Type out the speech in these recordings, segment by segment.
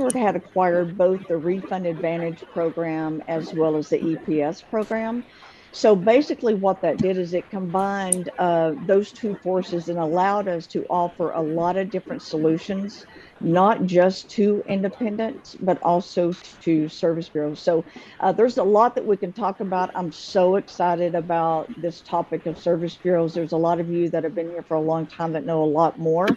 Pathward had acquired both the Refund Advantage program as well as the EPS program. So basically, what that did is it combined those two forces and allowed us to offer a lot of different solutions, not just to independents, but also to service bureaus. So there's a lot that we can talk about. I'm so excited about this topic of service bureaus. There's a lot of you that have been here for a long time that know a lot more.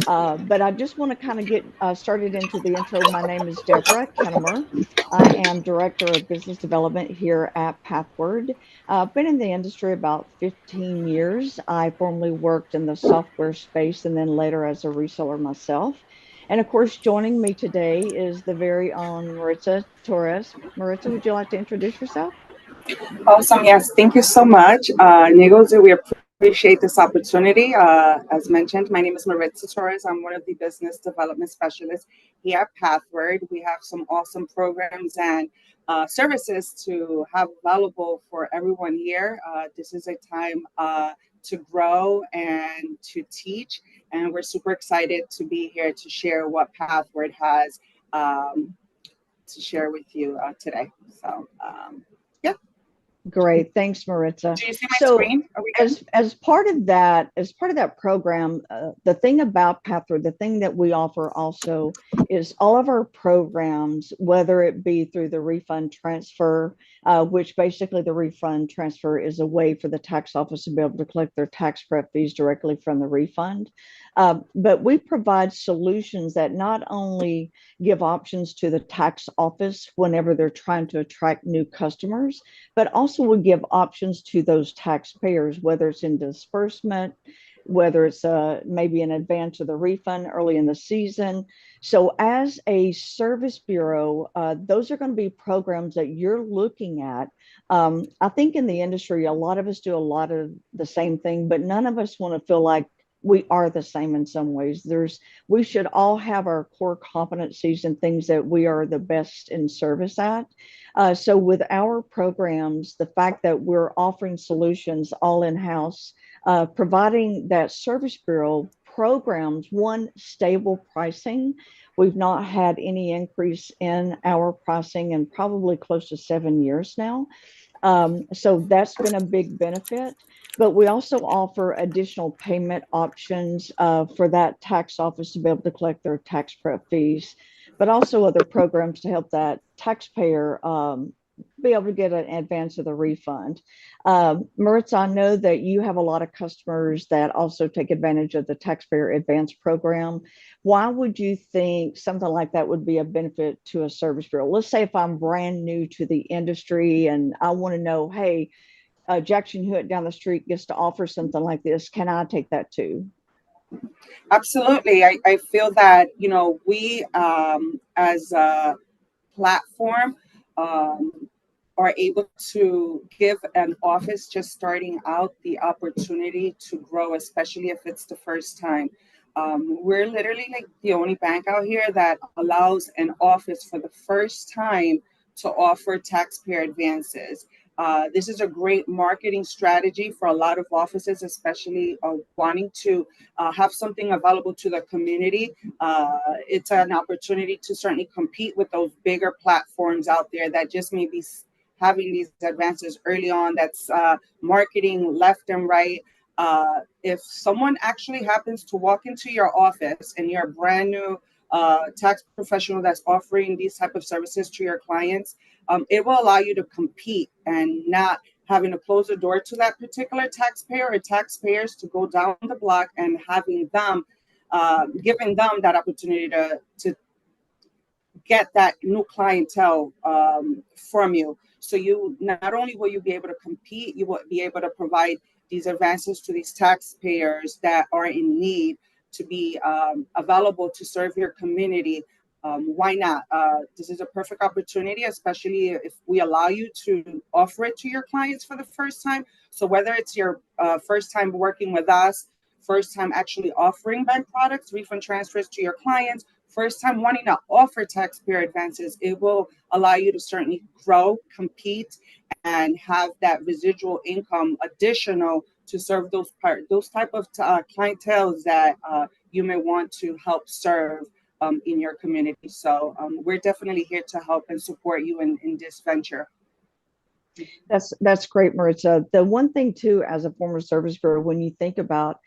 But I just want to kind of get started into the intro. My name is Deborah Kennemer. I am Director of Business Development here at Pathward. I've been in the industry about 15 years. I formerly worked in the software space and then later as a reseller myself. And of course, joining me today is the very own Maritza Torres. Maritza, would you like to introduce yourself? Awesome. Yes. Thank you so much. Negozee, we appreciate this opportunity. As mentioned, my name is Maritza Torres. I'm one of the business development specialists here at Pathward. We have some awesome programs and services to have available for everyone here. This is a time to grow and to teach, and we're super excited to be here to share what Pathward has to share with you today. So, yeah. Great, thanks, Maritza. Do you see my So, screen? Are we good? as part of that program, the thing about Pathward, the thing that we offer also is all of our programs, whether it be through the refund transfer, which basically the refund transfer is a way for the tax office to be able to collect their tax prep fees directly from the refund. But we provide solutions that not only give options to the tax office whenever they're trying to attract new customers, but also will give options to those taxpayers, whether it's in disbursement, whether it's maybe an advance of the refund early in the season. So, as a service bureau, those are going to be programs that you're looking at. I think in the industry, a lot of us do a lot of the same thing, but none of us want to feel like we are the same in some ways. We should all have our core competencies and things that we are the best in service at. So with our programs, the fact that we're offering solutions all in-house, providing that service bureau programs, one, stable pricing. We've not had any increase in our pricing in probably close to 7 years now. So that's been a big benefit. But we also offer additional payment options for that tax office to be able to collect their tax prep fees, but also other programs to help that taxpayer be able to get an advance of the refund. Maritza, I know that you have a lot of customers that also take advantage of the taxpayer advance program. Why would you think something like that would be a benefit to a service bureau? Let's say if I'm brand new to the industry and I want to know, hey, Jackson Hewitt down the street gets to offer something like this. Can I take that too? Absolutely. I feel that, we as a platform are able to give an office just starting out the opportunity to grow, especially if it's the first time. We're literally like the only bank out here that allows an office for the first time to offer taxpayer advances. This is a great marketing strategy for a lot of offices, especially wanting to have something available to the community. It's an opportunity to certainly compete with those bigger platforms out there that just may be having these advances early on. That's marketing left and right. If someone actually happens to walk into your office and you're a brand new tax professional that's offering these type of services to your clients, it will allow you to compete and not having to close the door to that particular taxpayer or taxpayers to go down the block and having them, giving them that opportunity to get that new clientele from you. So you not only will you be able to compete, you will be able to provide these advances to these taxpayers that are in need to be available to serve your community. Why not? This is a perfect opportunity, especially if we allow you to offer it to your clients for the first time. So whether it's your first time working with us, first time actually offering bank products, refund transfers to your clients, first time wanting to offer taxpayer advances, it will allow you to certainly grow, compete, and have that residual income additional to serve those type of clientele that you may want to help serve in your community. So we're definitely here to help and support you in this venture. That's great, Maritza. The one thing too, as a former service bureau, when you think about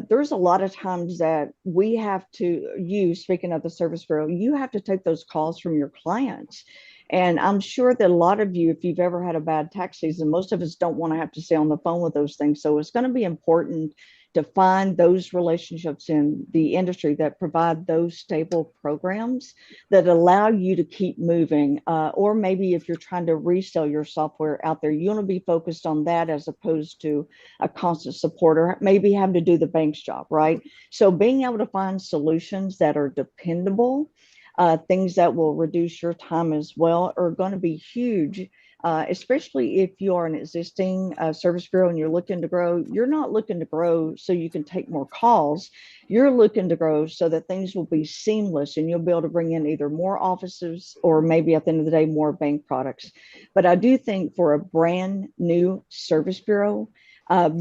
there's a lot of times that we have to, you speaking of the service bureau, you have to take those calls from your clients. And I'm sure that a lot of you, if you've ever had a bad tax season, most of us don't want to have to stay on the phone with those things. So it's going to be important to find those relationships in the industry that provide those stable programs that allow you to keep moving. Or maybe if you're trying to resell your software out there, you want to be focused on that as opposed to a constant supporter, maybe having to do the bank's job, right? So being able to find solutions that are dependable, things that will reduce your time as well are going to be huge, especially if you are an existing service bureau and you're looking to grow. You're not looking to grow so you can take more calls. You're looking to grow so that things will be seamless and you'll be able to bring in either more offices or maybe at the end of the day, more bank products. But I do think for a brand new service bureau,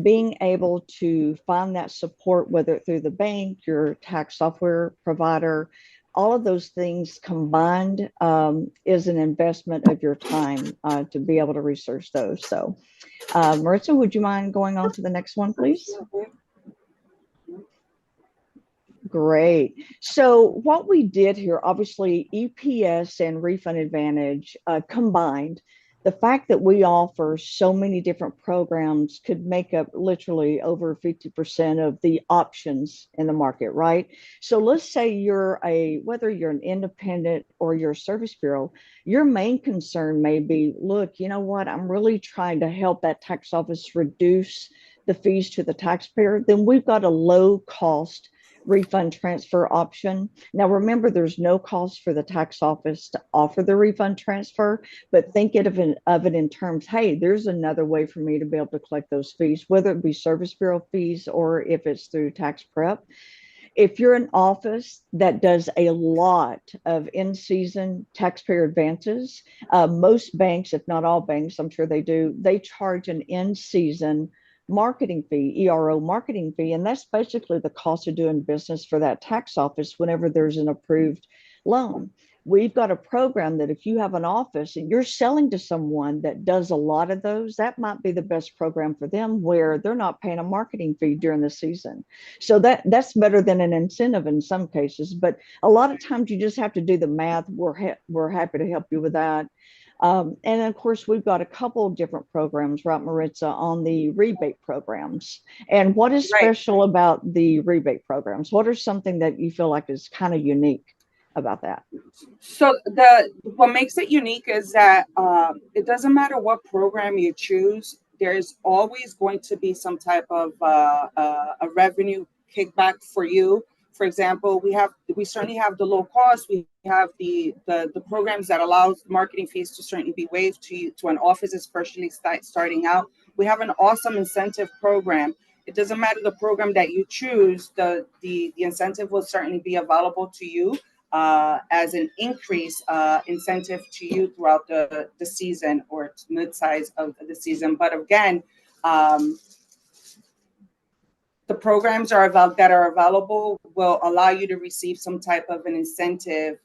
being able to find that support, whether through the bank, your tax software provider, all of those things combined is an investment of your time to be able to research those. So, Maritza, would you mind going on to the next one, please? Great. So what we did here, obviously EPS and Refund Advantage combined, the fact that we offer so many different programs could make up literally over 50% of the options in the market, right? So let's say whether you're an independent or you're a service bureau, your main concern may be, look, you know what, I'm really trying to help that tax office reduce the fees to the taxpayer. Then we've got a low cost refund transfer option. Now, remember, there's no cost for the tax office to offer the refund transfer, but think of it in terms, hey, there's another way for me to be able to collect those fees, whether it be service bureau fees or if it's through tax prep. If you're an office that does a lot of in-season taxpayer advances, most banks, if not all banks, I'm sure they do, they charge an in-season marketing fee, ERO marketing fee, and that's basically the cost of doing business for that tax office whenever there's an approved loan. We've got a program that if you have an office and you're selling to someone that does a lot of those, that might be the best program for them where they're not paying a marketing fee during the season. So that's better than an incentive in some cases, but a lot of times you just have to do the math. We're happy to help you with that. And of course, we've got a couple of different programs, right, Maritza, on the rebate programs. And what is Right. special about the rebate programs? What are something that you feel like is kind of unique about that? So what makes it unique is that it doesn't matter what program you choose. There's always going to be some type of a revenue kickback for you. For example, we certainly have the low cost. We have the programs that allows marketing fees to certainly be waived to an office, especially starting out. We have an awesome incentive program. It doesn't matter the program that you choose. The incentive will certainly be available to you as an increase incentive to you throughout the season or mid-size of the season. But again, the programs that are available will allow you to receive some type of an incentive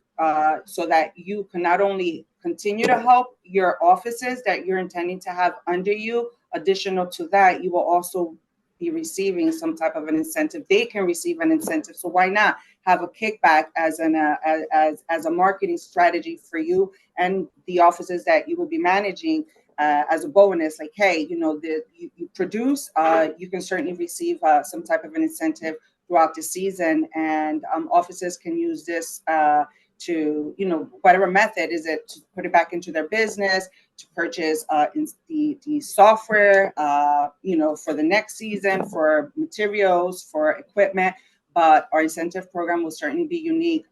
so that you can not only continue to help your offices that you're intending to have under you. Additional to that, you will also be receiving some type of an incentive. They can receive an incentive. So why not have a kickback as a marketing strategy for you and the offices that you will be managing as a bonus? Like, hey, you produce, you can certainly receive some type of an incentive throughout the season, and offices can use this to, whatever method is it, to put it back into their business, to purchase the software, for the next season, for materials, for equipment. But our incentive program will certainly be unique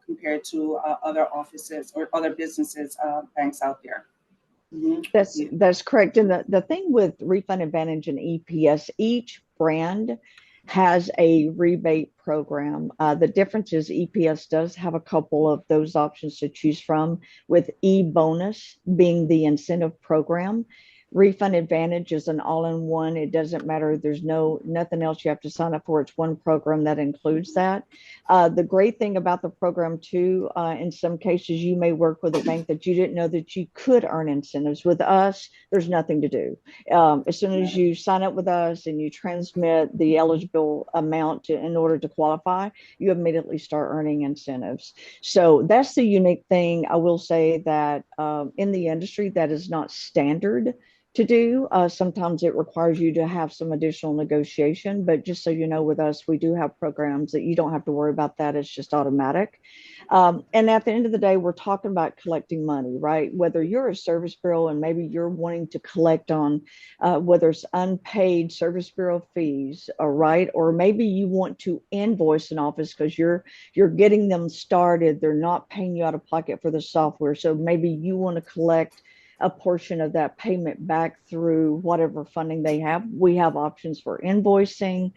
compared to other offices or other businesses, banks out there. Mm-hmm. That's correct. And the thing with Refund Advantage and EPS, each brand has a rebate program. The difference is EPS does have a couple of those options to choose from, with e-bonus being the incentive program. Refund Advantage is an all-in-one. It doesn't matter. There's nothing else you have to sign up for. It's one program that includes that. The great thing about the program too, in some cases, you may work with a bank that you didn't know that you could earn incentives. With us, there's nothing to do. As soon as you sign up with us and you transmit the eligible amount in order to qualify, you immediately start earning incentives. So that's the unique thing. I will say that in the industry, that is not standard to do. Sometimes it requires you to have some additional negotiation, but just so you know, with us, we do have programs that you don't have to worry about that. It's just automatic. And at the end of the day, we're talking about collecting money, right? Whether you're a service bureau and maybe you're wanting to collect on whether it's unpaid service bureau fees, right? Or maybe you want to invoice an office because you're getting them started. They're not paying you out of pocket for the software. So maybe you want to collect a portion of that payment back through whatever funding they have. We have options for invoicing.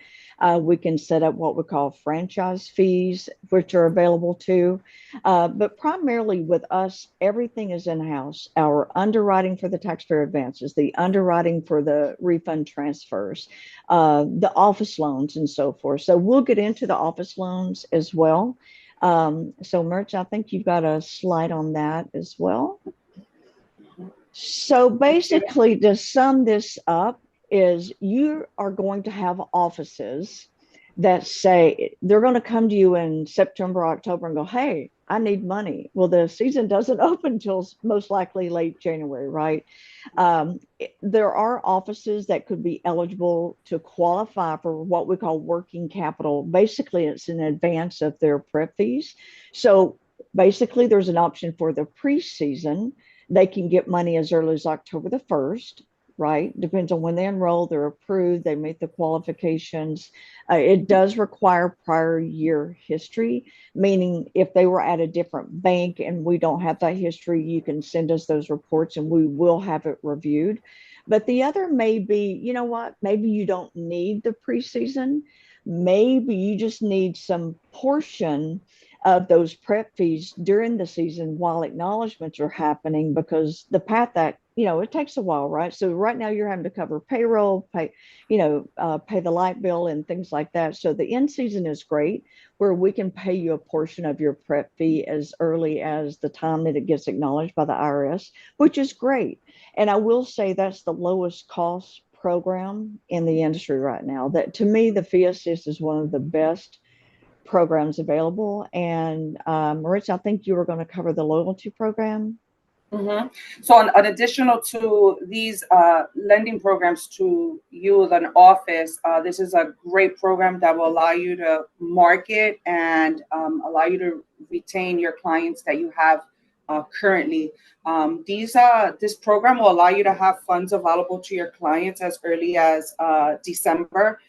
We can set up what we call franchise fees, which are available too. But primarily with us, everything is in-house. Our underwriting for the taxpayer advances, the underwriting for the refund transfers, the office loans and so forth. So we'll get into the office loans as well. So Merch, I think you've got a slide on that as well. So basically, to sum this up, is you are going to have offices that say they're going to come to you in September, October and go, hey, I need money. Well, the season doesn't open until most likely late January, right? There are offices that could be eligible to qualify for what we call working capital. Basically, it's in advance of their prep fees. So basically, there's an option for the preseason. They can get money as early as October the 1st, right? Depends on when they enroll, they're approved, they meet the qualifications. It does require prior year history, meaning if they were at a different bank and we don't have that history, you can send us those reports and we will have it reviewed. But the other may be, you know what, maybe you don't need the preseason. Maybe you just need some portion of those prep fees during the season while acknowledgments are happening, because the PATH Act, it takes a while, right? So right now you're having to cover payroll, pay the light bill and things like that. So the end season is great, where we can pay you a portion of your prep fee as early as the time that it gets acknowledged by the IRS, which is great. And I will say that's the lowest cost program in the industry right now. That, to me, the fee assist is one of the best programs available. And Maritza, I think you were going to cover the loyalty program. Mm-hmm. So, an additional to these lending programs to you as an office, this is a great program that will allow you to market and allow you to retain your clients that you have currently. This program will allow you to have funds available to your clients as early as December,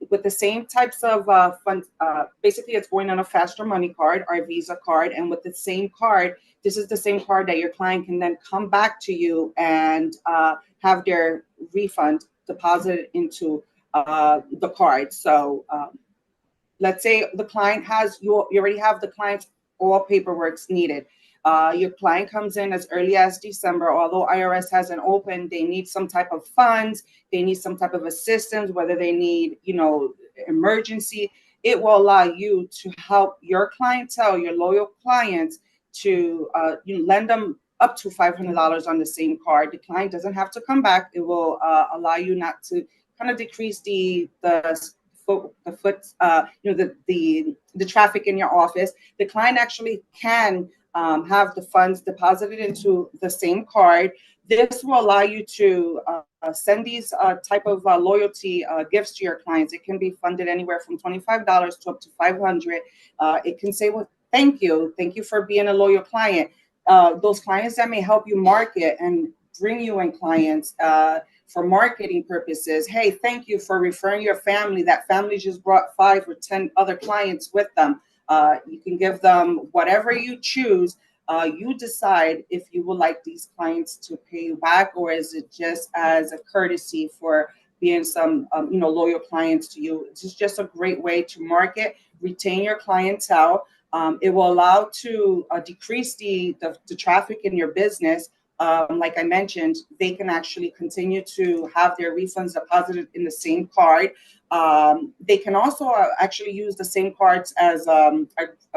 with the same types of funds. Basically, it's going on a Faster Money card, our Visa card, and with the same card, this is the same card that your client can then come back to you and have their refund deposited into the card. So let's say the client you already have the client's all paperwork's needed. Your client comes in as early as December, although IRS hasn't opened, they need some type of funds, they need some type of assistance, whether they need, emergency. It will allow you to help your clientele, your loyal clients, to lend them up to $500 on the same card. The client doesn't have to come back. It will allow you not to kind of decrease the traffic in your office. The client actually can have the funds deposited into the same card. This will allow you to send these type of loyalty gifts to your clients. It can be funded anywhere from $25 to up to $500. It can say, well, thank you for being a loyal client. Those clients that may help you market and bring you in clients for marketing purposes. Hey, thank you for referring your family. That family just brought 5 or 10 other clients with them. You can give them whatever you choose. You decide if you would like these clients to pay you back, or is it just as a courtesy for being some loyal clients to you. It's just a great way to market, retain your clientele. It will allow to decrease the traffic in your business. like I mentioned, they can actually continue to have their refunds deposited in the same card. They can also actually use the same cards as a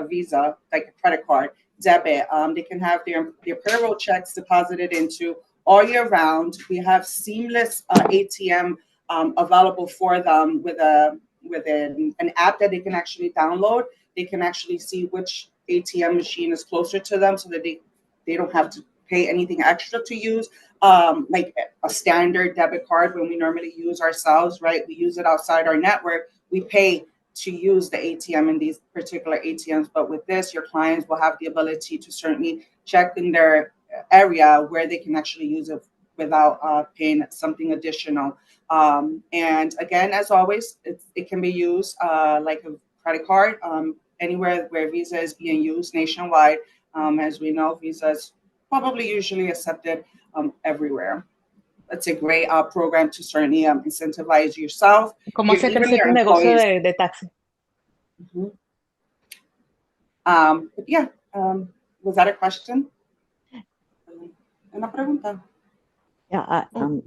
Visa, like a credit card, debit. They can have their payroll checks deposited into all year round. We have seamless ATM available for them with an app that they can actually download. They can actually see which ATM machine is closer to them, so that they don't have to pay anything extra to use, like a standard debit card when we normally use ourselves, right? We use it outside our network. We pay to use the ATM in these particular ATMs. But with this, your clients will have the ability to certainly check in their area where they can actually use it without paying something additional. And again, as always, it can be used like a credit card anywhere where Visa is being used nationwide. As we know, Visa is probably usually accepted everywhere. It's a great program to certainly incentivize yourself, ¿Cómo se even crece your tu negocio employees. de taxi? Mhm. But yeah, was that a question? Una pregunta. Yeah,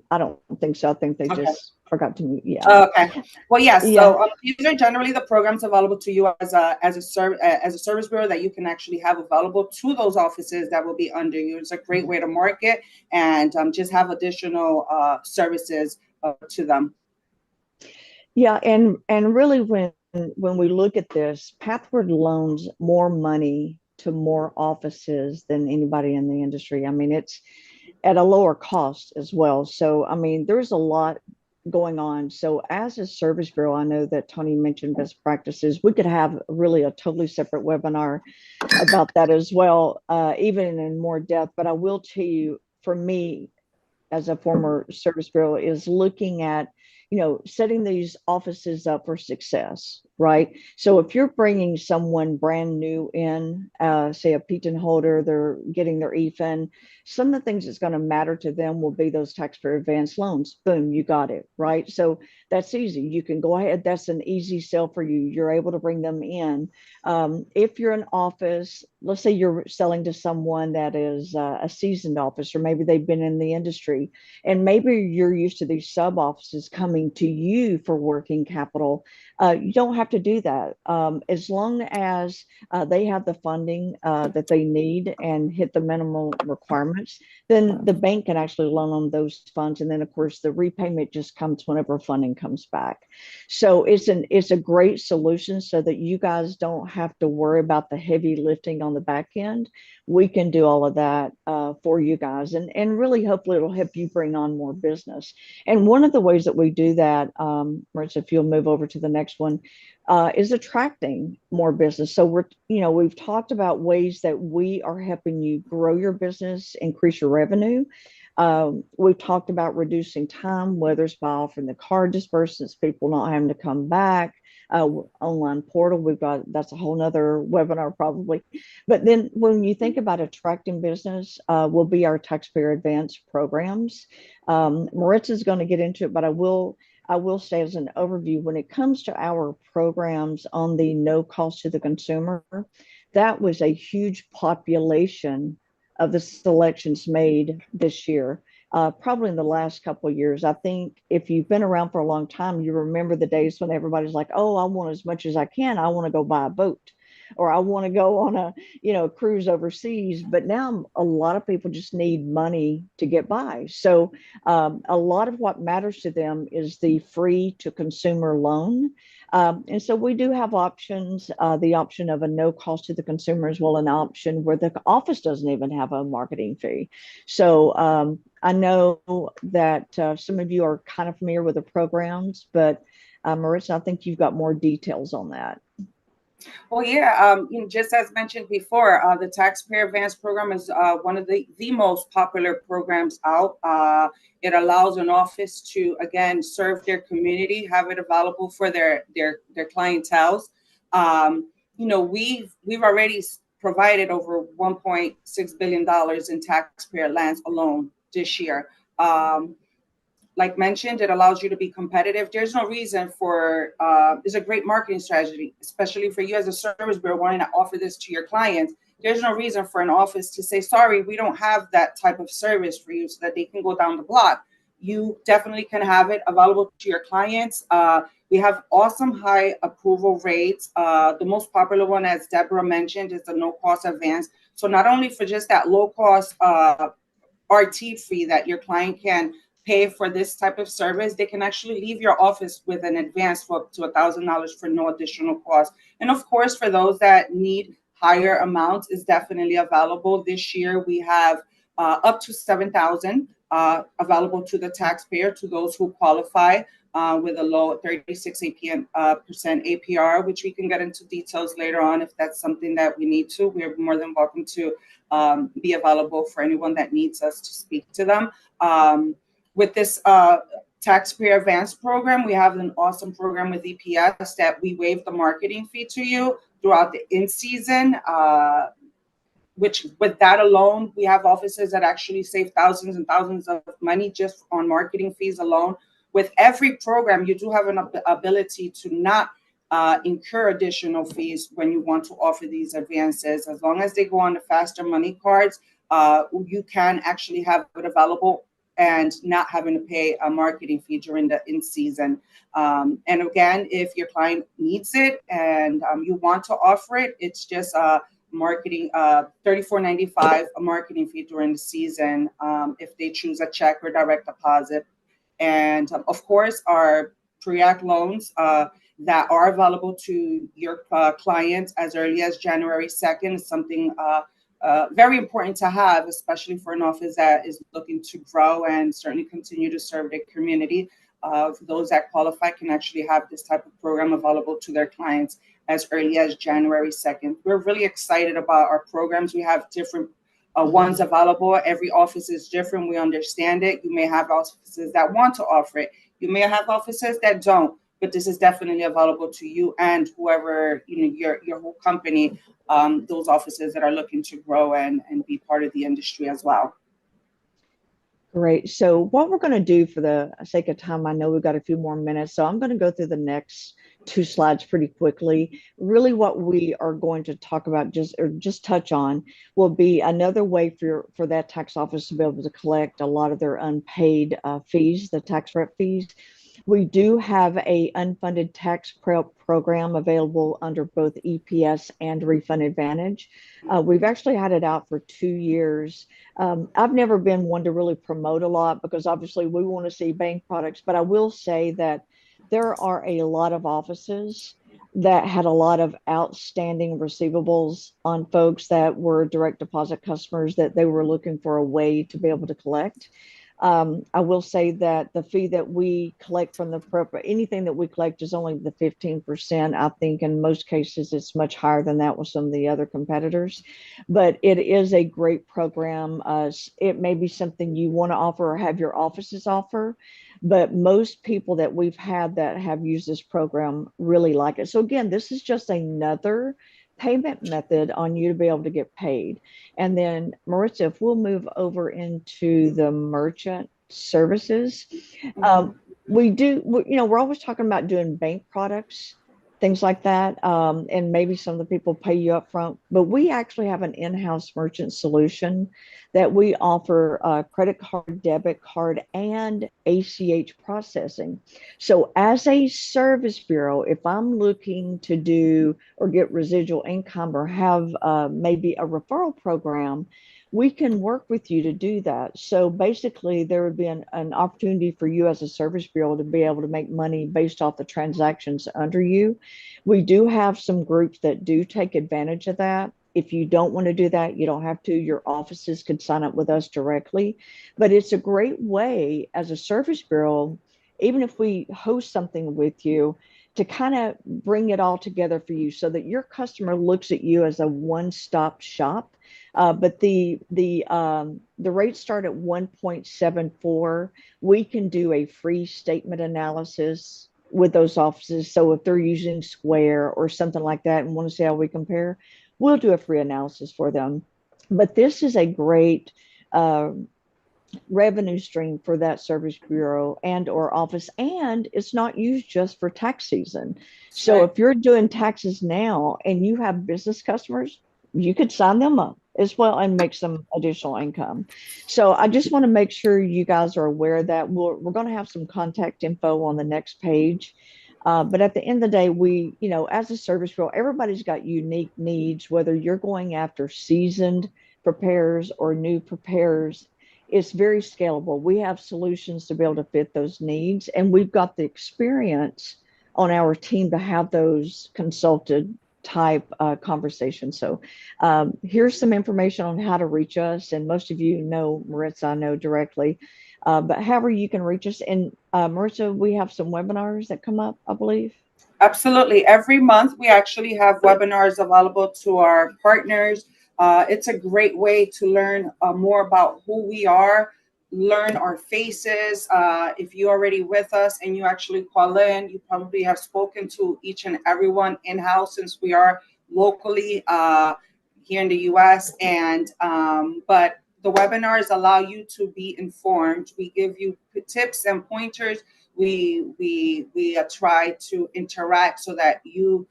I don't think so. I think they Okay. just forgot to mute. Yeah. Okay. Well, yes. Yeah. So these are generally the programs available to you as a service bureau that you can actually have available to those offices that will be under you. It's a great way to market and just have additional services to them. Yeah, and really when we look at this, Pathward loans more money to more offices than anybody in the industry. I mean, it's at a lower cost as well. So, I mean, there's a lot going on. So, as a service bureau, I know that Tony mentioned best practices. We could have really a totally separate webinar about that as well, even in more depth. But I will tell you, for me, as a former service bureau, is looking at, setting these offices up for success, right? So if you're bringing someone brand new in, say a pigeon holder, they're getting their EFIN, some of the things that's going to matter to them will be those taxpayer advance loans. Boom, you got it, right? So that's easy. You can go ahead. That's an easy sell for you. You're able to bring them in. If you're an office, let's say you're selling to someone that is a seasoned officer, maybe they've been in the industry, and maybe you're used to these sub offices coming to you for working capital. You don't have to do that. As long as they have the funding that they need and hit the minimal requirements, then the bank can actually loan them those funds. And then, of course, the repayment just comes whenever funding comes back. So it's a great solution so that you guys don't have to worry about the heavy lifting on the back end. We can do all of that for you guys. And really, hopefully, it'll help you bring on more business. And one of the ways that we do that, Rich, if you'll move over to the next one, is attracting more business. So we've talked about ways that we are helping you grow your business, increase your revenue. We've talked about reducing time, whether it's by offering the card disbursements, people not having to come back. Online portal, that's a whole nother webinar probably. But then when you think about attracting business, will be our taxpayer advance programs. Maritza is going to get into it, but I will say as an overview, when it comes to our programs on the no cost to the consumer, that was a huge population of the selections made this year. Probably in the last couple of years. I think if you've been around for a long time, you remember the days when everybody's like, oh, I want as much as I can. I want to go buy a boat, or I want to go on a cruise overseas. But now a lot of people just need money to get by. So a lot of what matters to them is the free to consumer loan. And so we do have options, the option of a no cost to the consumer as well, an option where the office doesn't even have a marketing fee. So I know that some of you are kind of familiar with the programs, but Maritza, I think you've got more details on that. Well, yeah, just as mentioned before, the Taxpayer Advance Program is one of the most popular programs out. It allows an office to, again, serve their community, have it available for their clientele. We've already provided over $1.6 billion in taxpayer lands alone this year. Like mentioned, it allows you to be competitive. There's no reason for, it's a great marketing strategy, especially for you as a service bureau wanting to offer this to your clients. there's no reason for an office to say, sorry, we don't have that type of service for you, so that they can go down the block. You definitely can have it available to your clients. We have awesome high approval rates. The most popular one, as Deborah mentioned, is the no cost advance. So not only for just that low cost RT fee that your client can pay for this type of service, they can actually leave your office with an advance for up to $1,000 for no additional cost. And of course, for those that need higher amounts, is definitely available. This year, we have up to 7,000 available to the taxpayer, to those who qualify with a low 36 percent APR, which we can get into details later on if that's something that we need to. We're more than welcome to be available for anyone that needs us to speak to them. With this taxpayer advance program, we have an awesome program with EPS that we waive the marketing fee to you throughout the in-season, which with that alone, we have offices that actually save thousands and thousands of money just on marketing fees alone. With every program, you do have an ability to not incur additional fees when you want to offer these advances. As long as they go on the faster money cards, you can actually have it available and not having to pay a marketing fee during the in-season. And again, if your client needs it and you want to offer it, it's just marketing $34.95 a marketing fee during the season if they choose a check or direct deposit. And of course, our pre-act loans that are available to your clients as early as January 2nd is something very important to have, especially for an office that is looking to grow and certainly continue to serve their community. Those that qualify can actually have this type of program available to their clients as early as January 2nd. We're really excited about our programs. We have different ones available. Every office is different. We understand it. You may have offices that want to offer it. You may have offices that don't, but this is definitely available to you and whoever, your whole company, those offices that are looking to grow and be part of the industry as well. Great. So what we're going to do for the sake of time, I know we've got a few more minutes, so I'm going to go through the next two slides pretty quickly. Really what we are going to talk about just touch on will be another way for that tax office to be able to collect a lot of their unpaid fees, the tax rep fees. We do have a unfunded tax prep program available under both EPS and Refund Advantage. We've actually had it out for 2 years. I've never been one to really promote a lot because obviously we want to see bank products, but I will say that there are a lot of offices that had a lot of outstanding receivables on folks that were direct deposit customers that they were looking for a way to be able to collect. I will say that the fee that we collect from the prep, anything that we collect is only the 15%. I think in most cases it's much higher than that with some of the other competitors, but it is a great program. It may be something you want to offer or have your offices offer, but most people that we've had that have used this program really like it. So again, this is just another payment method on you to be able to get paid. And then Maritza, if we'll move over into the merchant services, we're always talking about doing bank products, things like that. And maybe some of the people pay you up front, but we actually have an in-house merchant solution that we offer credit card, debit card, and ACH processing. So as a service bureau, if I'm looking to do or get residual income or have maybe a referral program, we can work with you to do that. So basically, there would be an opportunity for you as a service bureau to be able to make money based off the transactions under you. We do have some groups that do take advantage of that. If you don't want to do that, you don't have to. Your offices could sign up with us directly. But it's a great way as a service bureau, even if we host something with you, to kind of bring it all together for you so that your customer looks at you as a one-stop shop. But the rates start at 1.74. We can do a free statement analysis with those offices. So if they're using Square or something like that and want to see how we compare, we'll do a free analysis for them. But this is a great revenue stream for that service bureau and or office, and it's not used just for tax season. So if you're doing taxes now and you have business customers, you could sign them up as well and make some additional income. So I just want to make sure you guys are aware of that we're going to have some contact info on the next page. But at the end of the day, as a service bureau, everybody's got unique needs, whether you're going after seasoned preparers or new preparers. It's very scalable. We have solutions to be able to fit those needs, and we've got the experience on our team to have those consulted type conversations. So here's some information on how to reach us. And most of you know Maritza, I know directly. But however you can reach us. And Maritza, we have some webinars that come up, I believe. Absolutely. Every month, we actually have webinars available to our partners. It's a great way to learn more about who we are, learn our faces. If you're already with us and you actually call in, you probably have spoken to each and everyone in-house, since we are locally here in the US. But the webinars allow you to be informed. We give you tips and pointers. We try to interact so that you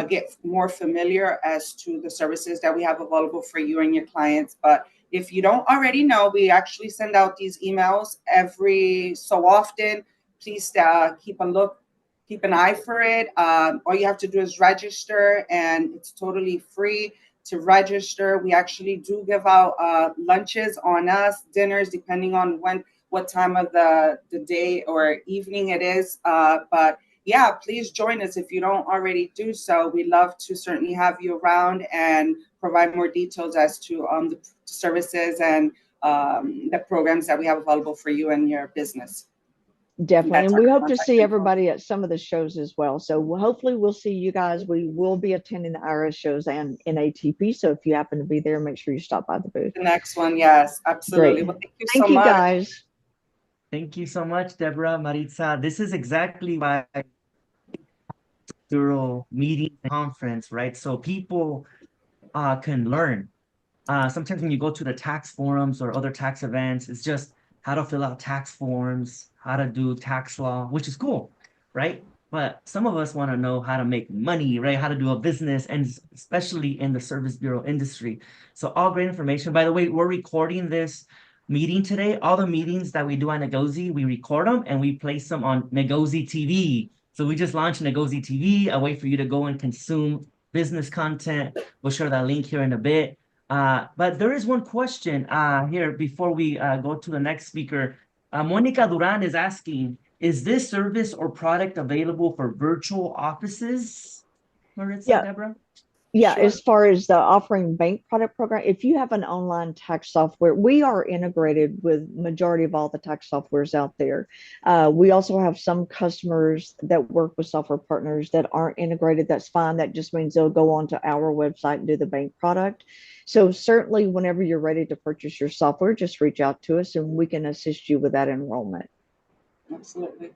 get more familiar as to the services that we have available for you and your clients. But if you don't already know, we actually send out these emails every so often. Please keep an eye for it. All you have to do is register, and it's totally free to register. We actually do give out lunches on us, dinners, depending on what time of the day or evening it is. But yeah, please join us if you don't already do so. We love to certainly have you around and provide more details as to the services and the programs that we have available for you and your business. Definitely. That's And our we hope to contact see info. everybody at some of the shows as well. So hopefully we'll see you guys. We will be attending the IRS shows and NATP. So if you happen to be there, make sure you stop by the booth. The next one, yes, absolutely. Great. Well, thank you so Thank you much. guys. Thank you so much, Deborah, Maritza. This is exactly why thorough meeting conference, right? So people can learn. Sometimes when you go to the tax forums or other tax events, it's just how to fill out tax forms, how to do tax law, which is cool, right? But some of us want to know how to make money, right? How to do a business, and especially in the service bureau industry. So all great information. By the way, we're recording this meeting today. All the meetings that we do on negozee, we record them and we place them on negozee TV. So we just launched negozee TV, a way for you to go and consume business content. We'll share that link here in a bit. But there is one question here before we go to the next speaker. Monica Duran is asking, is this service or product available for virtual offices? Maritza, Yeah. Deborah? Yeah, Sure. as far as the offering bank product program, if you have an online tax software, we are integrated with majority of all the tax softwares out there. We also have some customers that work with software partners that aren't integrated. That's fine. That just means they'll go onto our website and do the bank product. So certainly, whenever you're ready to purchase your software, just reach out to us and we can assist you with that enrollment. Absolutely.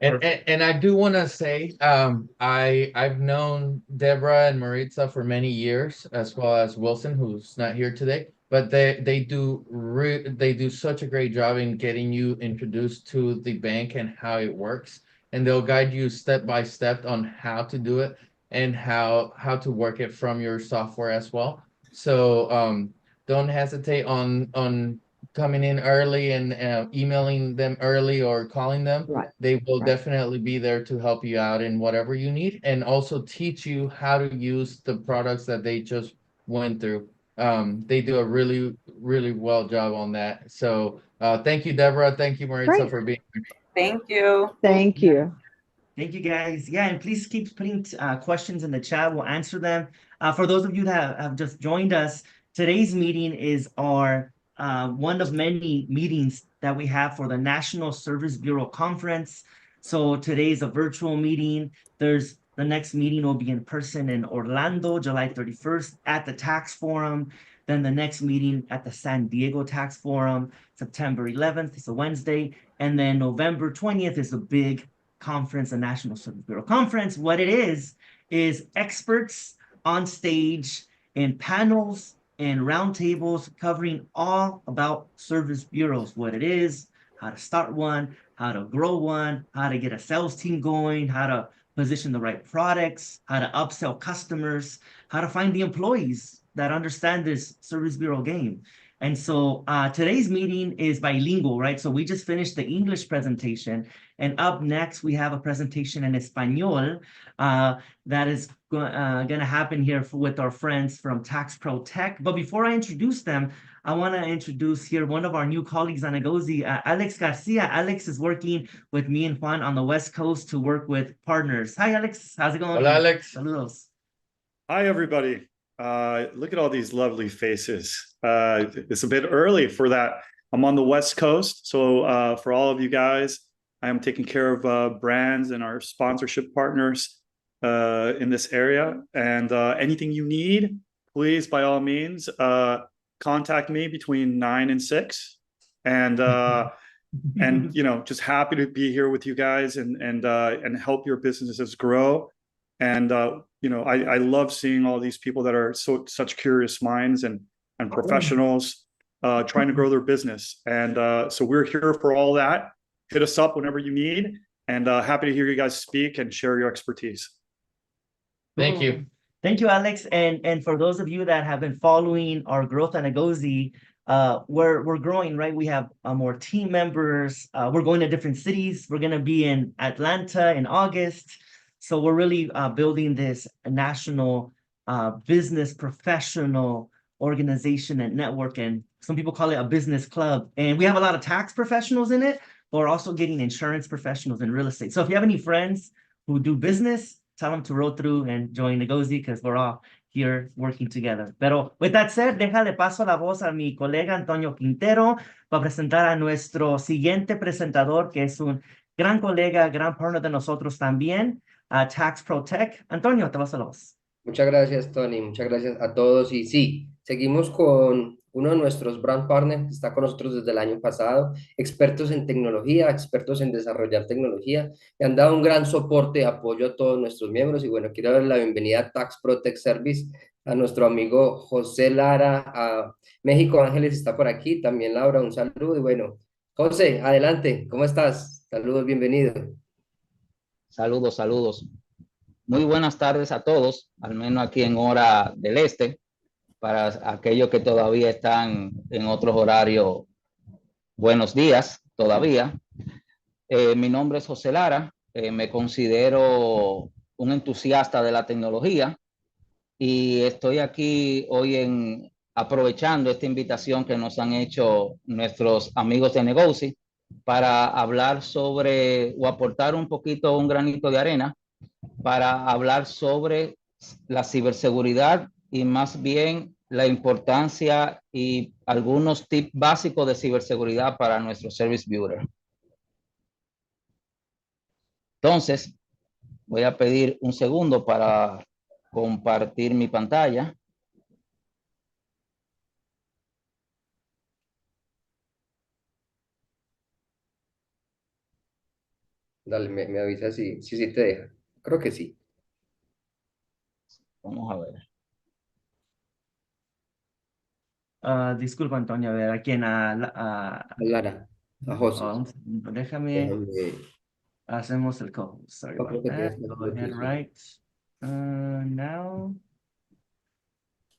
And I do want to say, I've known Deborah and Maritza for many years, as well as Wilson, who's not here today. But they do such a great job in getting you introduced to the bank and how it works, and they'll guide you step by step on how to do it and how to work it from your software as well. So don't hesitate on coming in early and emailing them early or calling them. Right. They will Right. definitely be there to help you out in whatever you need, and also teach you how to use the products that they just went through. They do a really, really well job on that. So thank you, Deborah. Thank you, Maritza, Great. for being here. Thank you. Thank you. Thank you, guys. Yeah, and please keep putting questions in the chat. We'll answer them. For those of you that have just joined us, today's meeting is our one of many meetings that we have for the National Service Bureau Conference. So today's a virtual meeting. The next meeting will be in person in Orlando, July 31st at the Tax Forum. Then the next meeting at the San Diego Tax Forum, September 11th, it's a Wednesday. And then November 20th is a big conference, a National Service Bureau Conference. What it is experts on stage in panels and roundtables covering all about service bureaus, what it is, how to start one, how to grow one, how to get a sales team going, how to position the right products, how to upsell customers, how to find the employees, that understand this service bureau game. And so today's meeting is bilingual, right? So we just finished the English presentation, and up next we have a presentation in Espanol that is going to happen here with our friends from Tax Pro Tech. But before I introduce them, I want to introduce here one of our new colleagues on negozee, Alex Garcia. Alex is working with me and Juan on the West Coast to work with partners. Hi, Alex. How's it going? Hola, Alex. Saludos. Hi, everybody. Look at all these lovely faces. It's a bit early for that. I'm on the West Coast. So for all of you guys, I am taking care of brands and our sponsorship partners in this area. And anything you need, please, by all means, contact me between 9 and 6. And you know, just happy to be here with you guys and help your businesses grow. And you know, I love seeing all these people that are such curious minds and professionals trying to grow their business. And so we're here for all that. Hit us up whenever you need, and happy to hear you guys speak and share your expertise. Thank you. Thank you, Alex. And for those of you that have been following our growth at negozee, we're growing, right? We have more team members. We're going to different cities. We're going to be in Atlanta in August. So we're really building this national business professional organization and network. And some people call it a business club. And we have a lot of tax professionals in it, but we're also getting insurance professionals in real estate. So if you have any friends who do business, tell them to roll through and join negozee, because we're all here working together. Pero with that said, déjale paso la voz a mi colega Antonio Quintero para presentar a nuestro siguiente presentador, que es un gran colega, gran partner de nosotros también, Tax Pro Tech. Antonio, te paso la voz. Muchas gracias, Tony. Muchas gracias a todos. Y sí, seguimos con uno de nuestros brand partners que está con nosotros desde el año pasado, expertos en tecnología, expertos en desarrollar tecnología. Le han dado un gran soporte y apoyo a todos nuestros miembros. Y bueno, quiero dar la bienvenida a Tax Protect Service, a nuestro amigo José Lara, a México Ángeles está por aquí, también Laura, un saludo. Y bueno, José, adelante, ¿cómo estás? Saludos, bienvenido. Saludos, saludos. Muy buenas tardes a todos, al menos aquí en hora del este. Para aquellos que todavía están en otros horarios, buenos días todavía. Mi nombre es José Lara, me considero un entusiasta de la tecnología y estoy aquí hoy aprovechando esta invitación que nos han hecho nuestros amigos de negozee para hablar sobre o aportar un poquito, un granito de arena para hablar sobre la ciberseguridad y más bien la importancia y algunos tips básicos de ciberseguridad para nuestro service builder. Entonces, voy a pedir un segundo para compartir mi pantalla. Dale, me avisa si te deja. Creo que sí. Vamos a ver. Disculpa, Antonio, a ver, ¿a quién? Lara, a José. Un segundo, déjame, Déjame. hacemos el code. Sorry No, creo about que that. tienes que Go ahead, hacerlo tú, sí. right? Now.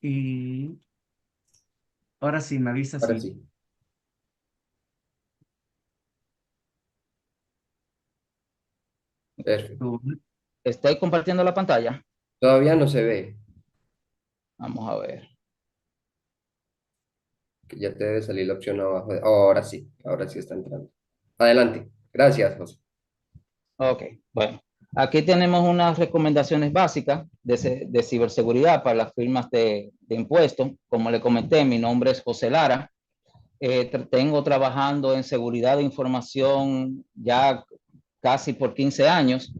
Y ahora sí, me avisa Ahora si. sí. Perfecto. ¿Estoy compartiendo la pantalla? Todavía no se ve, Vamos a ver. que ya te debe salir la opción abajo. Ahora sí está entrando. Adelante. Gracias, José. Ok, bueno. Aquí tenemos unas recomendaciones básicas de ciberseguridad para las firmas de impuestos. Como le comenté, mi nombre es José Lara. Tengo trabajando en seguridad de información ya casi por 15 años.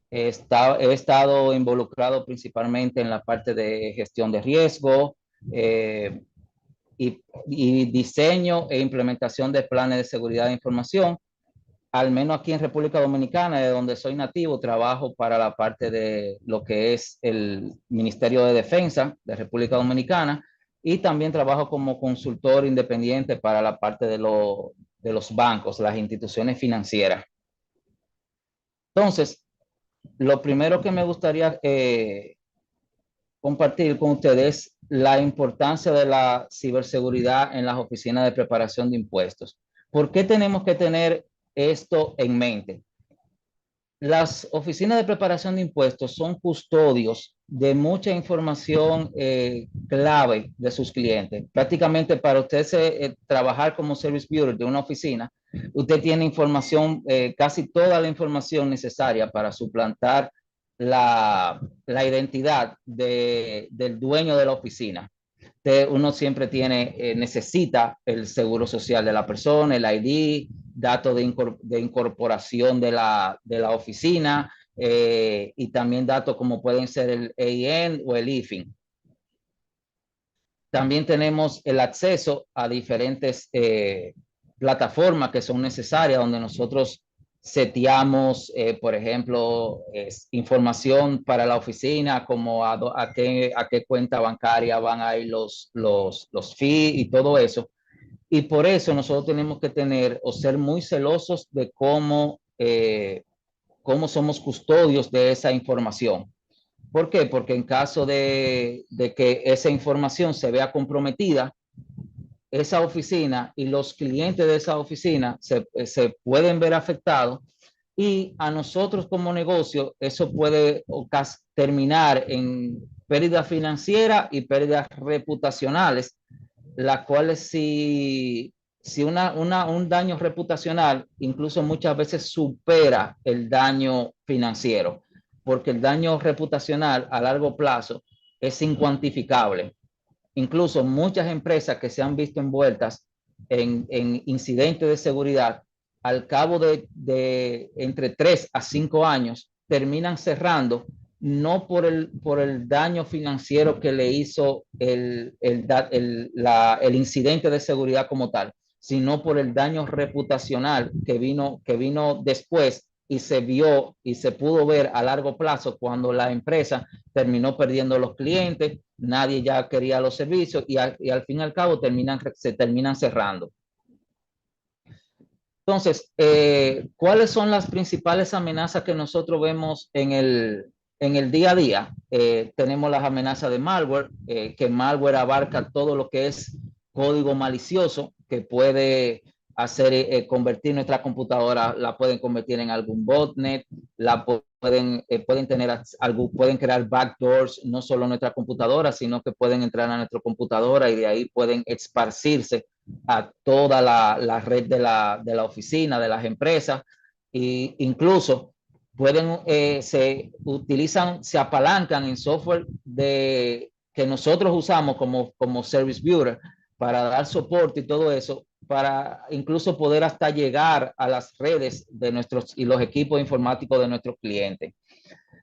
He estado involucrado principalmente en la parte de gestión de riesgo y diseño e implementación de planes de seguridad de información. Al menos aquí en República Dominicana, de donde soy nativo, trabajo para la parte de lo que es el Ministerio de Defensa de República Dominicana y también trabajo como consultor independiente para la parte de los bancos, las instituciones financieras. Entonces, lo primero que me gustaría compartir con ustedes la importancia de la ciberseguridad en las oficinas de preparación de impuestos. ¿Por qué tenemos que tener esto en mente? Las oficinas de preparación de impuestos son custodios de mucha información clave de sus clientes. Prácticamente para usted trabajar como service bureau de una oficina, usted tiene información, casi toda la información necesaria para suplantar la identidad del dueño de la oficina. Uno siempre necesita el seguro social de la persona, el ID, datos de incorporación de la oficina, y también datos como pueden ser el EIN o el IFIN. También tenemos el acceso a diferentes plataformas que son necesarias, donde nosotros seteamos, por ejemplo, información para la oficina, como a qué cuenta bancaria van a ir los fees y todo eso. Y por eso nosotros tenemos que tener o ser muy celosos de cómo somos custodios de esa información. ¿Por qué? Porque en caso de que esa información se vea comprometida, esa oficina y los clientes de esa oficina se pueden ver afectados, y a nosotros como negocio eso puede terminar en pérdidas financieras y pérdidas reputacionales, las cuales si un daño reputacional incluso muchas veces supera el daño financiero, porque el daño reputacional a largo plazo es incuantificable. Incluso muchas empresas que se han visto envueltas en incidentes de seguridad, al cabo de entre 3 a 5 años, terminan cerrando, no por el daño financiero que le hizo el incidente de seguridad como tal, sino por el daño reputacional que vino después, y se vio y se pudo ver a largo plazo cuando la empresa terminó perdiendo los clientes, nadie ya quería los servicios, y al fin y al cabo se terminan cerrando. Entonces, ¿cuáles son las principales amenazas que nosotros vemos en el día a día? Tenemos las amenazas de malware, que malware abarca todo lo que es código malicioso, que puede convertir nuestra computadora, la pueden convertir en algún botnet, pueden crear backdoors, no solo en nuestra computadora, sino que pueden entrar a nuestra computadora y de ahí pueden esparcirse a toda la red de la oficina, de las empresas, e incluso se apalancan en software que nosotros usamos como Service Bureau para dar soporte y todo eso, para incluso poder hasta llegar a las redes de y los equipos informáticos de nuestros clientes.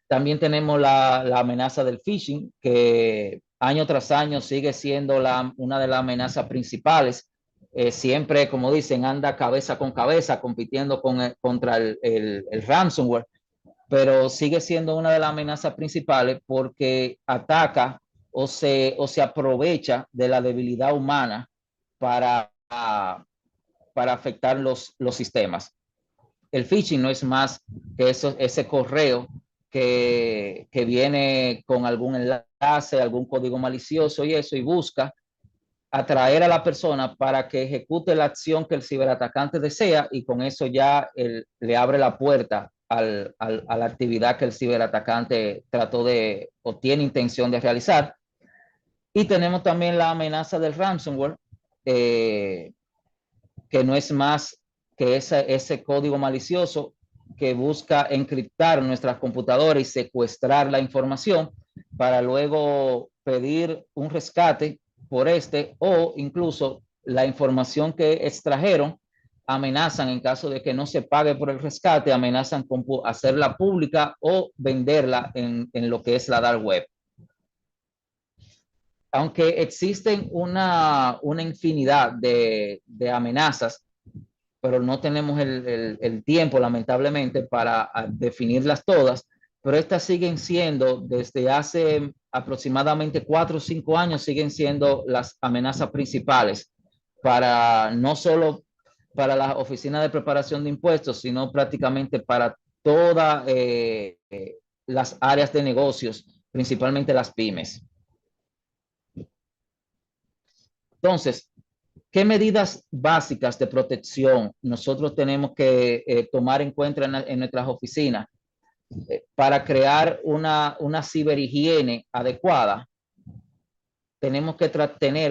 También tenemos la amenaza del phishing, que año tras año sigue siendo una de las amenazas principales. Siempre, como dicen, anda cabeza con cabeza compitiendo contra el ransomware, pero sigue siendo una de las amenazas principales porque ataca o se aprovecha de la debilidad humana para afectar los sistemas. El phishing no es más que ese correo que viene con algún enlace, algún código malicioso y busca atraer a la persona para que ejecute la acción que el ciberatacante desea, y con eso ya le abre la puerta a la actividad que el ciberatacante o tiene intención de realizar. Y tenemos también la amenaza del ransomware, que no es más que ese código malicioso que busca encriptar nuestras computadoras y secuestrar la información para luego pedir un rescate por o incluso la información que extrajeron. Amenazan, en caso de que no se pague por el rescate, amenazan con hacerla pública o venderla en lo que es la dark web. Aunque existen una infinidad de amenazas, pero no tenemos el tiempo, lamentablemente, para definirlas todas, pero estas siguen siendo, desde hace aproximadamente 4 o 5 años, siguen siendo las amenazas principales no solo para la oficina de preparación de impuestos, sino prácticamente para todas las áreas de negocios principalmente las pymes. Entonces, ¿qué medidas básicas de protección nosotros tenemos que tomar en cuenta en nuestras oficinas para crear una ciberhigiene adecuada? Tenemos que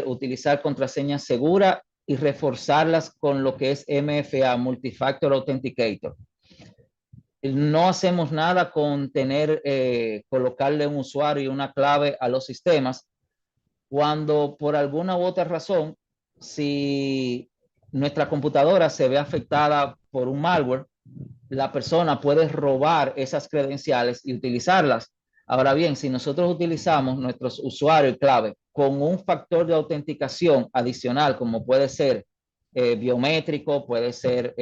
utilizar contraseñas seguras y reforzarlas con lo que es MFA, Multifactor Authenticator. No hacemos nada con colocarle un usuario y una clave a los sistemas cuando por alguna u otra razón, si nuestra computadora se ve afectada por un malware, la persona puede robar esas credenciales y utilizarlas. Ahora bien, si nosotros utilizamos nuestros usuarios y clave con un factor de autenticación adicional, como puede ser biométrico, puede ser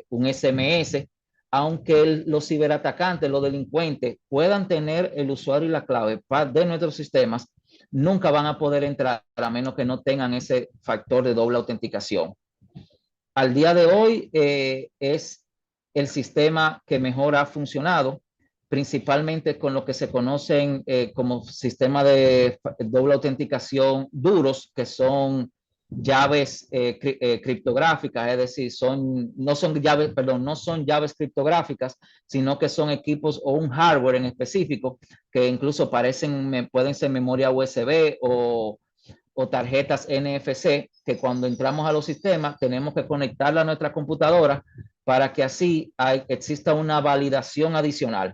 un SMS, aunque los ciberatacantes, los delincuentes puedan tener el usuario y la clave de nuestros sistemas, nunca van a poder entrar a menos que no tengan ese factor de doble autenticación. Al día de hoy es el sistema que mejor ha funcionado, principalmente con lo que se conocen como sistema de doble autenticación duros, que son llaves criptográficas, es decir, no son llaves criptográficas, sino que son equipos o un hardware en específico que incluso pueden ser memoria USB o tarjetas NFC, que cuando entramos a los sistemas tenemos que conectarla a nuestra computadora para que así exista una validación adicional.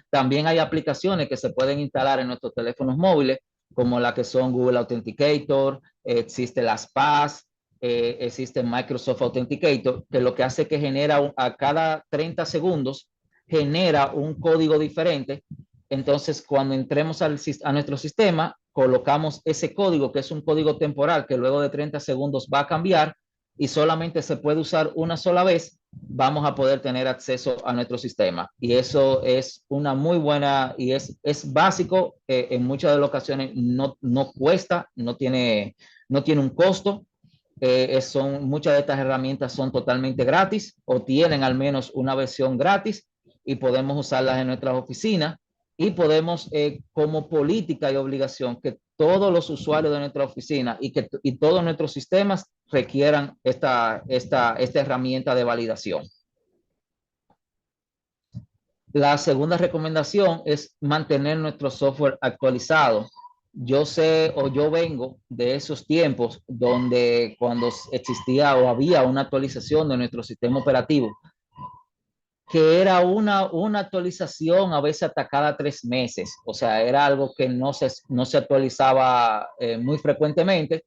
También hay aplicaciones que se pueden instalar en nuestros teléfonos móviles, como la que son Google Authenticator, existe las PAS, existe Microsoft Authenticator, que lo que hace es que genera a cada 30 segundos, genera un código diferente. Entonces, cuando entremos a nuestro sistema, colocamos ese código, que es un código temporal, que luego de 30 segundos va a cambiar y solamente se puede usar una sola vez, vamos a poder tener acceso a nuestro sistema. Y eso es una muy buena y es básico. En muchas de las ocasiones no cuesta, no tiene un costo. Muchas de estas herramientas son totalmente gratis o tienen al menos una versión gratis y podemos usarlas en nuestras oficinas y podemos como política y obligación que todos los usuarios de nuestra oficina y todos nuestros sistemas requieran esta herramienta de validación. La segunda recomendación es mantener nuestro software actualizado. Yo vengo de esos tiempos donde cuando existía o había una actualización de nuestro sistema operativo, que era una actualización a veces hasta cada 3 meses. O sea, era algo que no se actualizaba muy frecuentemente.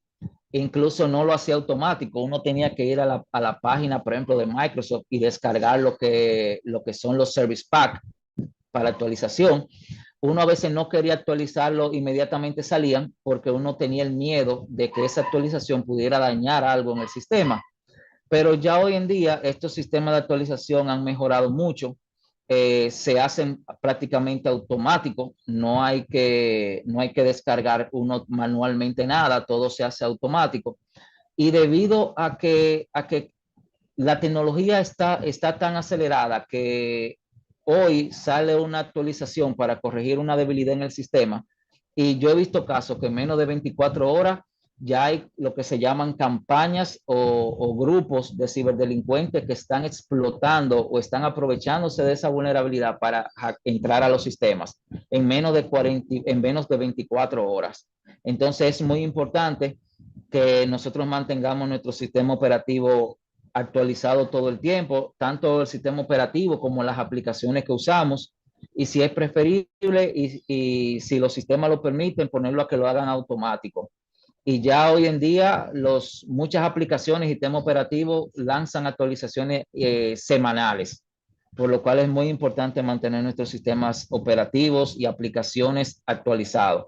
Incluso no lo hacía automático. Uno tenía que ir a la página, por ejemplo, de Microsoft y descargar lo que son los Service Pack para actualización. Uno a veces no quería actualizarlo, inmediatamente salían porque uno tenía el miedo de que esa actualización pudiera dañar algo en el sistema. Pero ya hoy en día estos sistemas de actualización han mejorado mucho. Se hacen prácticamente automáticos. No hay que descargar uno manualmente nada, todo se hace automático. Y debido a que la tecnología está tan acelerada que hoy sale una actualización para corregir una debilidad en el sistema, y yo he visto casos que en menos de 24 horas ya hay lo que se llaman campañas o grupos de ciberdelincuentes que están explotando o están aprovechándose de esa vulnerabilidad para entrar a los sistemas en menos de 24 horas. Entonces es muy importante que nosotros mantengamos nuestro sistema operativo actualizado todo el tiempo, tanto el sistema operativo como las aplicaciones que usamos, y si es preferible y si los sistemas lo permiten, ponerlo a que lo hagan automático. Y ya hoy en día muchas aplicaciones y sistemas operativos lanzan actualizaciones semanales, por lo cual es muy importante mantener nuestros sistemas operativos y aplicaciones actualizados.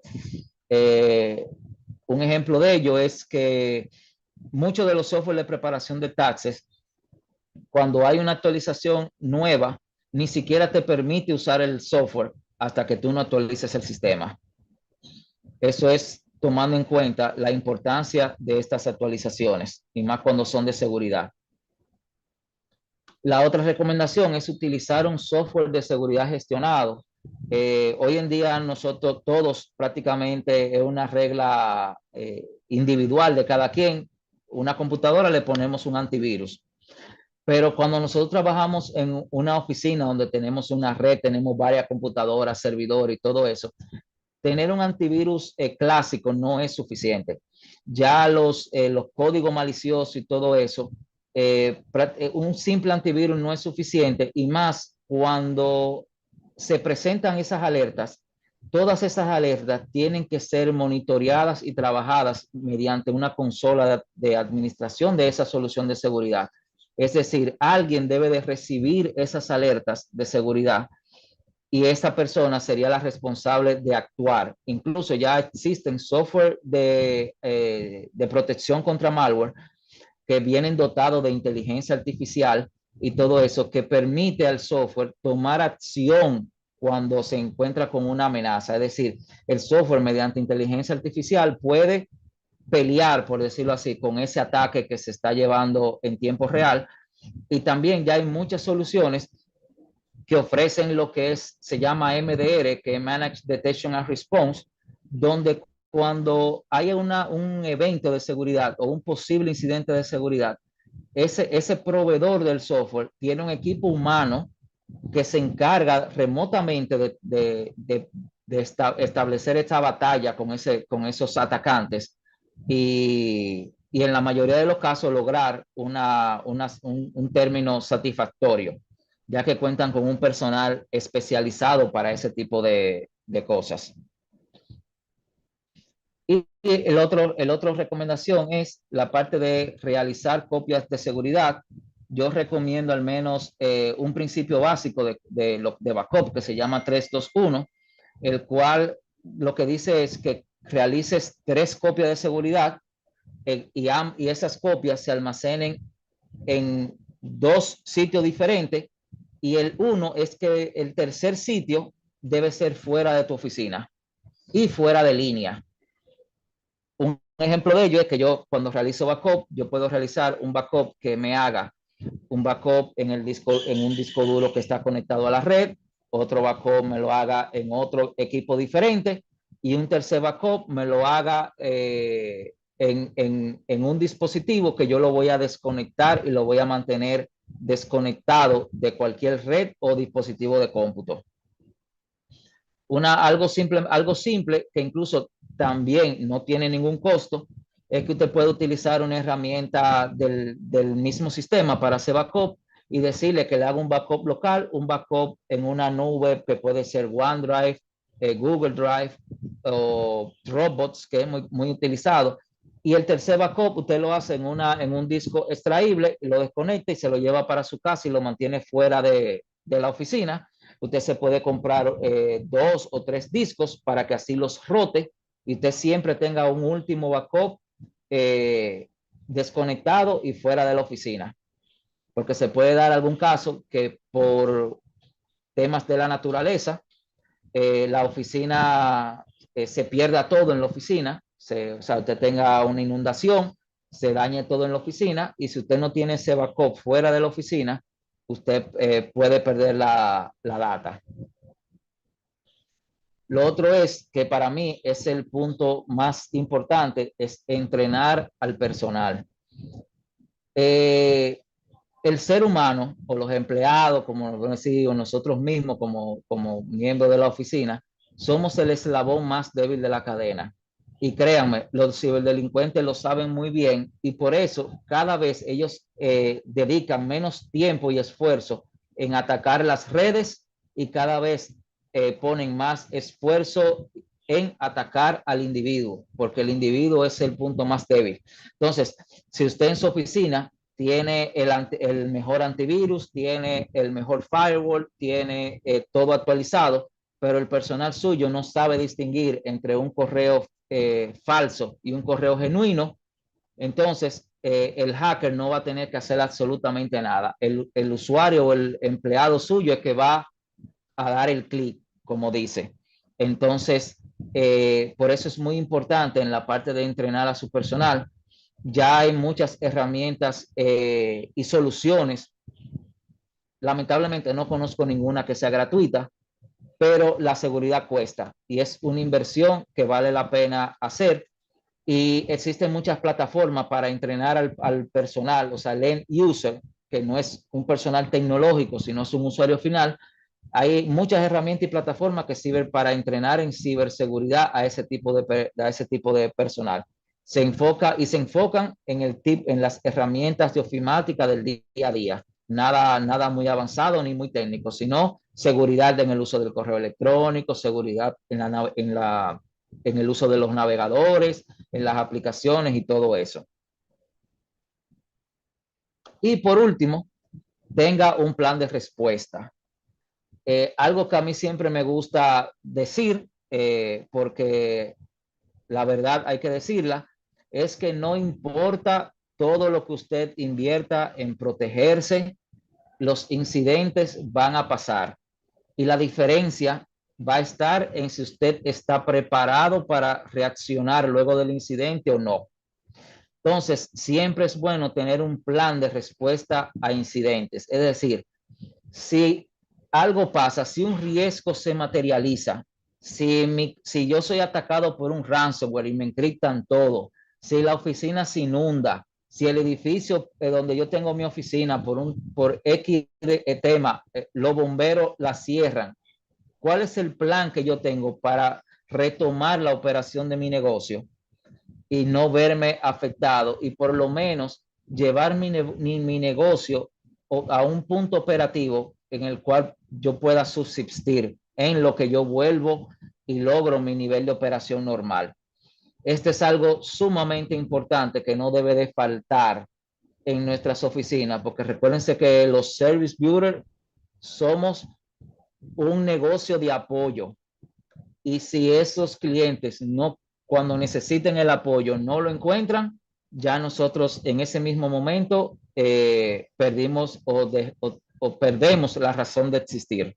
Un ejemplo de ello es que muchos de los software de preparación de taxes, cuando hay una actualización nueva, ni siquiera te permite usar el software hasta que tú no actualices el sistema. Eso es tomando en cuenta la importancia de estas actualizaciones, y más cuando son de seguridad. La otra recomendación es utilizar un software de seguridad gestionado. Hoy en día nosotros todos prácticamente es una regla individual de cada quien. Una computadora le ponemos un antivirus. Pero cuando nosotros trabajamos en una oficina donde tenemos una red, tenemos varias computadoras, servidores y todo eso, tener un antivirus clásico no es suficiente. Ya los códigos maliciosos y todo eso, un simple antivirus no es suficiente, y más cuando se presentan esas alertas. Todas esas alertas tienen que ser monitoreadas y trabajadas mediante una consola de administración de esa solución de seguridad. Es decir, alguien debe de recibir esas alertas de seguridad y esta persona sería la responsable de actuar. Incluso ya existen software de protección contra malware que vienen dotados de inteligencia artificial y todo eso, que permite al software tomar acción cuando se encuentra con una amenaza. Es decir, el software mediante inteligencia artificial puede pelear, por decirlo así, con ese ataque que se está llevando en tiempo real. Y también ya hay muchas soluciones que ofrecen lo que se llama MDR, que es Managed Detection and Response, donde cuando hay un evento de seguridad o un posible incidente de seguridad, ese proveedor del software tiene un equipo humano que se encarga remotamente de establecer esta batalla con esos atacantes y en la mayoría de los casos lograr un término satisfactorio, ya que cuentan con un personal especializado para ese tipo de cosas. Y el otro recomendación es la parte de realizar copias de seguridad. Yo recomiendo al menos un principio básico de backup que se llama 3-2-1, el cual lo que dice es que realices 3 copias de seguridad y esas copias se almacenen en 2 sitios diferentes, y el uno es que el tercer sitio debe ser fuera de tu oficina y fuera de línea. Un ejemplo de ello es que yo cuando realizo backup, yo puedo realizar un backup que me haga un backup en un disco duro que está conectado a la red, otro backup me lo haga en otro equipo diferente, y un tercer backup me lo haga en un dispositivo que yo lo voy a desconectar y lo voy a mantener desconectado de cualquier red o dispositivo de cómputo. Algo simple que incluso también no tiene ningún costo es que usted puede utilizar una herramienta del mismo sistema para hacer backup y decirle que le haga un backup local, un backup en una nube que puede ser OneDrive, Google Drive o Dropbox, que es muy utilizado. Y el tercer backup usted lo hace en un disco extraíble, lo desconecta y se lo lleva para su casa y lo mantiene fuera de la oficina. Usted se puede comprar 2 o 3 discos para que así los rote y usted siempre tenga un último backup desconectado y fuera de la oficina. Porque se puede dar algún caso que por temas de la naturaleza, la oficina se pierda todo en la oficina, o sea, usted tenga una inundación, se dañe todo en la oficina, y si usted no tiene ese backup fuera de la oficina, usted puede perder la data. Lo otro es que para mí es el punto más importante, es entrenar al personal. El ser humano o los empleados, como decimos nosotros mismos como miembros de la oficina, somos el eslabón más débil de la cadena. Y créanme, los ciberdelincuentes lo saben muy bien, y por eso cada vez ellos dedican menos tiempo y esfuerzo en atacar las redes, y cada vez ponen más esfuerzo en atacar al individuo, porque el individuo es el punto más débil. Entonces, si usted en su oficina tiene el mejor antivirus, tiene el mejor firewall, tiene todo actualizado, pero el personal suyo no sabe distinguir entre un correo falso y un correo genuino, entonces el hacker no va a tener que hacer absolutamente nada. El usuario o el empleado suyo es que va a dar el clic, como dice. Entonces, por eso es muy importante en la parte de entrenar a su personal. Ya hay muchas herramientas y soluciones. Lamentablemente no conozco ninguna que sea gratuita, pero la seguridad cuesta y es una inversión que vale la pena hacer. Y existen muchas plataformas para entrenar al personal, o sea, el end user, que no es un personal tecnológico, sino es un usuario final. Hay muchas herramientas y plataformas que sirven para entrenar en ciberseguridad a ese tipo de personal. Se enfocan en las herramientas de ofimática del día a día. Nada muy avanzado ni muy técnico, sino seguridad en el uso del correo electrónico, seguridad en el uso de los navegadores, en las aplicaciones y todo eso. Y por último, tenga un plan de respuesta. Algo que a mí siempre me gusta decir, porque la verdad hay que decirla, es que no importa todo lo que usted invierta en protegerse, los incidentes van a pasar. Y la diferencia va a estar en si usted está preparado para reaccionar luego del incidente o no. Entonces, siempre es bueno tener un plan de respuesta a incidentes. Es decir, si algo pasa, si un riesgo se materializa, si yo soy atacado por un ransomware y me encriptan todo, si la oficina se inunda, si el edificio donde yo tengo mi oficina por X tema, los bomberos la cierran, ¿cuál es el plan que yo tengo para retomar la operación de mi negocio y no verme afectado y por lo menos llevar mi negocio a un punto operativo en el cual yo pueda subsistir en lo que yo vuelvo y logro mi nivel de operación normal? Este es algo sumamente importante que no debe de faltar en nuestras oficinas, porque recuérdense que los service bureau somos un negocio de apoyo. Y si esos clientes no, cuando necesiten el apoyo, no lo encuentran, ya nosotros en ese mismo momento perdimos o perdemos la razón de existir.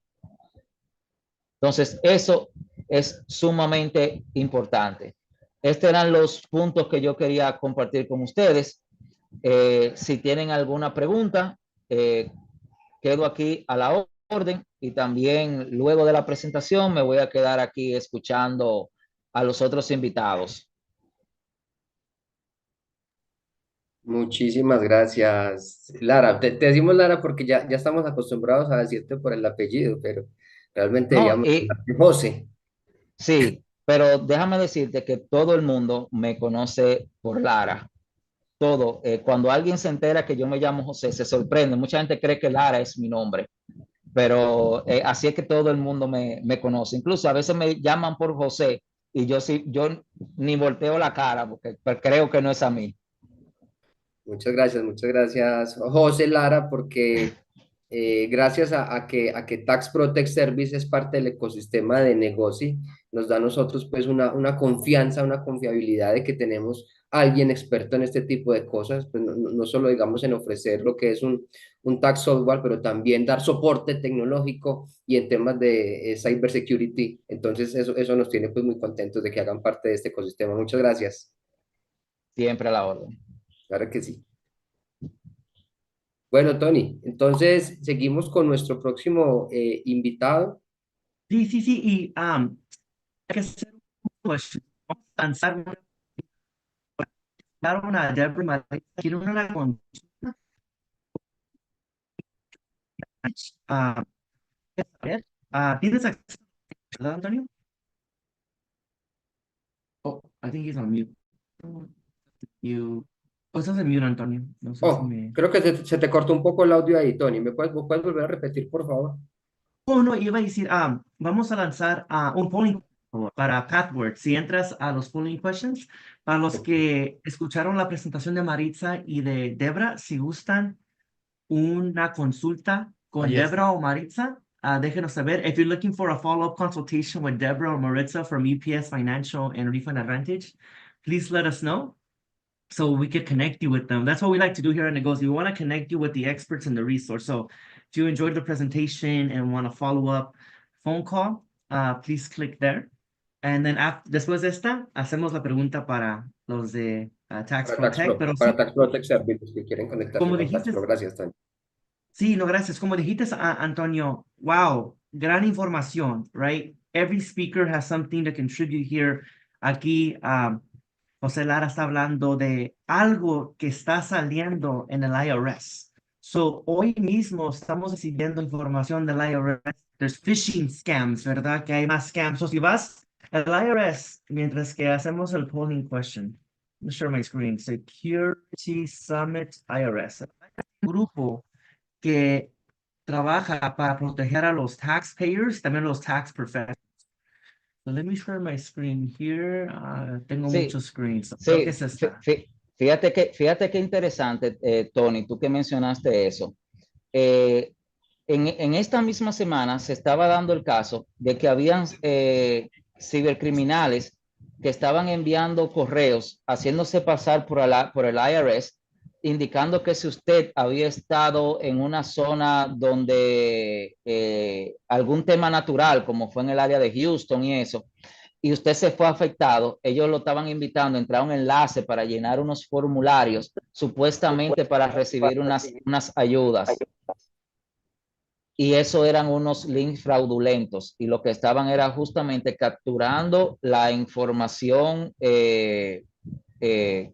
Entonces, eso es sumamente importante. Estos eran los puntos que yo quería compartir con ustedes. Si tienen alguna pregunta, quedo aquí a la orden y también luego de la presentación me voy a quedar aquí escuchando a los otros invitados. Muchísimas gracias, Lara. Te decimos Lara porque ya estamos acostumbrados a decirte por el apellido, pero realmente No, deberíamos llamarte José. sí, pero déjame decirte que todo el mundo me conoce por Lara. Todo. Cuando alguien se entera que yo me llamo José, se sorprende. Mucha gente cree que Lara es mi nombre, pero así es que todo el mundo me conoce. Incluso a veces me llaman por José y yo ni volteo la cara porque creo que no es a mí. Muchas gracias, José Lara, porque gracias a que Tax Protect Service es parte del ecosistema de negozee, nos da a nosotros pues una confianza, una confiabilidad de que tenemos a alguien experto en este tipo de cosas, pues no solo digamos en ofrecer lo que es un tax software, pero también dar soporte tecnológico y en temas de cyber security. Entonces eso nos tiene pues muy contentos de que hagan parte de este ecosistema. Muchas gracias. Siempre a la orden. Claro que sí. Bueno, Tony, entonces seguimos con nuestro próximo invitado. Sí, sí, sí, y hay que hacer un question. Vamos a lanzar una Deborah María, quiere una consulta. Ah, a ver, ¿tienes acceso, verdad, Antonio? Oh, I think he's on mute. You, estás en mute, Antonio. No sé si Oh, me... creo que se te cortó un poco el audio ahí, Tony. ¿Me puedes volver a repetir, por favor? Oh, no, iba a decir, vamos a lanzar un polling para Pathword. Si entras a los polling questions, para los que escucharon la presentación de Maritza y de Debra, si gustan una consulta con Yes. Debra o Maritza, déjenos saber. If you're looking for a follow-up consultation with Debra or Maritza from UPS Financial and Refund Advantage, please let us know so we could connect you with them. That's what we like to do here at negozee. We want to connect you with the experts and the resource. So if you enjoyed the presentation and want a follow-up phone call, please click there. And then después de esta, hacemos la pregunta para los de Tax Protect. Pero Para sí, Tax Protect Service, que quieren conectarse como con Tax dijiste, Pro. Gracias, Tony. sí, no, gracias. Como dijiste, Antonio, wow, gran información, right? Every speaker has something to contribute here. Aquí, José Lara está hablando de algo que está saliendo en el IRS. So, hoy mismo estamos recibiendo información del IRS. There's phishing scams, ¿verdad? Que hay más scams. So, si vas al IRS, mientras que hacemos el polling question, let me share my screen. Security Summit IRS. Grupo que trabaja para proteger a los taxpayers, también los tax professionals. So let me share my screen here. Tengo Sí, muchos screens. Creo que sí, es esta. fíjate qué interesante, Tony, tú que mencionaste eso. Eh, en esta misma semana se estaba dando el caso de que habían cibercriminales que estaban enviando correos haciéndose pasar por el IRS, indicando que si usted había estado en una zona donde algún tema natural, como fue en el área de Houston y eso, y usted se fue afectado, ellos lo estaban invitando a entrar a un enlace para llenar unos formularios, supuestamente para recibir unas ayudas. Y eso eran unos links fraudulentos y lo que estaban era justamente capturando la información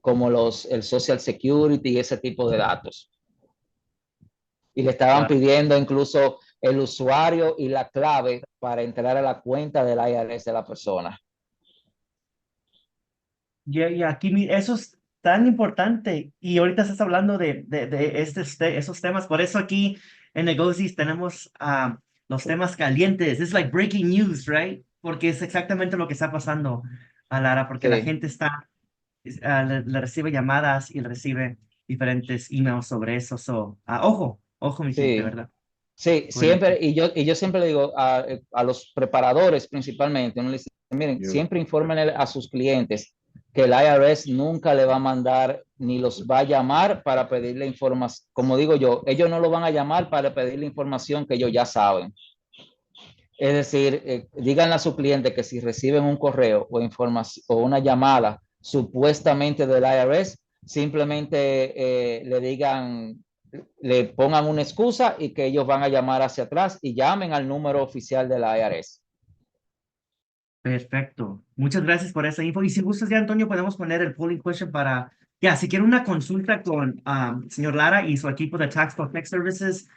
como el Social Security y ese tipo de datos. Y le estaban pidiendo incluso el usuario y la clave para entrar a la cuenta del IRS de la persona. Y aquí eso es tan importante. Y ahorita estás hablando de esos temas. Por eso aquí en Negozis tenemos los temas calientes. Es like breaking news, right? Porque es exactamente lo que está pasando a Lara, porque la Sí. gente le recibe llamadas y recibe diferentes emails sobre eso. So, ojo, mi gente, Sí, ¿verdad? sí, Correcto. siempre, y yo siempre le digo a los preparadores principalmente, uno les dice, miren, siempre informen a sus clientes que el IRS nunca le va a mandar ni los va a llamar para pedirle información. Como digo yo, ellos no lo van a llamar para pedirle información que ellos ya saben. Es decir, díganle a su cliente que si reciben un correo o información o una llamada supuestamente del IRS, simplemente le digan, le pongan una excusa y que ellos van a llamar hacia atrás y llamen al número oficial del IRS. Perfecto. Muchas gracias por esa info. Y si gustas ya, Antonio, podemos poner el polling question para, ya, si quiere una consulta con señor Lara y su equipo de Tax Protect Services,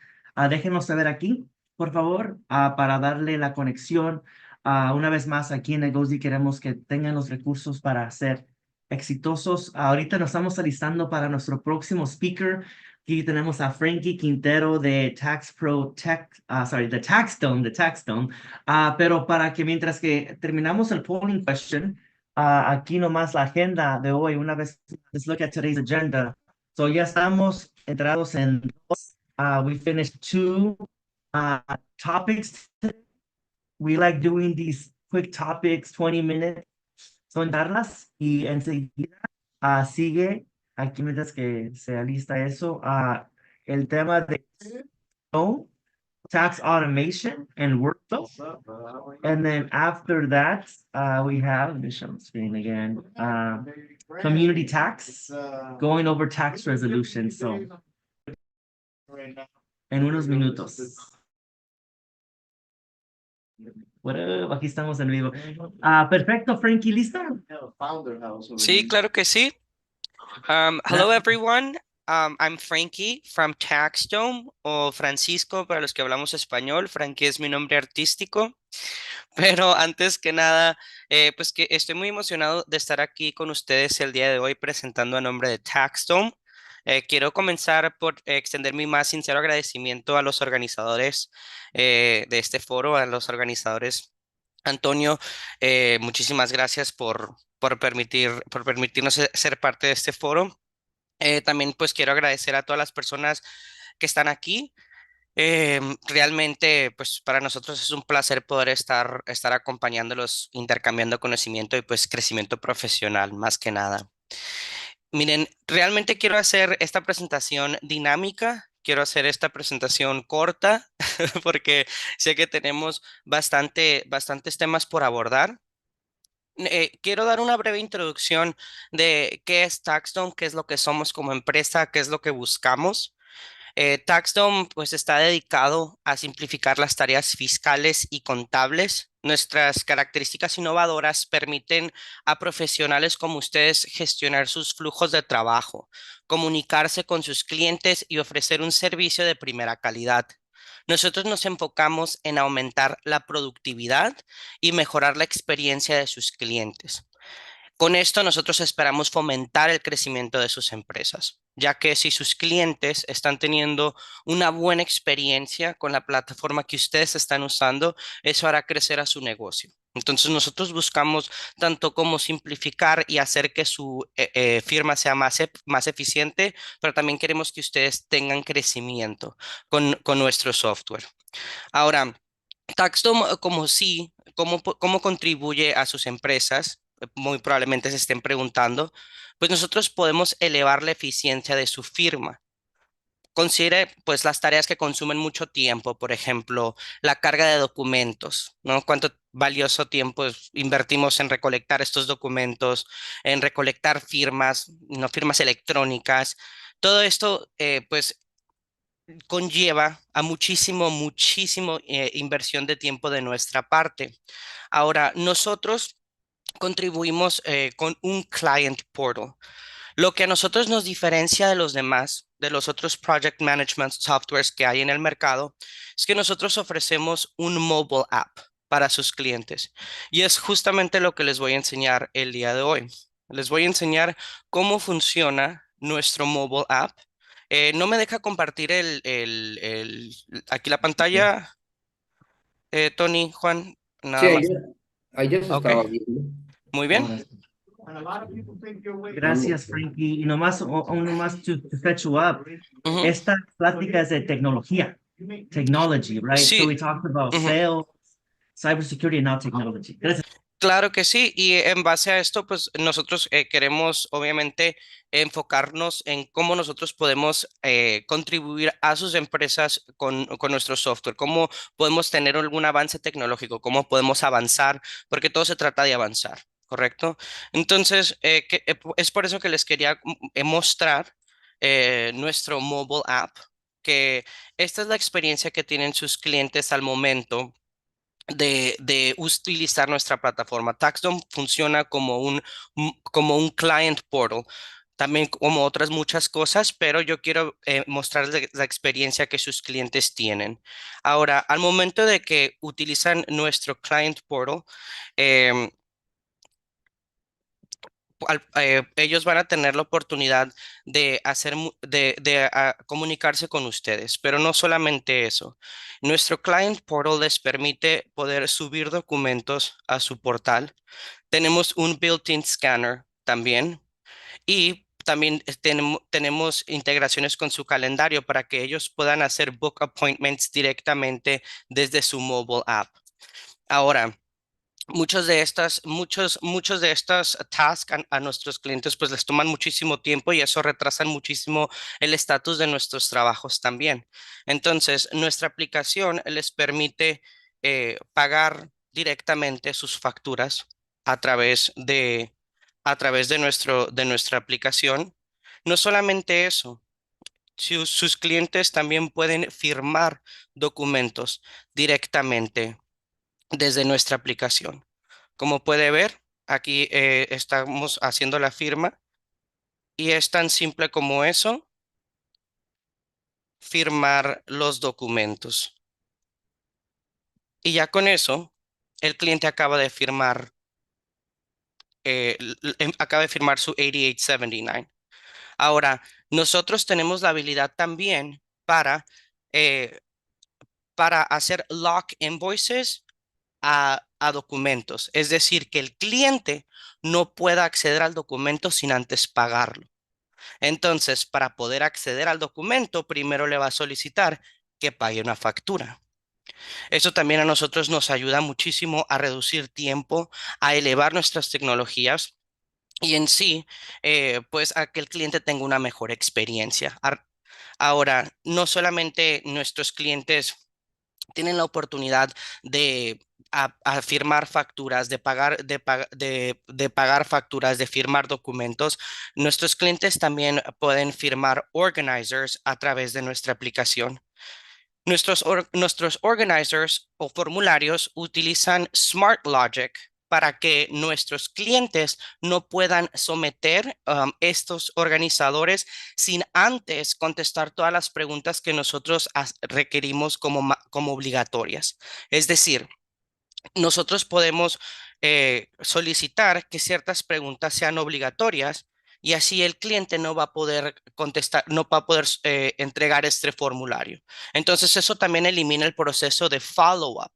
déjenos saber aquí, por favor, para darle la conexión. Una vez más, aquí en negozee queremos que tengan los recursos para ser exitosos. Ahorita nos estamos alistando para nuestro próximo speaker. Aquí tenemos a Frankie Quintero de Tax Protect, de Taxdome. Pero para que mientras que terminamos el polling question, aquí nomás la agenda de hoy, una vez, let's look at today's agenda. So ya estamos entrados en dos. We finished two topics. We like doing these quick topics, 20 minutes. Son charlas y enseguida sigue, aquí mientras que se alista eso, el tema de tax automation and workflow. And then after that, we have, let me show the screen again, community tax, going over tax resolution. So, en unos minutos. Bueno, aquí estamos en vivo. Perfecto, Frankie, ¿listo? Sí, claro que sí. Hello everyone. I'm Frankie from Taxdome o Francisco para los que hablamos español. Frankie es mi nombre artístico. Pero antes que nada, pues que estoy muy emocionado de estar aquí con ustedes el día de hoy presentando a nombre de Taxdome. Quiero comenzar por extender mi más sincero agradecimiento a los organizadores de este foro, a los organizadores. Antonio, muchísimas gracias por permitirnos ser parte de este foro. También pues quiero agradecer a todas las personas que están aquí. Realmente, pues para nosotros es un placer poder estar acompañándolos, intercambiando conocimiento y pues crecimiento profesional, más que nada. Miren, realmente quiero hacer esta presentación dinámica, quiero hacer esta presentación corta, porque sé que tenemos bastantes temas por abordar. Quiero dar una breve introducción de qué es Taxstone, qué es lo que somos como empresa, qué es lo que buscamos. TaxDome pues está dedicado a simplificar las tareas fiscales y contables. Nuestras características innovadoras permiten a profesionales como ustedes gestionar sus flujos de trabajo, comunicarse con sus clientes y ofrecer un servicio de primera calidad. Nosotros nos enfocamos en aumentar la productividad y mejorar la experiencia de sus clientes. Con esto nosotros esperamos fomentar el crecimiento de sus empresas, ya que si sus clientes están teniendo una buena experiencia con la plataforma que ustedes están usando, eso hará crecer a su negocio. Entonces nosotros buscamos tanto como simplificar y hacer que su firma sea más eficiente, pero también queremos que ustedes tengan crecimiento con nuestro software. Ahora, Taxdom, como sí, cómo contribuye a sus empresas, muy probablemente se estén preguntando, pues nosotros podemos elevar la eficiencia de su firma. Considere pues las tareas que consumen mucho tiempo, por ejemplo, la carga de documentos, ¿no? Cuánto valioso tiempo invertimos en recolectar estos documentos, en recolectar firmas, no firmas electrónicas. Todo esto, pues conlleva a muchísimo inversión de tiempo de nuestra parte. Ahora, nosotros contribuimos con un client portal. Lo que a nosotros nos diferencia de los demás, de los otros project management softwares que hay en el mercado, es que nosotros ofrecemos un mobile app para sus clientes. Y es justamente lo que les voy a enseñar el día de hoy. Les voy a enseñar cómo funciona nuestro mobile app. No me deja compartir aquí la pantalla, Tony, Juan, Sí, nada más. ahí ya se Ok, estaba viendo. muy bien. Gracias, Frankie. Y nomás, nomás to catch you up. Ujú. Esta plática es de tecnología. Technology, right? So Sí, we talked about ujú. sales, cybersecurity, and now technology. Gracias. Claro que sí, y en base a esto, pues nosotros queremos obviamente enfocarnos en cómo nosotros podemos contribuir a sus empresas con nuestro software, cómo podemos tener algún avance tecnológico, cómo podemos avanzar, porque todo se trata de avanzar, ¿correcto? Entonces, es por eso que les quería mostrar nuestro mobile app, que esta es la experiencia que tienen sus clientes al momento de utilizar nuestra plataforma. TaxDome funciona como un client portal, también como otras muchas cosas, pero yo quiero mostrarles la experiencia que sus clientes tienen. Ahora, al momento de que utilizan nuestro client portal, em, ellos van a tener la oportunidad de comunicarse con ustedes, pero no solamente eso. Nuestro client portal les permite poder subir documentos a su portal. Tenemos un built-in scanner también y también tenemos integraciones con su calendario para que ellos puedan hacer book appointments directamente desde su mobile app. Ahora, muchos de estas tasks a nuestros clientes pues les toman muchísimo tiempo y eso retrasan muchísimo el estatus de nuestros trabajos también. Entonces, nuestra aplicación les permite pagar directamente sus facturas a través de nuestra aplicación. No solamente eso, sus clientes también pueden firmar documentos directamente desde nuestra aplicación. Como puede ver, aquí estamos haciendo la firma y es tan simple como eso, firmar los documentos. Y ya con eso, el cliente acaba de firmar su 8879. Ahora, nosotros tenemos la habilidad también eh, para hacer lock invoices a documentos. Es decir, que el cliente no pueda acceder al documento sin antes pagarlo. Entonces, para poder acceder al documento, primero le va a solicitar que pague una factura. Eso también a nosotros nos ayuda muchísimo a reducir tiempo, a elevar nuestras tecnologías y en sí, pues a que el cliente tenga una mejor experiencia. Ahora, no solamente nuestros clientes tienen la oportunidad de a firmar facturas, de pagar facturas, de firmar documentos. Nuestros clientes también pueden firmar organizers a través de nuestra aplicación. Nuestros organizers o formularios utilizan Smart Logic para que nuestros clientes no puedan someter estos organizadores sin antes contestar todas las preguntas que nosotros requerimos como obligatorias. Es decir, nosotros podemos solicitar que ciertas preguntas sean obligatorias y así el cliente no va a poder contestar, no va a poder entregar este formulario. Entonces eso también elimina el proceso de follow-up,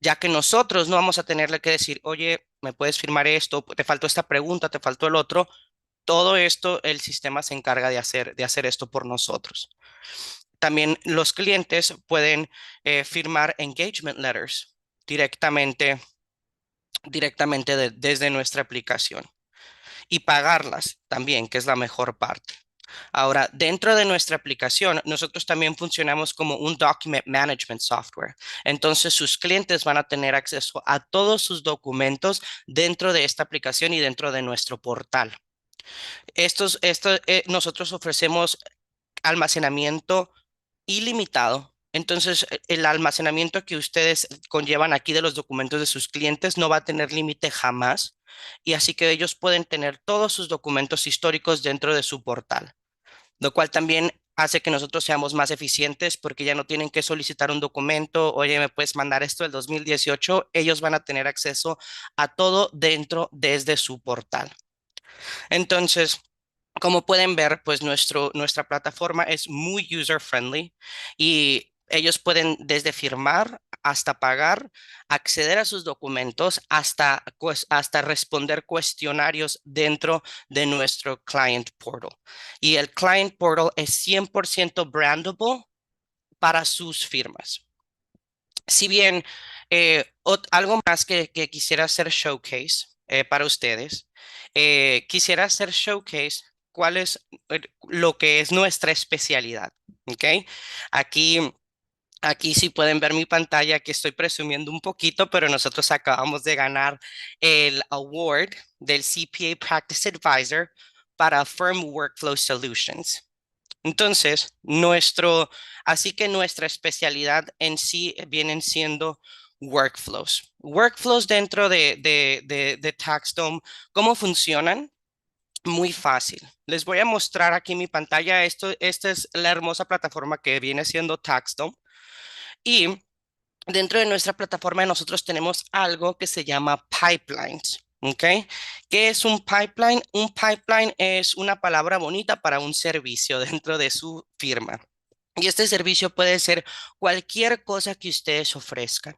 ya que nosotros no vamos a tenerle que decir, oye, ¿me puedes firmar esto? Te faltó esta pregunta, te faltó el otro. Todo esto, el sistema se encarga de hacer esto por nosotros. También los clientes pueden firmar engagement letters directamente desde nuestra aplicación y pagarlas también, que es la mejor parte. Ahora, dentro de nuestra aplicación, nosotros también funcionamos como un document management software. Entonces, sus clientes van a tener acceso a todos sus documentos dentro de esta aplicación y dentro de nuestro portal. Nosotros ofrecemos almacenamiento ilimitado. Entonces, el almacenamiento que ustedes conllevan aquí de los documentos de sus clientes no va a tener límite jamás. Y así que ellos pueden tener todos sus documentos históricos dentro de su portal, lo cual también hace que nosotros seamos más eficientes porque ya no tienen que solicitar un documento, oye, ¿me puedes mandar esto del 2018? Ellos van a tener acceso a todo dentro desde su portal. Entonces, como pueden ver, pues nuestra plataforma es muy user friendly y ellos pueden desde firmar hasta pagar, acceder a sus documentos, hasta responder cuestionarios dentro de nuestro client portal. Y el client portal es 100% brandable para sus firmas. Si bien algo más que quisiera hacer showcase para ustedes, quisiera hacer showcase cuál es lo que es nuestra especialidad, ¿ok? Aquí, aquí sí pueden ver mi pantalla, que estoy presumiendo un poquito, pero nosotros acabamos de ganar el award del CPA Practice Advisor para Firm Workflow Solutions. Entonces, así que nuestra especialidad en sí vienen siendo workflows. Workflows dentro de TaxDome, ¿cómo funcionan? Muy fácil. Les voy a mostrar aquí mi pantalla. Esta es la hermosa plataforma que viene siendo TaxDome. Y dentro de nuestra plataforma nosotros tenemos algo que se llama pipelines. ¿Ok? ¿Qué es un pipeline? Un pipeline es una palabra bonita para un servicio dentro de su firma. Y este servicio puede ser cualquier cosa que ustedes ofrezcan.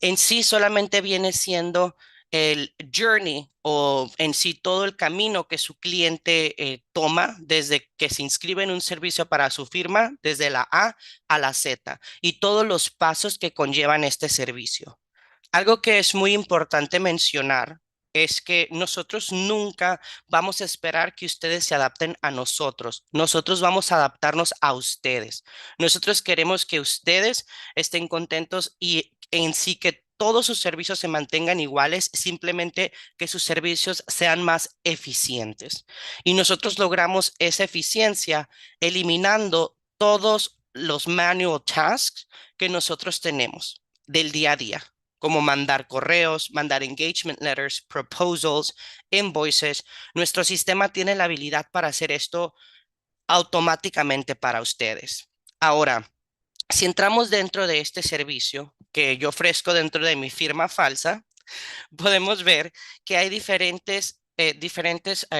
En sí solamente viene siendo el journey o en sí todo el camino que su cliente toma desde que se inscribe en un servicio para su firma, desde la A la Z y todos los pasos que conllevan este servicio. Algo que es muy importante mencionar es que nosotros nunca vamos a esperar que ustedes se adapten a nosotros. Nosotros vamos a adaptarnos a ustedes. Nosotros queremos que ustedes estén contentos y en sí que todos sus servicios se mantengan iguales, simplemente que sus servicios sean más eficientes. Y nosotros logramos esa eficiencia eliminando todos los manual tasks que nosotros tenemos del día a día, como mandar correos, mandar engagement letters, proposals, invoices. Nuestro sistema tiene la habilidad para hacer esto automáticamente para ustedes. Ahora, si entramos dentro de este servicio que yo ofrezco dentro de mi firma falsa, podemos ver que hay diferentes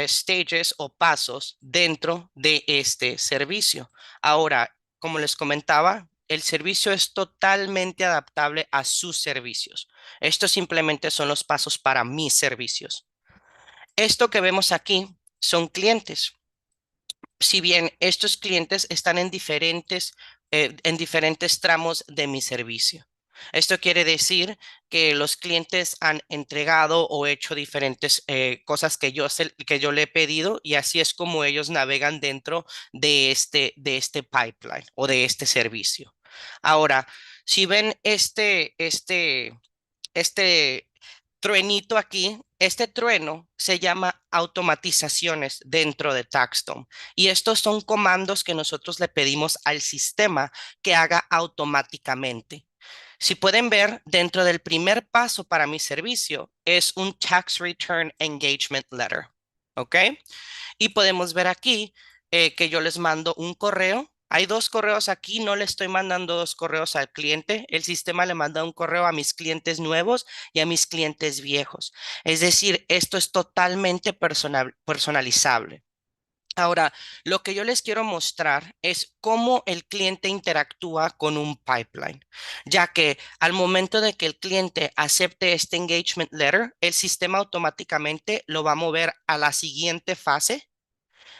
stages o pasos dentro de este servicio. Ahora, como les comentaba, el servicio es totalmente adaptable a sus servicios. Estos simplemente son los pasos para mis servicios. Esto que vemos aquí son clientes. Si bien estos clientes están en diferentes tramos de mi servicio. Esto quiere decir que los clientes han entregado o hecho diferentes cosas que yo le he pedido y así es como ellos navegan dentro de este pipeline o de este servicio. Ahora, si ven este truenito aquí, este trueno se llama automatizaciones dentro de Taxstone. Y estos son comandos que nosotros le pedimos al sistema que haga automáticamente. Si pueden ver, dentro del primer paso para mi servicio es un Tax Return Engagement Letter. ¿Ok? Y podemos ver aquí que yo les mando un correo. Hay dos correos aquí, no le estoy mandando dos correos al cliente. El sistema le manda un correo a mis clientes nuevos y a mis clientes viejos. Es decir, esto es totalmente personalizable. Ahora, lo que yo les quiero mostrar es cómo el cliente interactúa con un pipeline, ya que al momento de que el cliente acepte este engagement letter, el sistema automáticamente lo va a mover a la siguiente fase,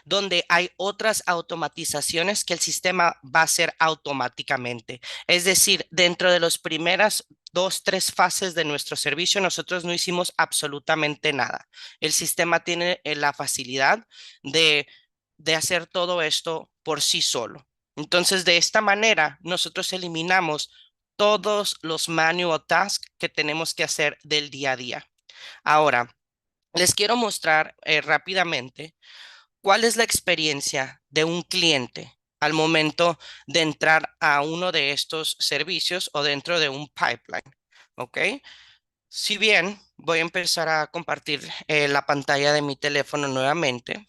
donde hay otras automatizaciones que el sistema va a hacer automáticamente. Es decir, dentro de las primeras 2, 3 fases de nuestro servicio, nosotros no hicimos absolutamente nada. El sistema tiene la facilidad de hacer todo esto por sí solo. Entonces, de esta manera, nosotros eliminamos todos los manual tasks que tenemos que hacer del día a día. Ahora, les quiero mostrar rápidamente cuál es la experiencia de un cliente al momento de entrar a uno de estos servicios o dentro de un pipeline. ¿Ok? Si bien voy a empezar a compartir la pantalla de mi teléfono nuevamente.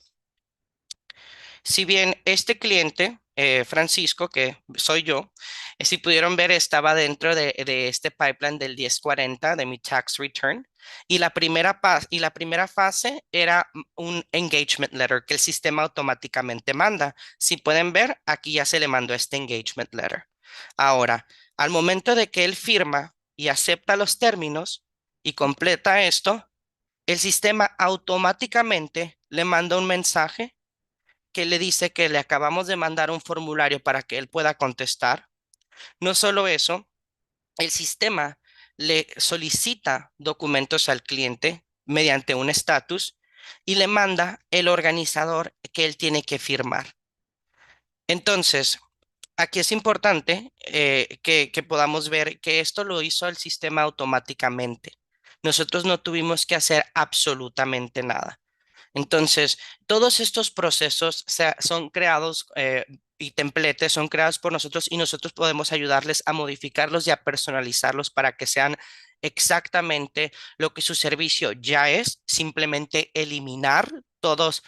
Si bien este cliente, Francisco, que soy yo, si pudieron ver, estaba dentro de este pipeline del 1040 de mi tax return. Y la primera fase era un engagement letter que el sistema automáticamente manda. Si pueden ver, aquí ya se le mandó este engagement letter. Ahora, al momento de que él firma y acepta los términos y completa esto, el sistema automáticamente le manda un mensaje que le dice que le acabamos de mandar un formulario para que él pueda contestar. No solo eso, el sistema le solicita documentos al cliente mediante un estatus y le manda el organizador que él tiene que firmar. Entonces, aquí es importante que podamos ver que esto lo hizo el sistema automáticamente. Nosotros no tuvimos que hacer absolutamente nada. Entonces, todos estos procesos son creados y templates son creados por nosotros y nosotros podemos ayudarles a modificarlos y a personalizarlos para que sean exactamente lo que su servicio ya es, simplemente eliminar todas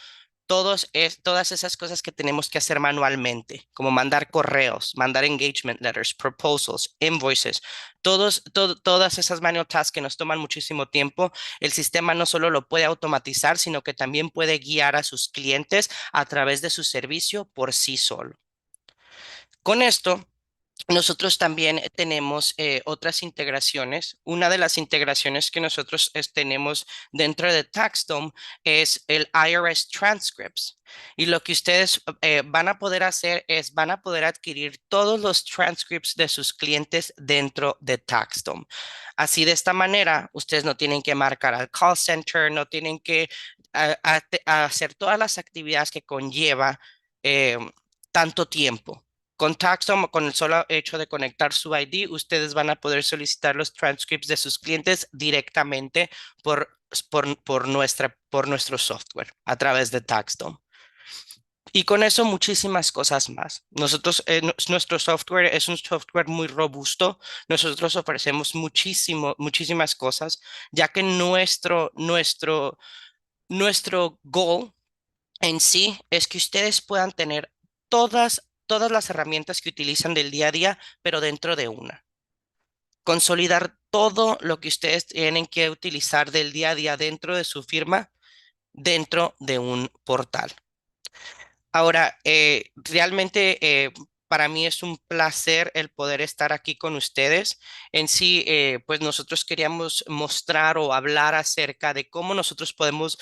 esas cosas que tenemos que hacer manualmente, como mandar correos, mandar engagement letters, proposals, invoices, todas esas manual tasks que nos toman muchísimo tiempo. El sistema no solo lo puede automatizar, sino que también puede guiar a sus clientes a través de su servicio por sí solo. Con esto, nosotros también tenemos otras integraciones. Una de las integraciones que nosotros tenemos dentro de Taxdome es el IRS Transcripts. Y lo que ustedes van a poder hacer es, van a poder adquirir todos los transcripts de sus clientes dentro de Taxdome. Así de esta manera, ustedes no tienen que marcar al call center, no tienen que hacer todas las actividades que conlleva eh, tanto tiempo. Con Taxom, con el solo hecho de conectar su ID, ustedes van a poder solicitar los transcripts de sus clientes directamente por nuestro software a través de Taxom. Y con eso muchísimas cosas más. Nuestro software es un software muy robusto. Nosotros ofrecemos muchísimas cosas, ya que nuestro goal en sí es que ustedes puedan tener todas las herramientas que utilizan del día a día, pero dentro de una. Consolidar todo lo que ustedes tienen que utilizar del día a día dentro de su firma, dentro de un portal. Ahora, realmente para mí es un placer el poder estar aquí con ustedes. En sí, pues nosotros queríamos mostrar o hablar acerca de cómo nosotros podemos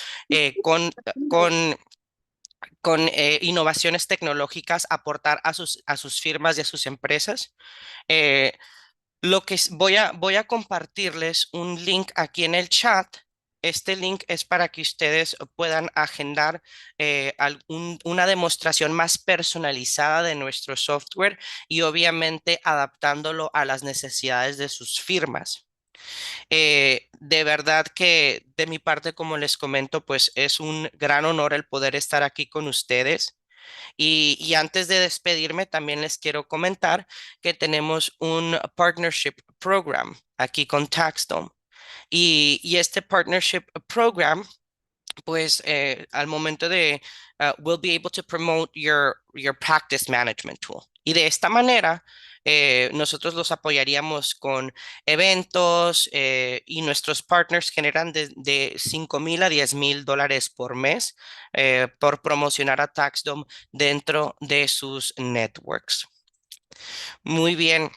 con innovaciones tecnológicas aportar a sus firmas y a sus empresas. Eh, voy a compartirles un link aquí en el chat. Este link es para que ustedes puedan agendar una demostración más personalizada de nuestro software y obviamente adaptándolo a las necesidades de sus firmas. De verdad que de mi parte, como les comento, pues es un gran honor el poder estar aquí con ustedes. Y antes de despedirme, también les quiero comentar que tenemos un partnership program aquí con TaxDome. Y este partnership program pues al momento de will be able to promote your practice management tool. Y de esta manera, nosotros los apoyaríamos con eventos y nuestros partners generan de 5,000 a 10,000 dólares por mes por promocionar a TaxDome dentro de sus networks. Muy bien.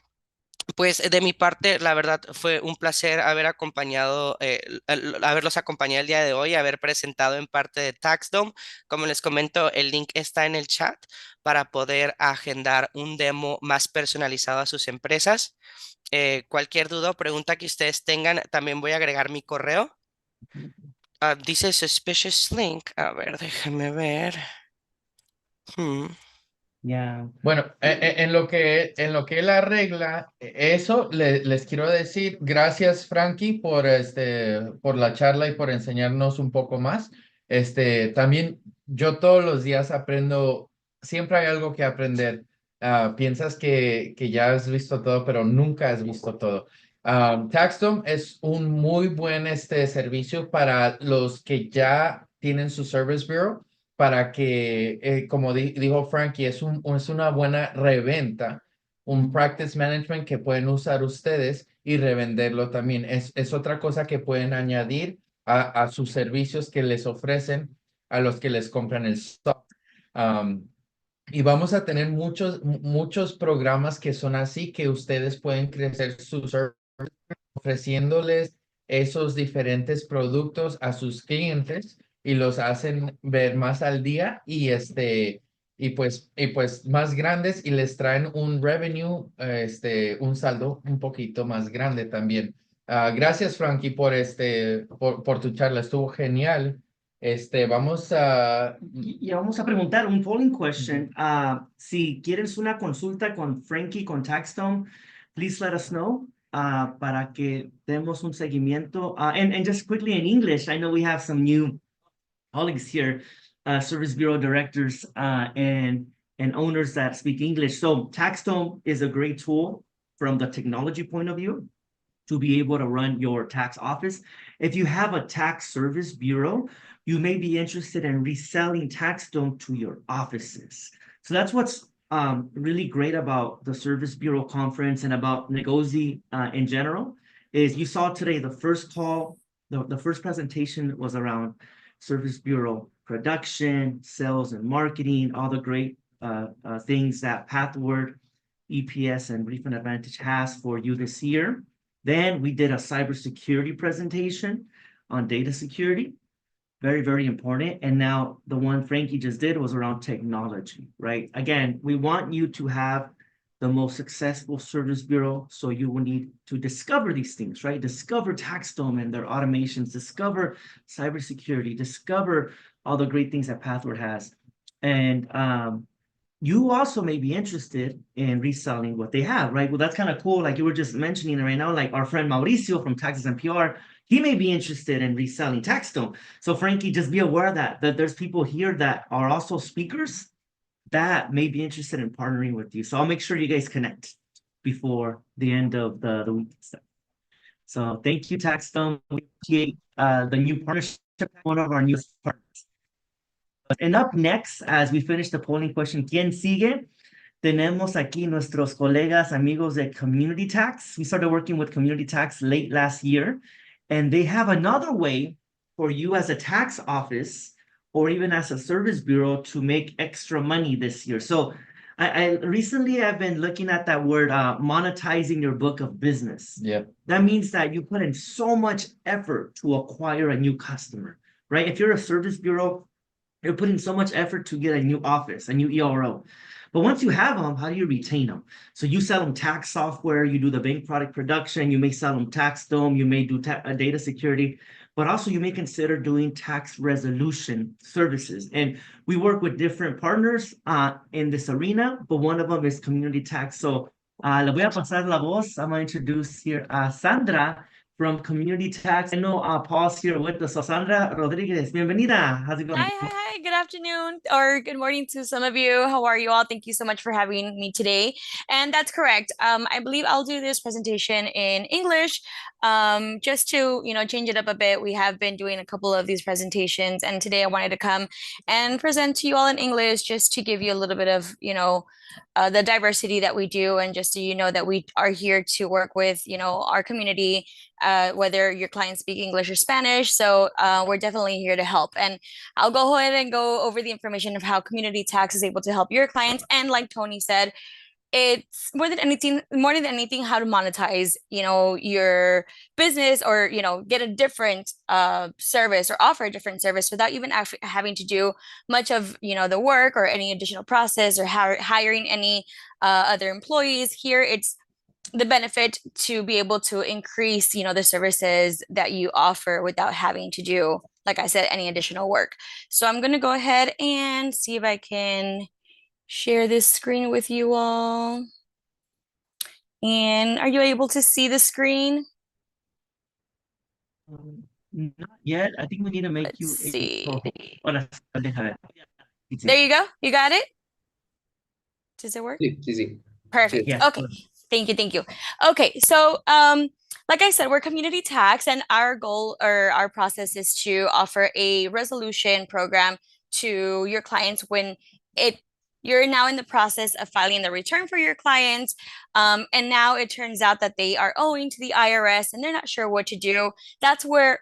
Pues de mi parte, la verdad fue un placer haber acompañado, haberlos acompañado el día de hoy, haber presentado en parte de TaxDome. Como les comento, el link está en el chat para poder agendar un demo más personalizado a sus empresas. Cualquier duda o pregunta que ustedes tengan, también voy a agregar mi correo. Dice suspicious link. A ver, déjenme ver. Hmm. Yeah. Bueno, en lo que él arregla eso, les quiero decir, gracias Frankie por la charla y por enseñarnos un poco más. También yo todos los días aprendo, siempre hay algo que aprender. Piensas que ya has visto todo, pero nunca has visto todo. Taxdome es un muy buen servicio para los que ya tienen su Service Bureau para que, como dijo Frankie, es una buena reventa, un practice management que pueden usar ustedes y revenderlo también. Es otra cosa que pueden añadir a sus servicios que les ofrecen a los que les compran el stock. Y vamos a tener muchos programas que son así que ustedes pueden crecer sus servicios ofreciéndoles esos diferentes productos a sus clientes y los hacen ver más al día y pues más grandes y les traen un revenue, un saldo un poquito más grande también. Gracias, Frankie, por tu charla. Estuvo genial. Vamos a... Y vamos a preguntar un polling question. Si quieres una consulta con Frankie, con TaxDome, please let us know para que demos un seguimiento. And just quickly in English, I know we have some new colleagues here, Service Bureau directors and owners that speak English. So TaxDome is a great tool from the technology point of view to be able to run your tax office. If you have a tax service bureau, you may be interested in reselling TaxDome to your offices. So that's what's really great about the Service Bureau Conference and about negozee in general, is you saw today the first call, the first presentation was around Service Bureau production, sales and marketing, all the great things that Pathward, EPS, and Refund Advantage has for you this year. Then we did a cybersecurity presentation on data security, very, very important. And now the one Frankie just did was around technology, right? Again, we want you to have the most successful service bureau. So you will need to discover these things, right? Discover TaxDome and their automations, discover cybersecurity, discover all the great things that Pathward has. And you also may be interested in reselling what they have, right? Well, that's kind of cool. Like you were just mentioning right now, like our friend Mauricio from Taxes and PR, he may be interested in reselling TaxDome. So Frankie, just be aware of that there's people here that are also speakers that may be interested in partnering with you. So I'll make sure you guys connect before the end of the week. So thank you, TaxDome. We appreciate the new partnership, one of our newest partners. And up next, as we finish the polling question, ¿quién sigue? Tenemos aquí nuestros colegas, amigos de Community Tax. We started working with Community Tax late last year, and they have another way for you as a tax office or even as a service bureau to make extra money this year. So I recently have been looking at that word, monetizing your book of business. Yeah. That means that you put in so much effort to acquire a new customer, right? If you're a service bureau, you're putting so much effort to get a new office, a new ERO. But once you have them, how do you retain them? So you sell them tax software, you do the bank product production, you may sell them TaxDome, you may do data security, but also you may consider doing tax resolution services. And we work with different partners in this arena, but one of them is Community Tax. So le voy a pasar la voz. I'm going to introduce here Sandra from Community Tax. I know Paul's here with us. So Sandra Rodriguez, bienvenida. How's it going? Hi. Good afternoon or good morning to some of you. How are you all? Thank you so much for having me today. And that's correct. I believe I'll do this presentation in English, just to, change it up a bit. We have been doing a couple of these presentations, and today I wanted to come and present to you all in English just to give you a little bit of, the diversity that we do, and just so you know that we are here to work with, our community, whether your clients speak English or Spanish. So we're definitely here to help. And I'll go ahead and go over the information of how community tax is able to help your clients. And like Tony said, it's more than anything, how to monetize, your business, or, get a different service or offer a different service without even actually having to do much of, the work or any additional process or hiring any other employees. Here, it's the benefit to be able to increase, the services that you offer without having to do, like I said, any additional work. So I'm going to go ahead and see if I can share this screen with you all. And are you able to see the screen? Not yet. I think we need to make Let's you see. There you go. You got it? Does it work? Sí. Perfect. Yes. Okay. Thank you. Okay, so like I said, we're community tax, and our goal or our process is to offer a resolution program to your clients when you're now in the process of filing the return for your clients, and now it turns out that they are owing to the IRS and they're not sure what to do. That's where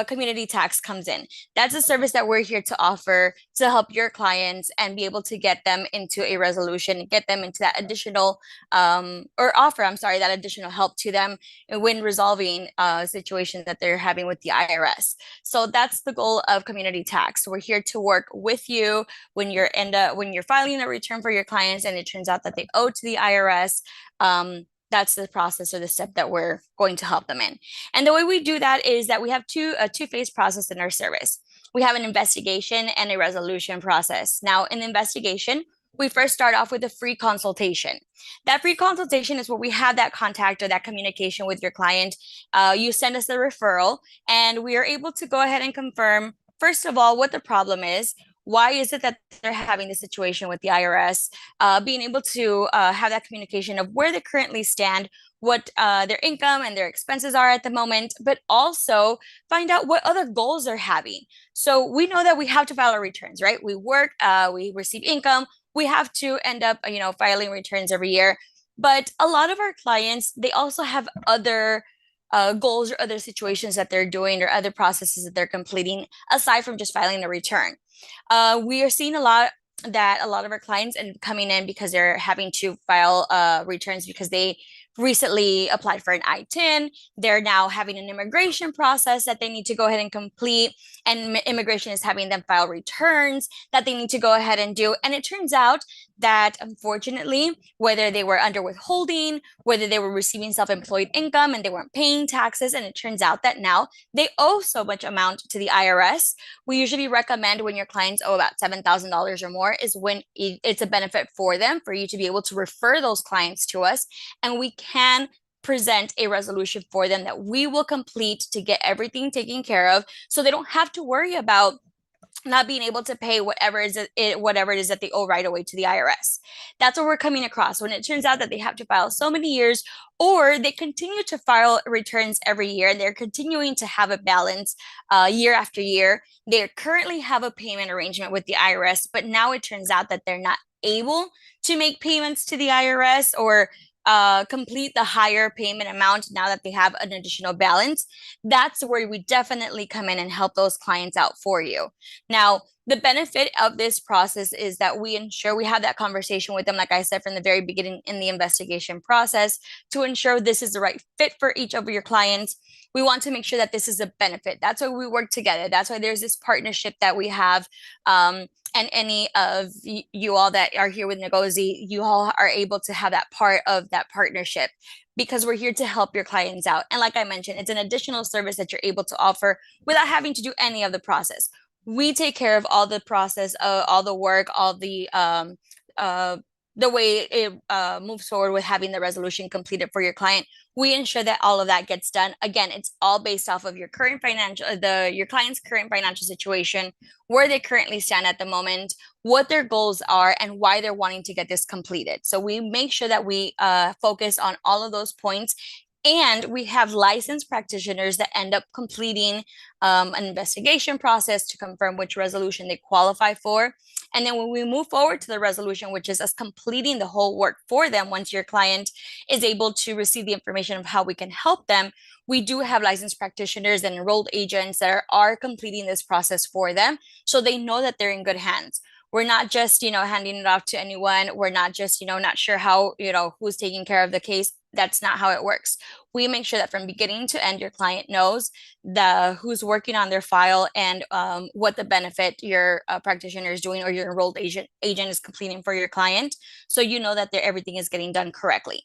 community tax comes in. That's a service that we're here to offer to help your clients and be able to get them into a resolution, get them into that additional that additional help to them when resolving a situation that they're having with the IRS. So that's the goal of community tax. We're here to work with you when you're filing a return for your clients and it turns out that they owe to the IRS. That's the process or the step that we're going to help them in. And the way we do that is that we have a two-phase process in our service. We have an investigation and a resolution process. Now, in the investigation, we first start off with a free consultation. That free consultation is where we have that contact or that communication with your client. You send us the referral, and we are able to go ahead and confirm, first of all, what the problem is. Why is it that they're having the situation with the IRS? Being able to have that communication of where they currently stand, what their income and their expenses are at the moment, but also find out what other goals they're having. So we know that we have to file our returns, right? We work, we receive income, we have to end up, filing returns every year. But a lot of our clients, they also have other goals or other situations that they're doing or other processes that they're completing aside from just filing the return. We are seeing a lot of our clients and coming in because they're having to file returns because they recently applied for an I-10. They're now having an immigration process that they need to go ahead and complete, and immigration is having them file returns that they need to go ahead and do. And it turns out that, unfortunately, whether they were under withholding, whether they were receiving self-employed income and they weren't paying taxes, and it turns out that now they owe so much amount to the IRS. We usually recommend when your clients owe about $7,000 or more is when it's a benefit for them, for you to be able to refer those clients to us, and we can present a resolution for them that we will complete to get everything taken care of, so they don't have to worry about not being able to pay whatever it is that they owe right away to the IRS. That's what we're coming across when it turns out that they have to file so many years, or they continue to file returns every year and they're continuing to have a balance year after year. They currently have a payment arrangement with the IRS, but now it turns out that they're not able to make payments to the IRS or complete the higher payment amount now that they have an additional balance. That's where we definitely come in and help those clients out for you. Now, the benefit of this process is that we ensure we have that conversation with them, like I said, from the very beginning in the investigation process, to ensure this is the right fit for each of your clients. We want to make sure that this is a benefit. That's why we work together. That's why there's this partnership that we have. And any of you all that are here with negozee, you all are able to have that part of that partnership, because we're here to help your clients out. And like I mentioned, it's an additional service that you're able to offer without having to do any of the process. We take care of all the process, all the work, all the the way it moves forward with having the resolution completed for your client. We ensure that all of that gets done. Again, it's all based off of your current your client's current financial situation, where they currently stand at the moment, what their goals are, and why they're wanting to get this completed. So we make sure that we focus on all of those points. And we have licensed practitioners that end up completing an investigation process to confirm which resolution they qualify for. And then when we move forward to the resolution, which is us completing the whole work for them, once your client is able to receive the information of how we can help them, we do have licensed practitioners and enrolled agents that are completing this process for them, so they know that they're in good hands. We're not just, handing it off to anyone. We're not just, not sure how, who's taking care of the case. That's not how it works. We make sure that from beginning to end, your client knows who's working on their file and what the benefit your practitioner is doing, or your enrolled agent is completing for your client. So you know that everything is getting done correctly.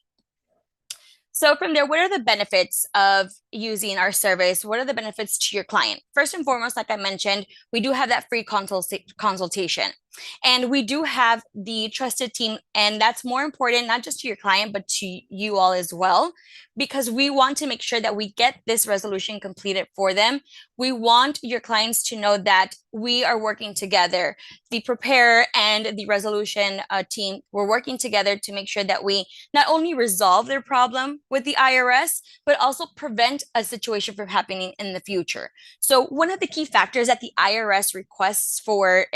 So from there, what are the benefits of using our service? What are the benefits to your client? First and foremost, like I mentioned, we do have that free consultation. And we do have the trusted team. And that's more important, not just to your client, but to you all as well, because we want to make sure that we get this resolution completed for them. We want your clients to know that we are working together. The preparer and the resolution team, we're working together to make sure that we not only resolve their problem with the IRS, but also prevent a situation from happening in the future. So one of the key factors that the IRS requests for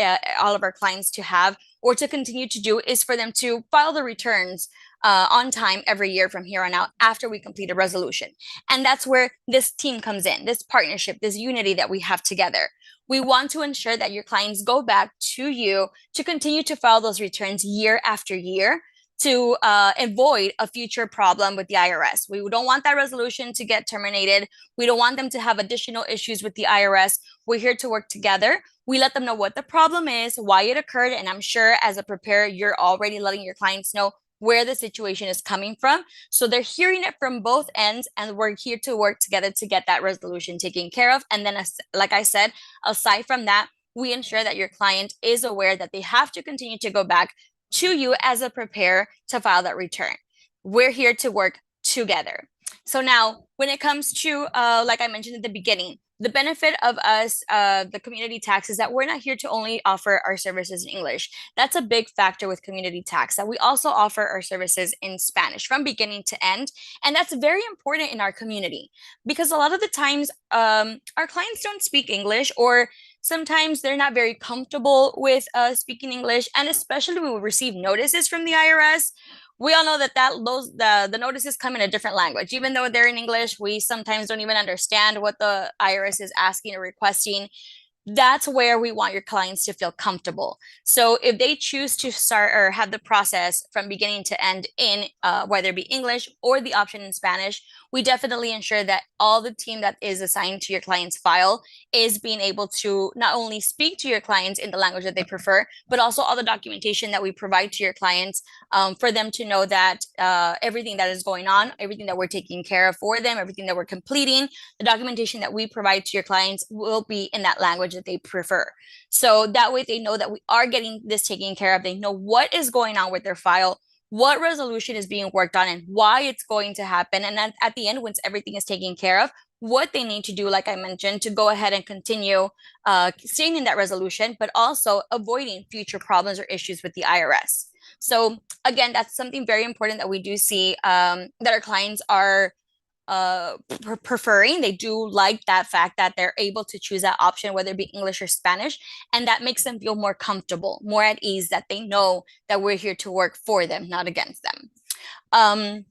all of our clients to have, or to continue to do, is for them to file the returns on time every year from here on out after we complete a resolution. And that's where this team comes in, this partnership, this unity that we have together. We want to ensure that your clients go back to you to continue to file those returns year after year, to avoid a future problem with the IRS. We don't want that resolution to get terminated. We don't want them to have additional issues with the IRS. We're here to work together. We let them know what the problem is, why it occurred, and I'm sure as a preparer, you're already letting your clients know where the situation is coming from. So they're hearing it from both ends, and we're here to work together to get that resolution taken care of. And then, like I said, aside from that, we ensure that your client is aware that they have to continue to go back to you as a preparer to file that return. We're here to work together. So now, when it comes to, like I mentioned at the beginning, the benefit of us, the community tax, is that we're not here to only offer our services in English. That's a big factor with community tax, that we also offer our services in Spanish from beginning to end. And that's very important in our community, because a lot of the times our clients don't speak English, or sometimes they're not very comfortable with speaking English. And especially when we receive notices from the IRS, we all know that the notices come in a different language. Even though they're in English, we sometimes don't even understand what the IRS is asking or requesting. That's where we want your clients to feel comfortable. So if they choose to start or have the process from beginning to end in whether it be English or the option in Spanish, we definitely ensure that all the team that is assigned to your client's file is being able to not only speak to your clients in the language that they prefer, but also all the documentation that we provide to your clients for them to know that everything that is going on, everything that we're taking care of for them, everything that we're completing, the documentation that we provide to your clients will be in that language that they prefer. So that way they know that we are getting this taken care of. They know what is going on with their file, what resolution is being worked on, and why it's going to happen. And then at the end, once everything is taken care of, what they need to do, like I mentioned, to go ahead and continue staying in that resolution, but also avoiding future problems or issues with the IRS. So again, that's something very important that we do see that our clients are preferring. They do like that fact that they're able to choose that option, whether it be English or Spanish, and that makes them feel more comfortable, more at ease, that they know that we're here to work for them, not against them.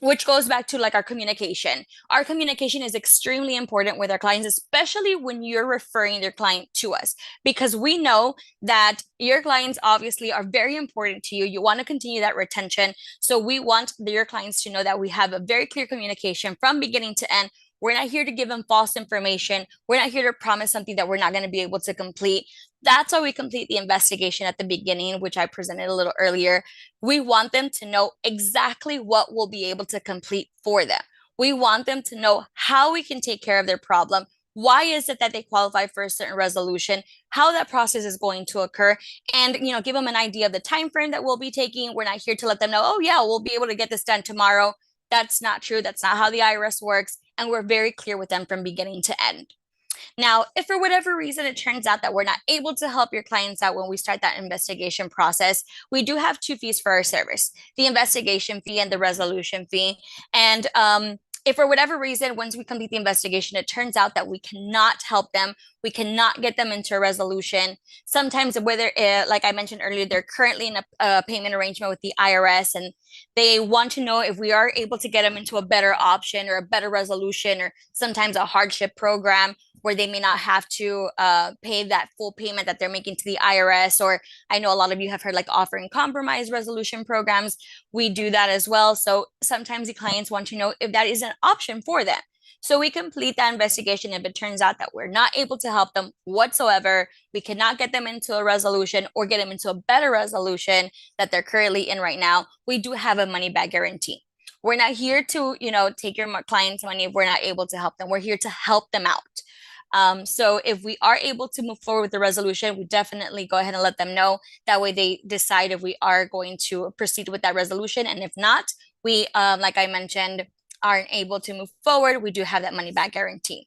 Which goes back to like our communication. Our communication is extremely important with our clients, especially when you're referring their client to us, because we know that your clients obviously are very important to you. You want to continue that retention. So we want your clients to know that we have a very clear communication from beginning to end. We're not here to give them false information. We're not here to promise something that we're not going to be able to complete. That's why we complete the investigation at the beginning, which I presented a little earlier. We want them to know exactly what we'll be able to complete for them. We want them to know how we can take care of their problem, why is it that they qualify for a certain resolution, how that process is going to occur, and give them an idea of the time frame that we'll be taking. We're not here to let them know, oh yeah, we'll be able to get this done tomorrow. That's not true. That's not how the IRS works. And we're very clear with them from beginning to end. Now, if for whatever reason it turns out that we're not able to help your clients out when we start that investigation process, we do have two fees for our service, the investigation fee and the resolution fee. And if for whatever reason, once we complete the investigation, it turns out that we cannot help them, we cannot get them into a resolution. Sometimes, whether, like I mentioned earlier, they're currently in a payment arrangement with the IRS, and they want to know if we are able to get them into a better option or a better resolution, or sometimes a hardship program where they may not have to pay that full payment that they're making to the IRS. Or I know a lot of you have heard like offering compromise resolution programs. We do that as well. So sometimes the clients want to know if that is an option for them. So we complete that investigation. If it turns out that we're not able to help them whatsoever, we cannot get them into a resolution or get them into a better resolution that they're currently in right now, we do have a money back guarantee. We're not here to, take your clients' money if we're not able to help them. We're here to help them out. So if we are able to move forward with the resolution, we definitely go ahead and let them know. That way they decide if we are going to proceed with that resolution. And if not, we, like I mentioned, aren't able to move forward, we do have that money back guarantee.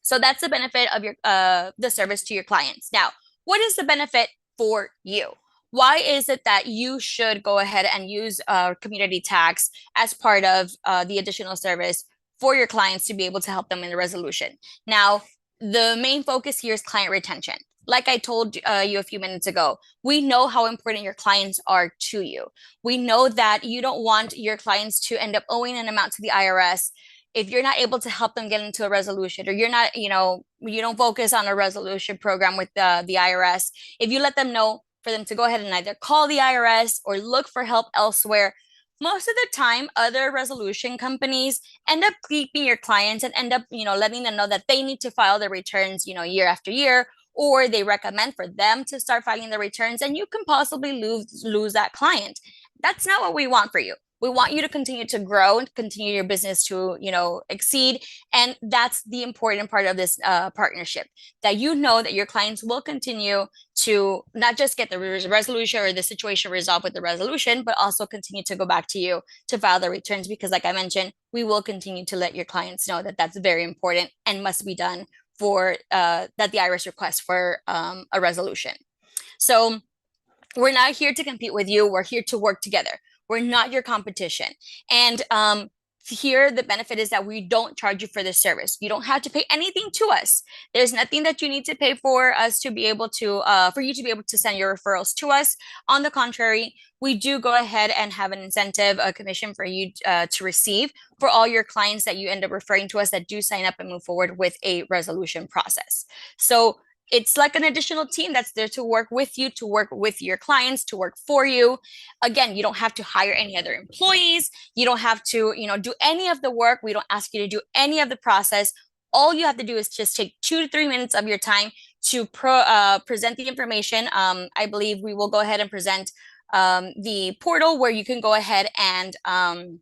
So that's the benefit of your the service to your clients. Now, what is the benefit for you? Why is it that you should go ahead and use community tax as part of the additional service for your clients to be able to help them in the resolution? Now, the main focus here is client retention. Like I told you a few minutes ago, we know how important your clients are to you. We know that you don't want your clients to end up owing an amount to the IRS if you're not able to help them get into a resolution, or you're not, you don't focus on a resolution program with the IRS. If you let them know for them to go ahead and either call the IRS or look for help elsewhere, most of the time, other resolution companies end up keeping your clients and end up, letting them know that they need to file their returns, year after year, or they recommend for them to start filing the returns, and you can possibly lose that client. That's not what we want for you. We want you to continue to grow and continue your business to, exceed. And that's the important part of this partnership, that that your clients will continue to not just get the resolution or the situation resolved with the resolution, but also continue to go back to you to file the returns. Because like I mentioned, we will continue to let your clients know that that's very important and must be done for that the IRS requests for a resolution. So we're not here to compete with you. We're here to work together. We're not your competition. And here, the benefit is that we don't charge you for this service. You don't have to pay anything to us. There's nothing that you need to pay for us to be able to, for you to be able to send your referrals to us. On the contrary, we do go ahead and have an incentive, a commission for you to receive for all your clients that you end up referring to us that do sign up and move forward with a resolution process. So it's like an additional team that's there to work with you, to work with your clients, to work for you. Again, you don't have to hire any other employees. You don't have to, do any of the work. We don't ask you to do any of the process. All you have to do is just take 2 to 3 minutes of your time to present the information. I believe we will go ahead and present the portal where you can go ahead and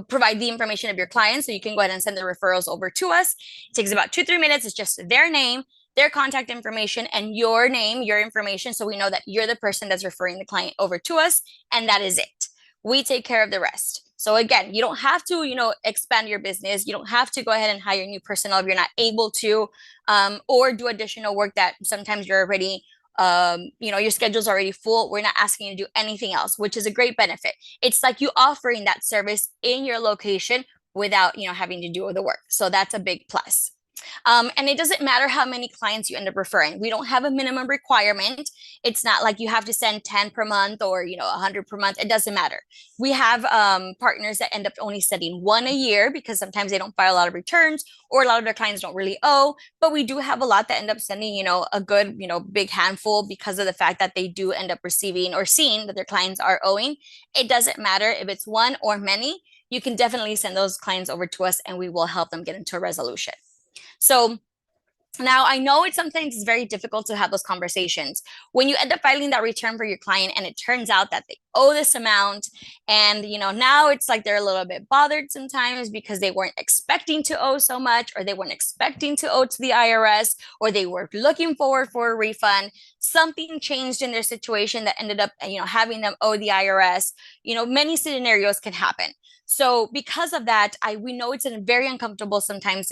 provide the information of your clients. So you can go ahead and send the referrals over to us. It takes about 2 to 3 minutes. It's just their name, their contact information, and your name, your information. So we know that you're the person that's referring the client over to us, and that is it. We take care of the rest. So again, you don't have to, expand your business. You don't have to go ahead and hire new personnel if you're not able to, or do additional work that sometimes you're already, your schedule's already full. We're not asking you to do anything else, which is a great benefit. It's like you offering that service in your location without, having to do the work. So that's a big plus. And it doesn't matter how many clients you end up referring. We don't have a minimum requirement. It's not like you have to send 10 per month or, 100 per month. It doesn't matter. We have partners that end up only sending 1 a year because sometimes they don't file a lot of returns, or a lot of their clients don't really owe. But we do have a lot that end up sending, a good, big handful, because of the fact that they do end up receiving or seeing that their clients are owing. It doesn't matter if it's 1 or many. You can definitely send those clients over to us, and we will help them get into a resolution. So now I know sometimes it's very difficult to have those conversations when you end up filing that return for your client and it turns out that owe this amount. And, now it's like they're a little bit bothered sometimes because they weren't expecting to owe so much, or they weren't expecting to owe to the IRS, or they were looking forward for a refund. Something changed in their situation that ended up, having them owe the IRS. Many scenarios can happen. So because of that, we know it's a very uncomfortable sometimes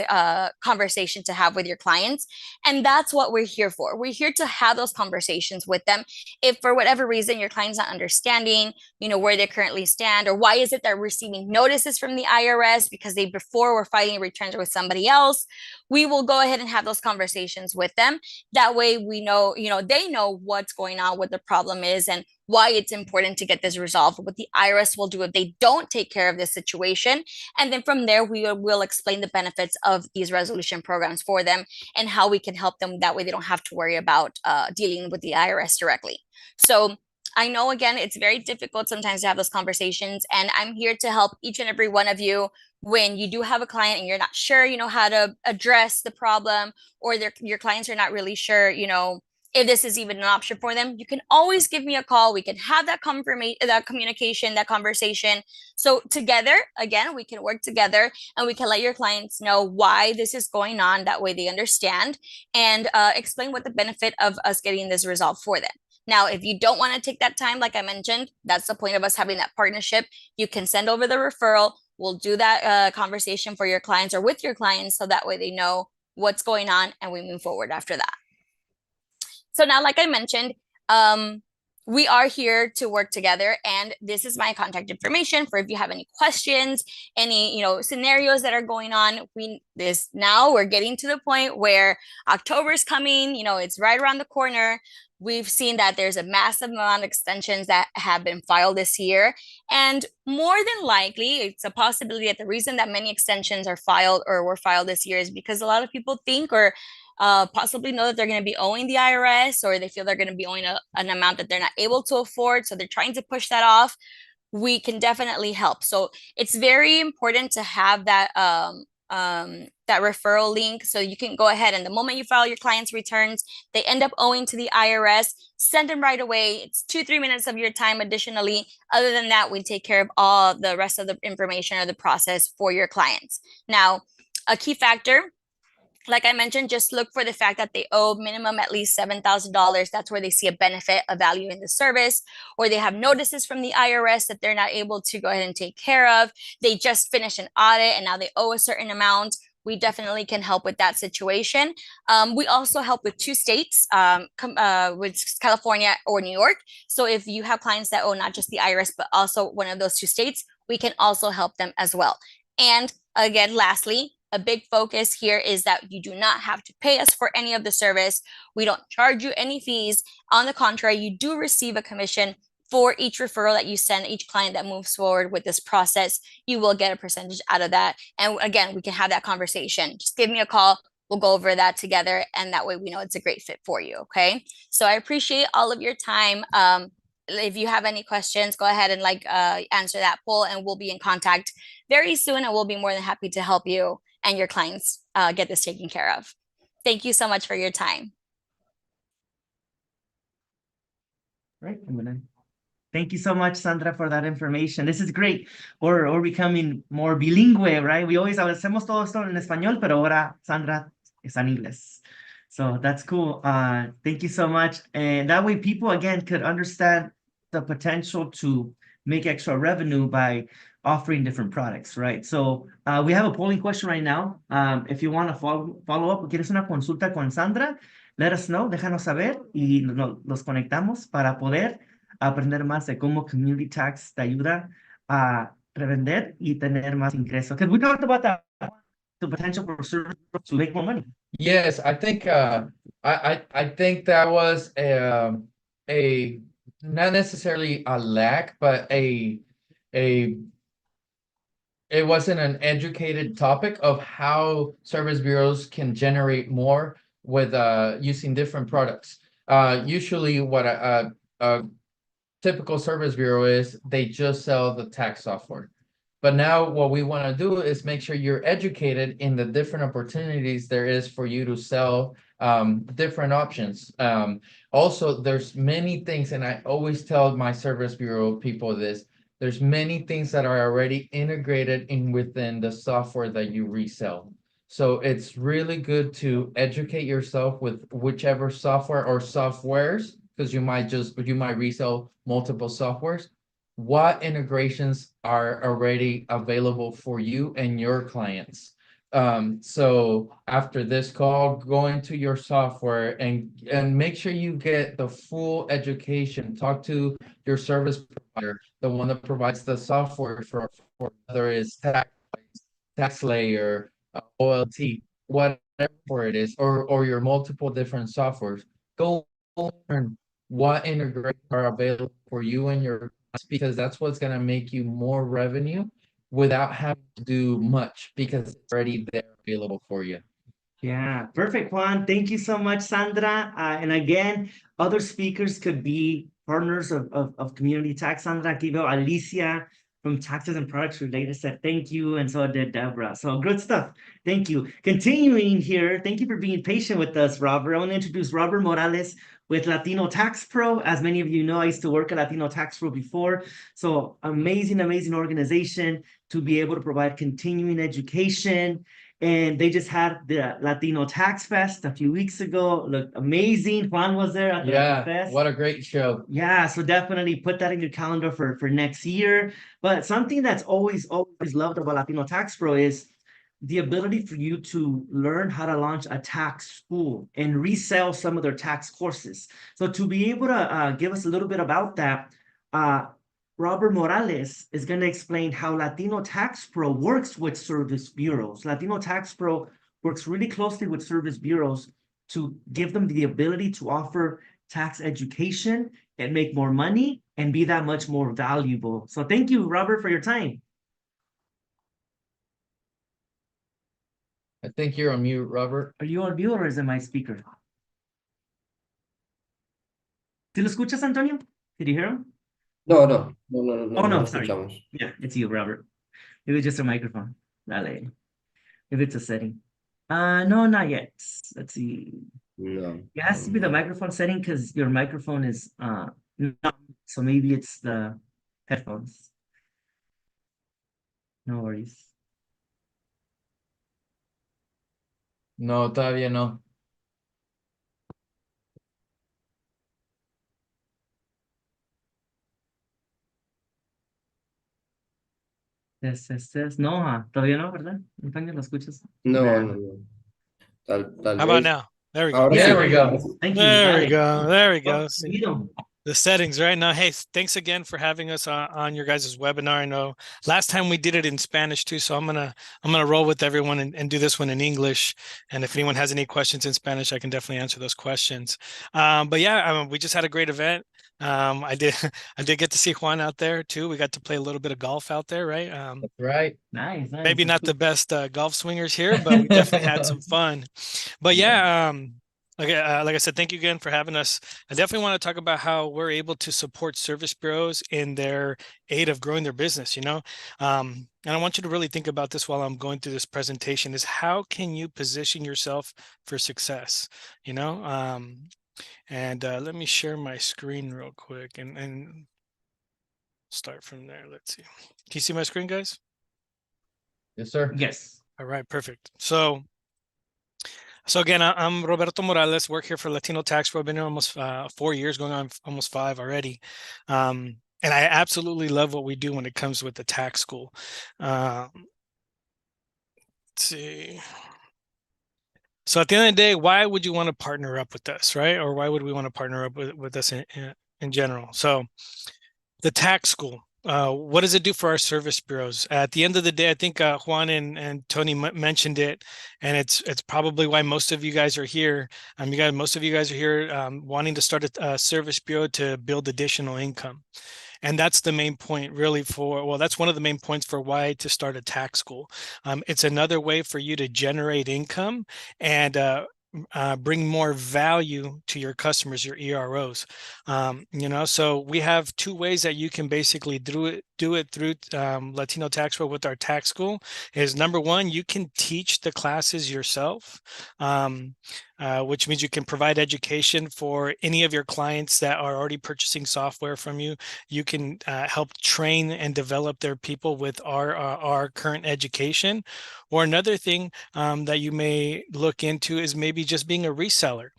conversation to have with your clients. And that's what we're here for. We're here to have those conversations with them. If for whatever reason your client's not understanding, where they currently stand, or why is it they're receiving notices from the IRS because they before were filing returns with somebody else, we will go ahead and have those conversations with them. That way we know, they know what's going on, what the problem is, and why it's important to get this resolved, what the IRS will do if they don't take care of this situation. And then from there, we will explain the benefits of these resolution programs for them and how we can help them. That way they don't have to worry about dealing with the IRS directly. So I know, again, it's very difficult sometimes to have those conversations, and I'm here to help each and every one of you when you do have a client and you're not sure, how to address the problem, or your clients are not really sure, if this is even an option for them. You can always give me a call. We can have that communication, that conversation. So together, again, we can work together and we can let your clients know why this is going on. That way they understand, and explain what the benefit of us getting this resolved for them. Now, if you don't want to take that time, like I mentioned, that's the point of us having that partnership. You can send over the referral. We'll do that conversation for your clients or with your clients, so that way they know what's going on and we move forward after that. So now, like I mentioned, we are here to work together, and this is my contact information for if you have any questions, any scenarios that are going on. We're getting to the point where October is coming. It's right around the corner. We've seen that there's a massive amount of extensions that have been filed this year, and more than likely, it's a possibility that the reason that many extensions are filed or were filed this year is because a lot of people think or possibly know that they're going to be owing the IRS, or they feel they're going to be owing an amount that they're not able to afford. So they're trying to push that off. We can definitely help. So it's very important to have that that referral link. So you can go ahead, and the moment you file your client's returns, they end up owing to the IRS, send them right away. It's 2-3 minutes of your time additionally. Other than that, we take care of all the rest of the information or the process for your clients. Now, a key factor, like I mentioned, just look for the fact that they owe minimum at least $7,000. That's where they see a benefit, a value in the service, or they have notices from the IRS that they're not able to go ahead and take care of. They just finished an audit and now they owe a certain amount. We definitely can help with that situation. We also help with 2 states, with California or New York. So if you have clients that owe not just the IRS, but also one of those 2 states, we can also help them as well. And again, lastly, a big focus here is that you do not have to pay us for any of the service. We don't charge you any fees. On the contrary, you do receive a commission for each referral that you send, each client that moves forward with this process. You will get a percentage out of that. And again, we can have that conversation. Just give me a call. We'll go over that together. And that way we know it's a great fit for you. Okay. So I appreciate all of your time. If you have any questions, go ahead and answer that poll, and we'll be in contact very soon, and we'll be more than happy to help you and your clients get this taken care of. Thank you so much for your time. Right. Thank you so much, Sandra, for that information. This is great. We're becoming more bilingüe, right? We always hacemos todo esto en español, pero ahora Sandra está en inglés. So that's cool. Thank you so much. And that way people, again, could understand the potential to make extra revenue by offering different products, right? So we have a polling question right now. If you want to follow up, quieres una consulta con Sandra, let us know, déjanos saber y los conectamos para poder aprender más de cómo Community Tax te ayuda a revender y tener más ingresos. Because we talked about that, the potential for service to make more money. Yes, I think I think that was a not necessarily a lack, but it wasn't an educated topic of how service bureaus can generate more with using different products. Usually what a typical service bureau is, they just sell the tax software. But now what we want to do is make sure you're educated in the different opportunities there is for you to sell different options. Also, there's many things, and I always tell my service bureau people this, there's many things that are already integrated in within the software that you resell. So it's really good to educate yourself with whichever software or softwares, because you might resell multiple softwares. What integrations are already available for you and your clients? So after this call, go into your software and make sure you get the full education. Talk to your service provider, the one that provides the software for whether it's tax layer, OLT, whatever it is, or your multiple different softwares. Go learn what integrations are available for you and your clients, because that's what's going to make you more revenue without having to do much, because it's already there available for you. Yeah, perfect, Juan. Thank you so much, Sandra. And again, other speakers could be partners of Community Tax. Sandra, aquí veo Alicia from Taxes and Products Related said thank you, and so did Deborah. So good stuff. Thank you. Continuing here, thank you for being patient with us, Robert. I want to introduce Robert Morales with Latino Tax Pro. As many of you know, I used to work at Latino Tax Pro before. So amazing, amazing organization to be able to provide continuing education. And they just had the Latino Tax Fest a few weeks ago. Looked amazing. Juan was there at the fest. What a great show. Yeah, so definitely put that in your calendar for next year. But something that's always loved about Latino Tax Pro is the ability for you to learn how to launch a tax school and resell some of their tax courses. So to be able to give us a little bit about that, Robert Morales is going to explain how Latino Tax Pro works with service bureaus. Latino Tax Pro works really closely with service bureaus to give them the ability to offer tax education and make more money and be that much more valuable. So thank you, Robert, for your time. I think you're on mute, Robert. Are you on mute or is it my speaker? ¿Tú lo escuchas, Antonio? Did you hear him? No, Oh, no, lo sorry. escuchamos. Yeah, it's you, Robert. Maybe it's just a microphone. Dale. Maybe it's a setting. No, not yet. Let's see. No. It has to be the microphone setting because your microphone is not, so maybe it's the headphones. No worries. No, todavía no. No, todavía no, ¿verdad? Antonio, ¿lo escuchas? No. Tal How vez. about now? There we go. Ahora There sí. we go. Thank you. There we Dale. go. There we go. Oh, See, Guido. the settings right now. Hey, thanks again for having us on your guys' webinar. I know last time we did it in Spanish too, so I'm gonna roll with everyone and do this one in English. And if anyone has any questions in Spanish, I can definitely answer those questions. But yeah, we just had a great event. I did get to see Juan out there too. We got to play a little bit of golf out there, right? That's right. Nice. Maybe not the best golf swingers here, but we definitely had some fun. But yeah, like I said, thank you again for having us. I definitely want to talk about how we're able to support service bureaus in their aid of growing their business, you know? And I want you to really think about this while I'm going through this presentation is how can you position yourself for success, you know? And let me share my screen real quick and start from there. Let's see. Can you see my screen, guys? Yes, sir. Yes. All right, perfect. So again, I'm Roberto Morales, work here for Latino Tax Pro. I've been here almost 4 years, going on almost 5 already. And I absolutely love what we do when it comes with the tax school. Let's see. So at the end of the day, why would you want to partner up with us, right? Or why would we want to partner up with us in general? So the tax school. What does it do for our service bureaus? At the end of the day, I think Juan and Tony mentioned it, and it's probably why most of you guys are here. Most of you guys are here wanting to start a service bureau to build additional income. And that's the main point really that's one of the main points for why to start a tax school. It's another way for you to generate income and bring more value to your customers, your EROs. You know, so we have 2 ways that you can basically do do it through Latino Tax Pro with our tax school is, number one, you can teach the classes yourself, which means you can provide education for any of your clients that are already purchasing software from you. You can help train and develop their people with our current education. Or another thing that you may look into is maybe just being a reseller.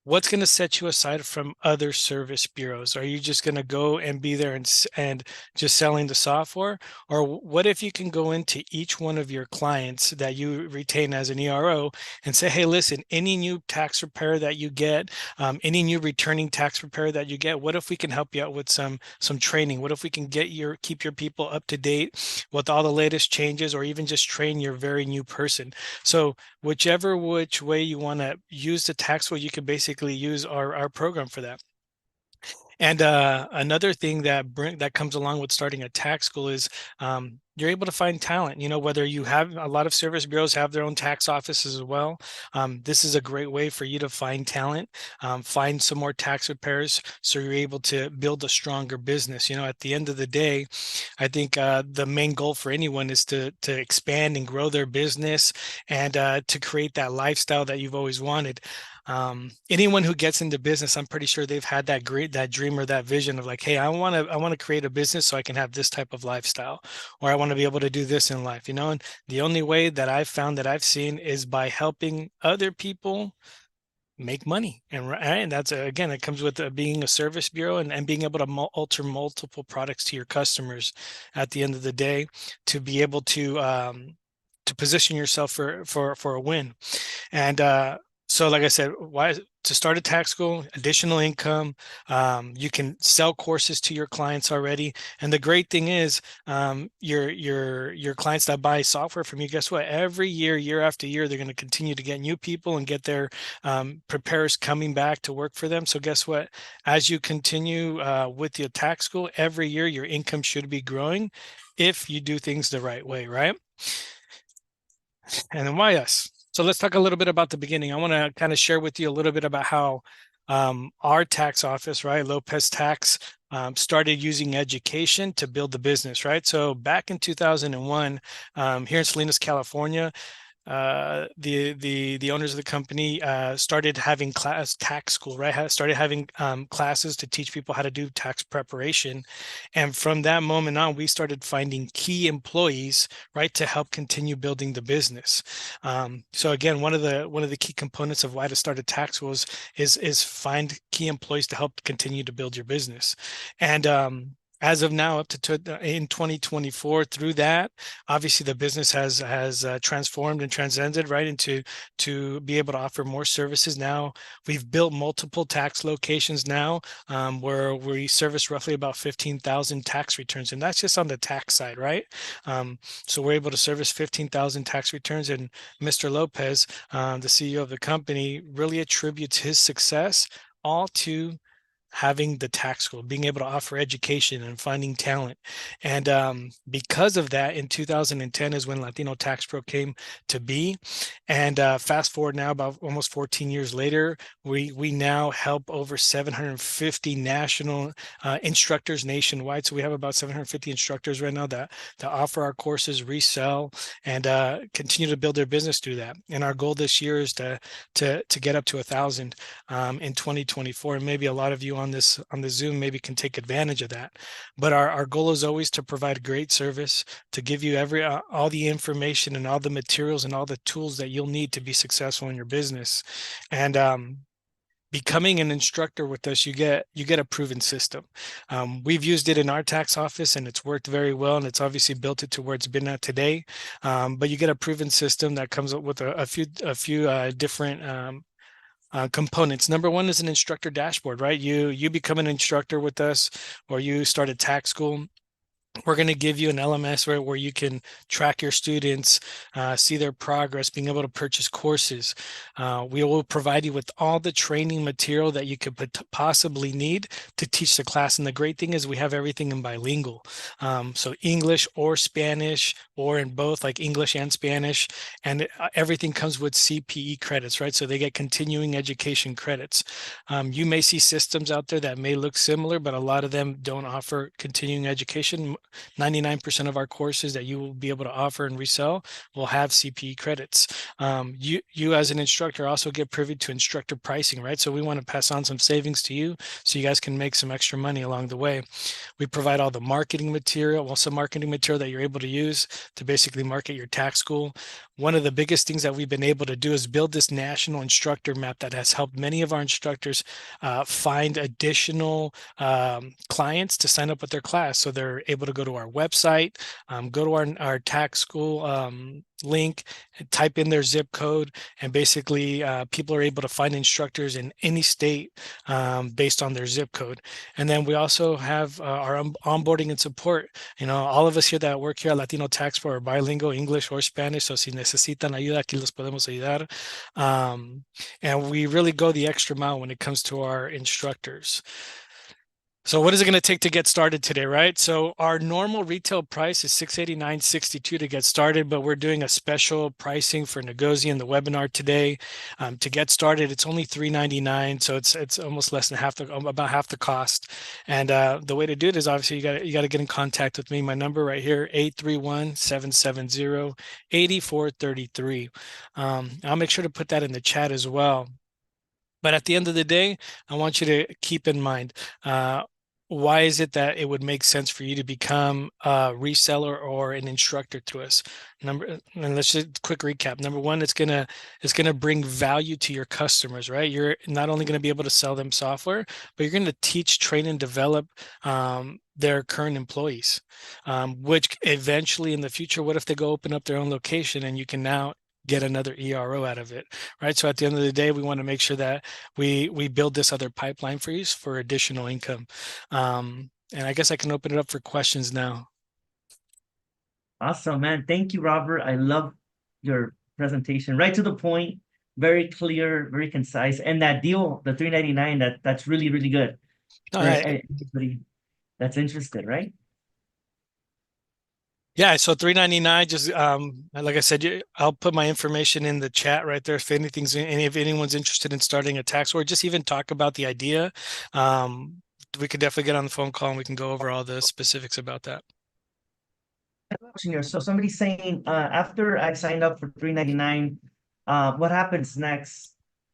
What's going to set you aside from other service bureaus? Are you just going to go and be there and just selling the software? Or what if you can go into each one of your clients that you retain as an ERO and say, hey, listen, any new tax preparer that you get, any new returning tax preparer that you get, what if we can help you out with some training? What if we can keep your people up to date with all the latest changes, or even just train your very new person? So which way you want to use the tax code, you can basically use our program for that. And another thing that comes along with starting a tax school is you're able to find talent. Whether you have a lot of service bureaus have their own tax offices as well. This is a great way for you to find talent, find some more tax preparers, so you're able to build a stronger business. At the end of the day, I think the main goal for anyone is to expand and grow their business, and to create that lifestyle that you've always wanted. Anyone who gets into business, I'm pretty sure they've had that dream or that vision of like, hey, I want to create a business so I can have this type of lifestyle, or I want to be able to do this in life, and the only way that I've found, that I've seen, is by helping other people make money. And that's, again, it comes with being a service bureau and being able to alter multiple products to your customers at the end of the day, to be able to position yourself for a win. And so like I said, why to start a tax school, additional income, you can sell courses to your clients already. And the great thing is, your clients that buy software from you, guess what? Every year after year, they're going to continue to get new people and get their preparers coming back to work for them. So guess what? As you continue with your tax school, every year your income should be growing if you do things the right way, right? And then why us? So let's talk a little bit about the beginning. I want to kind of share with you a little bit about how our tax office, right, Lopez Tax, started using education to build the business, right? So back in 2001, here in Salinas, California, the owners of the company started having tax school, right? Started having classes to teach people how to do tax preparation. And from that moment on, we started finding key employees, right, to help continue building the business. So again, one of the key components of why to start a tax school is find key employees to help continue to build your business. And as of now, up to in 2024, through that, obviously the business has transformed and transcended, right, into to be able to offer more services. Now we've built multiple tax locations now, where we service roughly about 15,000 tax returns, and that's just on the tax side, right? So we're able to service 15,000 tax returns, and Mr. Lopez, the CEO of the company, really attributes his success all to having the tax school, being able to offer education and finding talent. And because of that, in 2010 is when Latino Tax Pro came to be. And fast forward now, about almost 14 years later, we now help over 750 national instructors nationwide. So we have about 750 instructors right now that offer our courses, resell, and continue to build their business through that. And our goal this year is to get up to 1,000 in 2024. And maybe a lot of you on the Zoom maybe can take advantage of that. But our goal is always to provide great service, to give you all the information and all the materials and all the tools that you'll need to be successful in your business. And becoming an instructor with us, you get a proven system. We've used it in our tax office, and it's worked very well, and it's obviously built it to where it's been at today. But you get a proven system that comes up with a few different components. Number one is an instructor dashboard, right? You become an instructor with us, or you start a tax school. We're going to give you an LMS where you can track your students, see their progress, being able to purchase courses. We will provide you with all the training material that you could possibly need to teach the class. And the great thing is we have everything in bilingual. So English or Spanish, or in both, like English and Spanish. And everything comes with CPE credits, right? So they get continuing education credits. You may see systems out there that may look similar, but a lot of them don't offer continuing education. 99% of our courses that you will be able to offer and resell will have CPE credits. You as an instructor also get privy to instructor pricing, right? So we want to pass on some savings to you so you guys can make some extra money along the way. We provide all the marketing material, some marketing material that you're able to use to basically market your tax school. One of the biggest things that we've been able to do is build this national instructor map that has helped many of our instructors find additional clients to sign up with their class. So they're able to go to our website, go to our tax school link, type in their zip code, and basically people are able to find instructors in any state based on their zip code. And then we also have our onboarding and support. You know, all of us here that work here at Latino Tax Pro are bilingual, English or Spanish. So si necesitan ayuda, aquí los podemos ayudar. And we really go the extra mile when it comes to our instructors. So what is it going to take to get started today, right? So our normal retail price is $689.62 to get started, but we're doing a special pricing for negozee in the webinar today. To get started, it's only $399, so it's almost less than about half the cost. And the way to do it is obviously you got to get in contact with me. My number right here, 831-770-8433. I'll make sure to put that in the chat as well. But at the end of the day, I want you to keep in mind, why is it that it would make sense for you to become a reseller or an instructor to us? And let's just quick recap. Number one, it's gonna bring value to your customers, right? You're not only going to be able to sell them software, but you're going to teach, train, and develop their current employees, which eventually in the future, what if they go open up their own location and you can now get another ERO out of it, right? So at the end of the day, we want to make sure that we build this other pipeline for you for additional income. And I guess I can open it up for questions now. Awesome, man. Thank you, Robert. I love your presentation. Right to the point, very clear, very concise. And that deal, the $399, that's really, really good. All right. Anybody that's interested, right? Yeah, so $399. Just like I said, I'll put my information in the chat right there. If anyone's interested in starting a tax, or just even talk about the idea, we could definitely get on the phone call and we can go over all the specifics about that. Question here. So somebody's saying, after I signed up for $399, what happens next?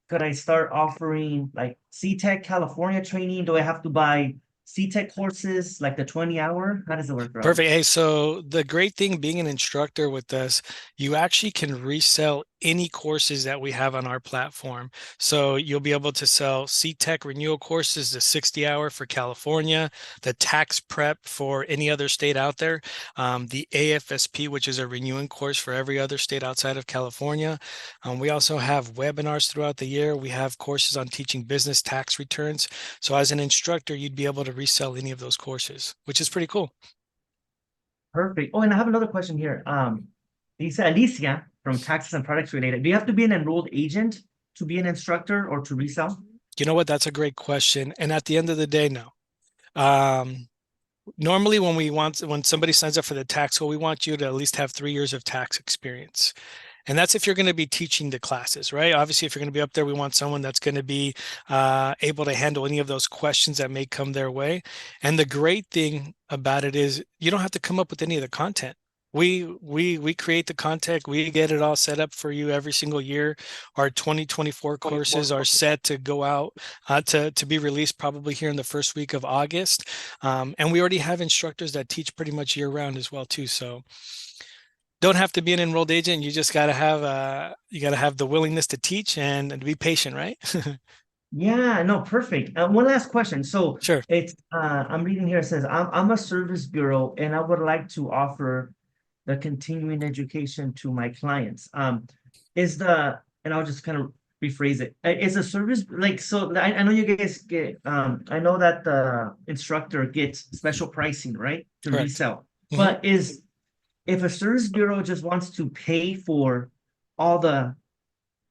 Could I start offering like CTEC California training? Do I have to buy CTEC courses, like the 20-hour? How does it work, bro? Perfect. Hey, so the great thing being an instructor with us, you actually can resell any courses that we have on our platform. So you'll be able to sell CTEC renewal courses, the 60-hour for California, the tax prep for any other state out there, the AFSP, which is a renewing course for every other state outside of California. We also have webinars throughout the year. We have courses on teaching business tax returns. So as an instructor, you'd be able to resell any of those courses, which is pretty cool. Perfect. Oh, and I have another question here. Lisa Alicia from Taxes and Products Related. Do you have to be an enrolled agent to be an instructor or to resell? You know what? That's a great question. And at the end of the day, no. Normally when somebody signs up for the tax school, we want you to at least have 3 years of tax experience. And that's if you're going to be teaching the classes, right? Obviously, if you're going to be up there, we want someone that's going to be able to handle any of those questions that may come their way. And the great thing about it is you don't have to come up with any of the content. We create the content. We get it all set up for you every single year. Our 2024 courses are set to go out to be released probably here in the first week of August. And we already have instructors that teach pretty much year round as well too. So don't have to be an enrolled agent. You just got to have the willingness to teach and be patient, right? Yeah, no, perfect. One last question. So Sure. It's I'm reading here. It says I'm a service bureau and I would like to offer the continuing education to my clients. And I'll just kind of rephrase it. Is a service like, so I know you guys get I know that the instructor gets special pricing, right? To Correct. resell. But if a service bureau just wants to pay for all the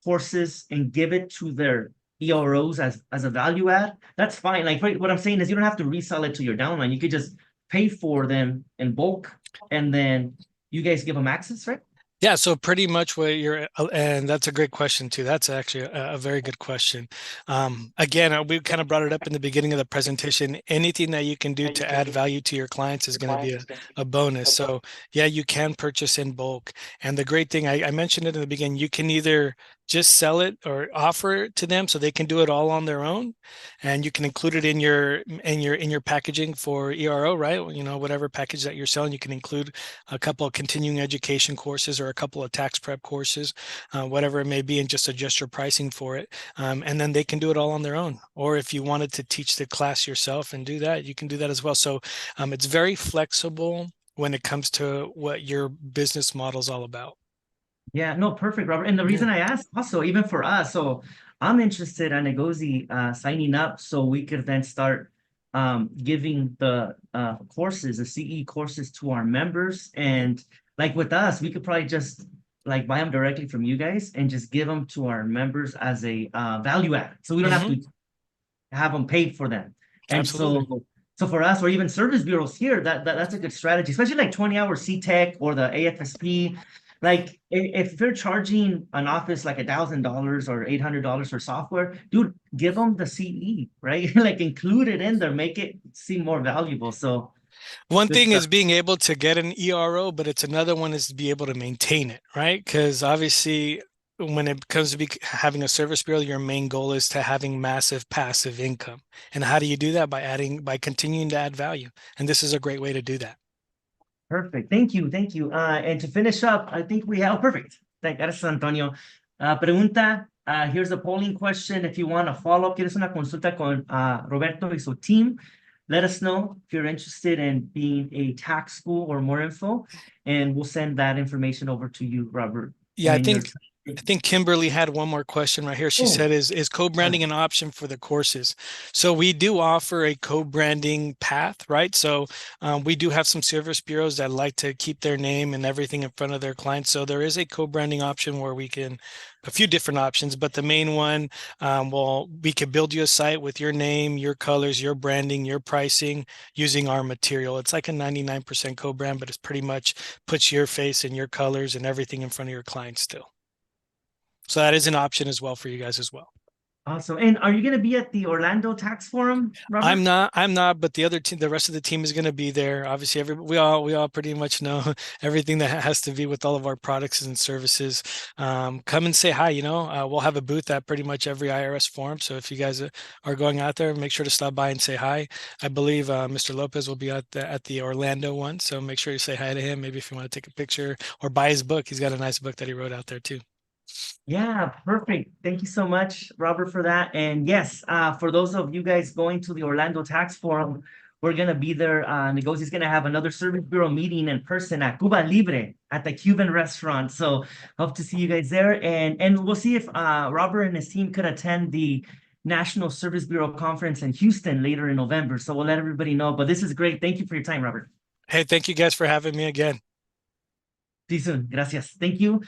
courses and give it to their EROs as a value add, that's fine. Like what I'm saying is you don't have to resell it to your downline. You could just pay for them in bulk and then you guys give them access, right? Yeah, so pretty much what you're, and that's a great question too. That's actually a very good question. Again, we kind of brought it up in the beginning of the presentation. Anything that you can do to add value to your clients is going to be a bonus. So yeah, you can purchase in bulk. And the great thing, I mentioned it in the beginning, you can either just sell it or offer it to them so they can do it all on their own, and you can include it in your packaging for ERO, right? You know, whatever package that you're selling, you can include a couple of continuing education courses or a couple of tax prep courses, whatever it may be, and just adjust your pricing for it. And then they can do it all on their own. Or if you wanted to teach the class yourself and do that, you can do that as well. So it's very flexible when it comes to what your business model is all about. Yeah, no, perfect, Robert. And the reason I asked also, even for us, so I'm interested in negozee signing up so we could then start giving the courses, the CE courses to our members. And like with us, we could probably just like buy them directly from you guys and just give them to our members as a value add. So we don't have to have them paid for them. And so for us, or even service bureaus here, that's a good strategy, especially like 20-hour C-Tech or the AFSP. Like if they're charging an office like $1,000 or $800 for software, dude, give them the CE, right? Like include it in there, make it seem more valuable. So one thing is being able to get an ERO, but it's another one is to be able to maintain it, right? Because obviously when it comes to having a service bureau, your main goal is to having massive passive income. And how do you do that? By continuing to add value. And this is a great way to do that. Perfect. Thank you. Thank you. And to finish up, I think we have perfect. Gracias, Antonio. Pregunta, here's a polling question. If you want to follow up, quieres una consulta con Roberto y su team, let us know if you're interested in being a tax school or more info, and we'll send that information over to you, Robert. Yeah, I think Kimberly had one more question right here. She said, is co-branding an option for the courses? So we do offer a co-branding path, right? So we do have some service bureaus that like to keep their name and everything in front of their clients. So there is a co-branding option where we can, a few different options, but the main one, well, we could build you a site with your name, your colors, your branding, your pricing using our material. It's like a 99% co-brand, but it's pretty much puts your face and your colors and everything in front of your clients still. So that is an option as well for you guys as well. Awesome. And are you going to be at the Orlando Tax Forum, Robert? I'm not, but the other team, the rest of the team is going to be there. Obviously, we all pretty much know everything that has to be with all of our products and services. Come and say hi. You know, we'll have a booth at pretty much every IRS forum. So if you guys are going out there, make sure to stop by and say hi. I believe Mr. Lopez will be at the Orlando one. So make sure you say hi to him. Maybe if you want to take a picture or buy his book, he's got a nice book that he wrote out there too. Yeah, perfect. Thank you so much, Robert, for that. And yes, for those of you guys going to the Orlando Tax Forum, we're going to be there. Negozee is going to have another service bureau meeting in person at Cuba Libre at the Cuban restaurant. So hope to see you guys there. And we'll see if Robert and his team could attend the National Service Bureau Conference in Houston later in November. So we'll let everybody know. But this is great. Thank you for your time, Robert. Hey, thank you guys for having me again. See you soon. Gracias. Thank you.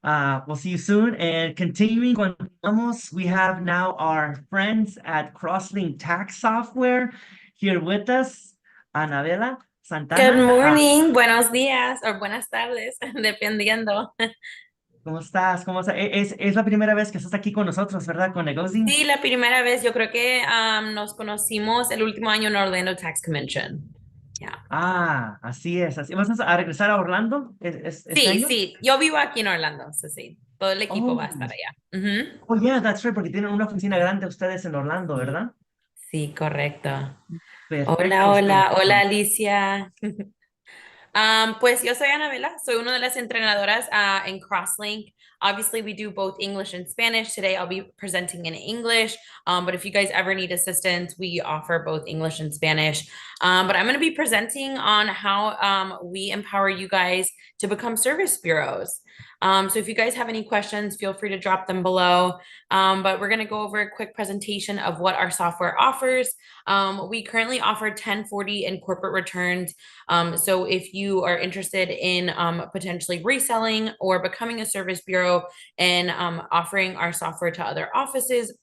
We'll see you soon. And continuing on, we have now our friends at Crosslink Tax Software here with us, Anabela Santana. Good morning, buenos días, o buenas tardes, dependiendo. ¿Cómo estás? ¿Cómo estás? Es la primera vez que estás aquí con nosotros, ¿verdad? Con negozee. Sí, la primera vez. Yo creo que nos conocimos el último año en Orlando Tax Convention. Yeah. Así es. ¿Vas a regresar a Orlando este año? Sí. Yo vivo aquí en Orlando, sí. Todo el equipo va a estar allá. Oh, yeah, that's right, porque tienen una oficina grande ustedes en Orlando, ¿verdad? Sí, correcto. Perfecto. Hola, Alicia. Pues yo soy Anabela, soy una de las entrenadoras en Crosslink. Obviously, we do both English and Spanish. Today, I'll be presenting in English, but if you guys ever need assistance, we offer both English and Spanish. But I'm going to be presenting on how we empower you guys to become service bureaus. So if you guys have any questions, feel free to drop them below. But we're going to go over a quick presentation of what our software offers. We currently offer 1040 and corporate returns. So if you are interested in potentially reselling or becoming a service bureau and offering our software to other offices,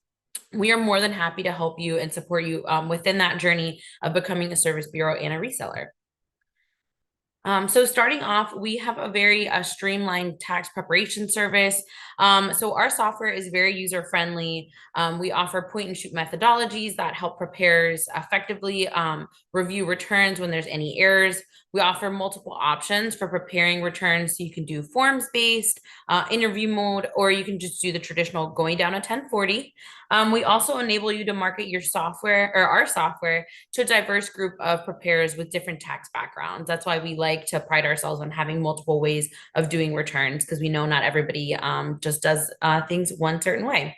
we are more than happy to help you and support you within that journey of becoming a service bureau and a reseller. So starting off, we have a very streamlined tax preparation service. So our software is very user-friendly. We offer point and shoot methodologies that help preparers effectively review returns when there's any errors. We offer multiple options for preparing returns. So you can do forms-based, interview mode, or you can just do the traditional going down a 1040. We also enable you to market your software or our software to a diverse group of preparers with different tax backgrounds. That's why we like to pride ourselves on having multiple ways of doing returns, because we know not everybody just does things one certain way.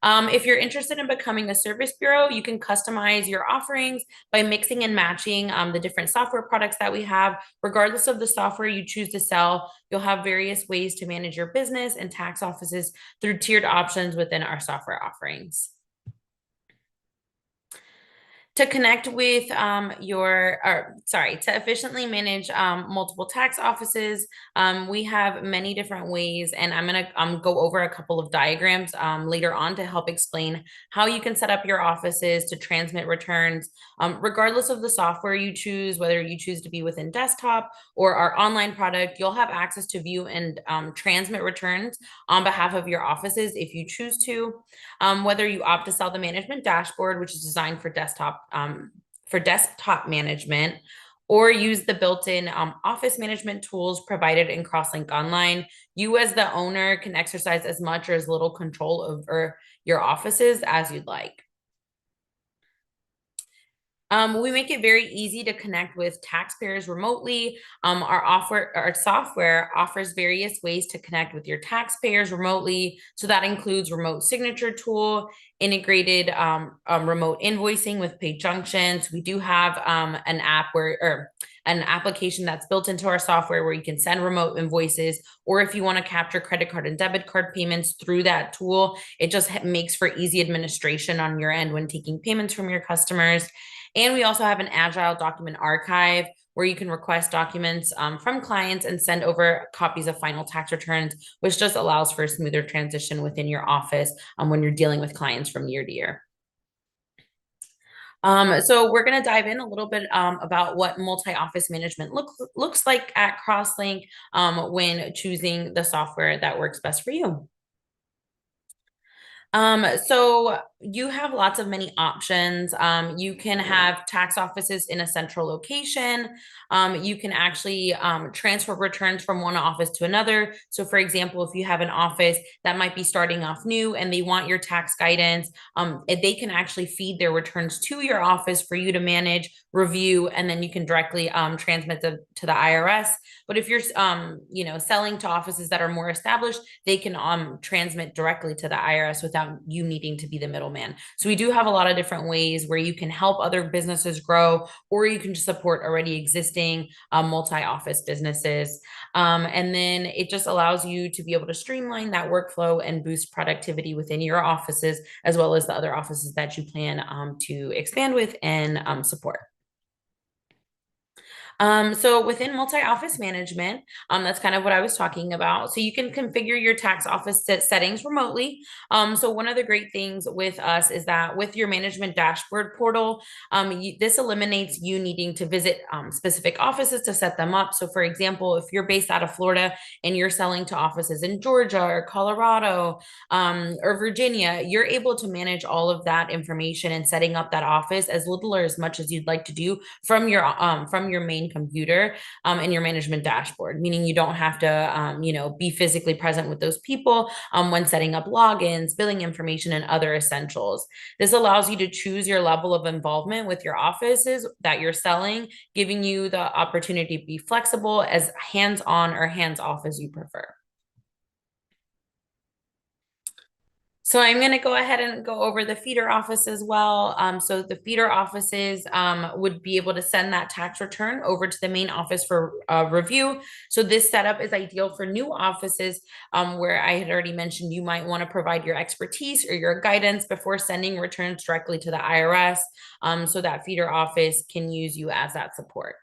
If you're interested in becoming a service bureau, you can customize your offerings by mixing and matching the different software products that we have. Regardless of the software you choose to sell, you'll have various ways to manage your business and tax offices through tiered options within our software offerings. To connect with to efficiently manage multiple tax offices, we have many different ways, and I'm gonna go over a couple of diagrams later on to help explain how you can set up your offices to transmit returns, regardless of the software you choose, whether you choose to be within desktop or our online product. You'll have access to view and transmit returns on behalf of your offices if you choose to. Whether you opt to sell the management dashboard, which is designed for desktop management, or use the built-in office management tools provided in CrossLink Online, you as the owner can exercise as much or as little control over your offices as you'd like. We make it very easy to connect with taxpayers remotely. Our software offers various ways to connect with your taxpayers remotely. So that includes remote signature tool, integrated remote invoicing with Pay Junctions. We do have an application that's built into our software where you can send remote invoices, or if you want to capture credit card and debit card payments through that tool, it just makes for easy administration on your end when taking payments from your customers. And we also have an agile document archive where you can request documents from clients and send over copies of final tax returns, which just allows for a smoother transition within your office when you're dealing with clients from year to year. So we're going to dive in a little bit about what multi-office management looks like at CrossLink when choosing the software that works best for you. So you have lots of many options. You can have tax offices in a central location. You can actually transfer returns from one office to another. So for example, if you have an office that might be starting off new and they want your tax guidance, they can actually feed their returns to your office for you to manage, review, and then you can directly transmit them to the IRS. But if you're selling to offices that are more established, they can transmit directly to the IRS without you needing to be the middleman. So we do have a lot of different ways where you can help other businesses grow, or you can just support already existing multi-office businesses. And then it just allows you to be able to streamline that workflow and boost productivity within your offices, as well as the other offices that you plan to expand with and support. So within multi-office management, that's kind of what I was talking about. So you can configure your tax office settings remotely. So one of the great things with us is that with your management dashboard portal, this eliminates you needing to visit specific offices to set them up. So for example, if you're based out of Florida and you're selling to offices in Georgia or Colorado or Virginia, you're able to manage all of that information and setting up that office as little or as much as you'd like to do from your main computer and your management dashboard, meaning you don't have to be physically present with those people when setting up logins, billing information, and other essentials. This allows you to choose your level of involvement with your offices that you're selling, giving you the opportunity to be flexible, as hands-on or hands-off as you prefer. So I'm going to go ahead and go over the feeder office as well. So the feeder offices would be able to send that tax return over to the main office for review. So this setup is ideal for new offices where I had already mentioned you might want to provide your expertise or your guidance before sending returns directly to the IRS, so that feeder office can use you as that support.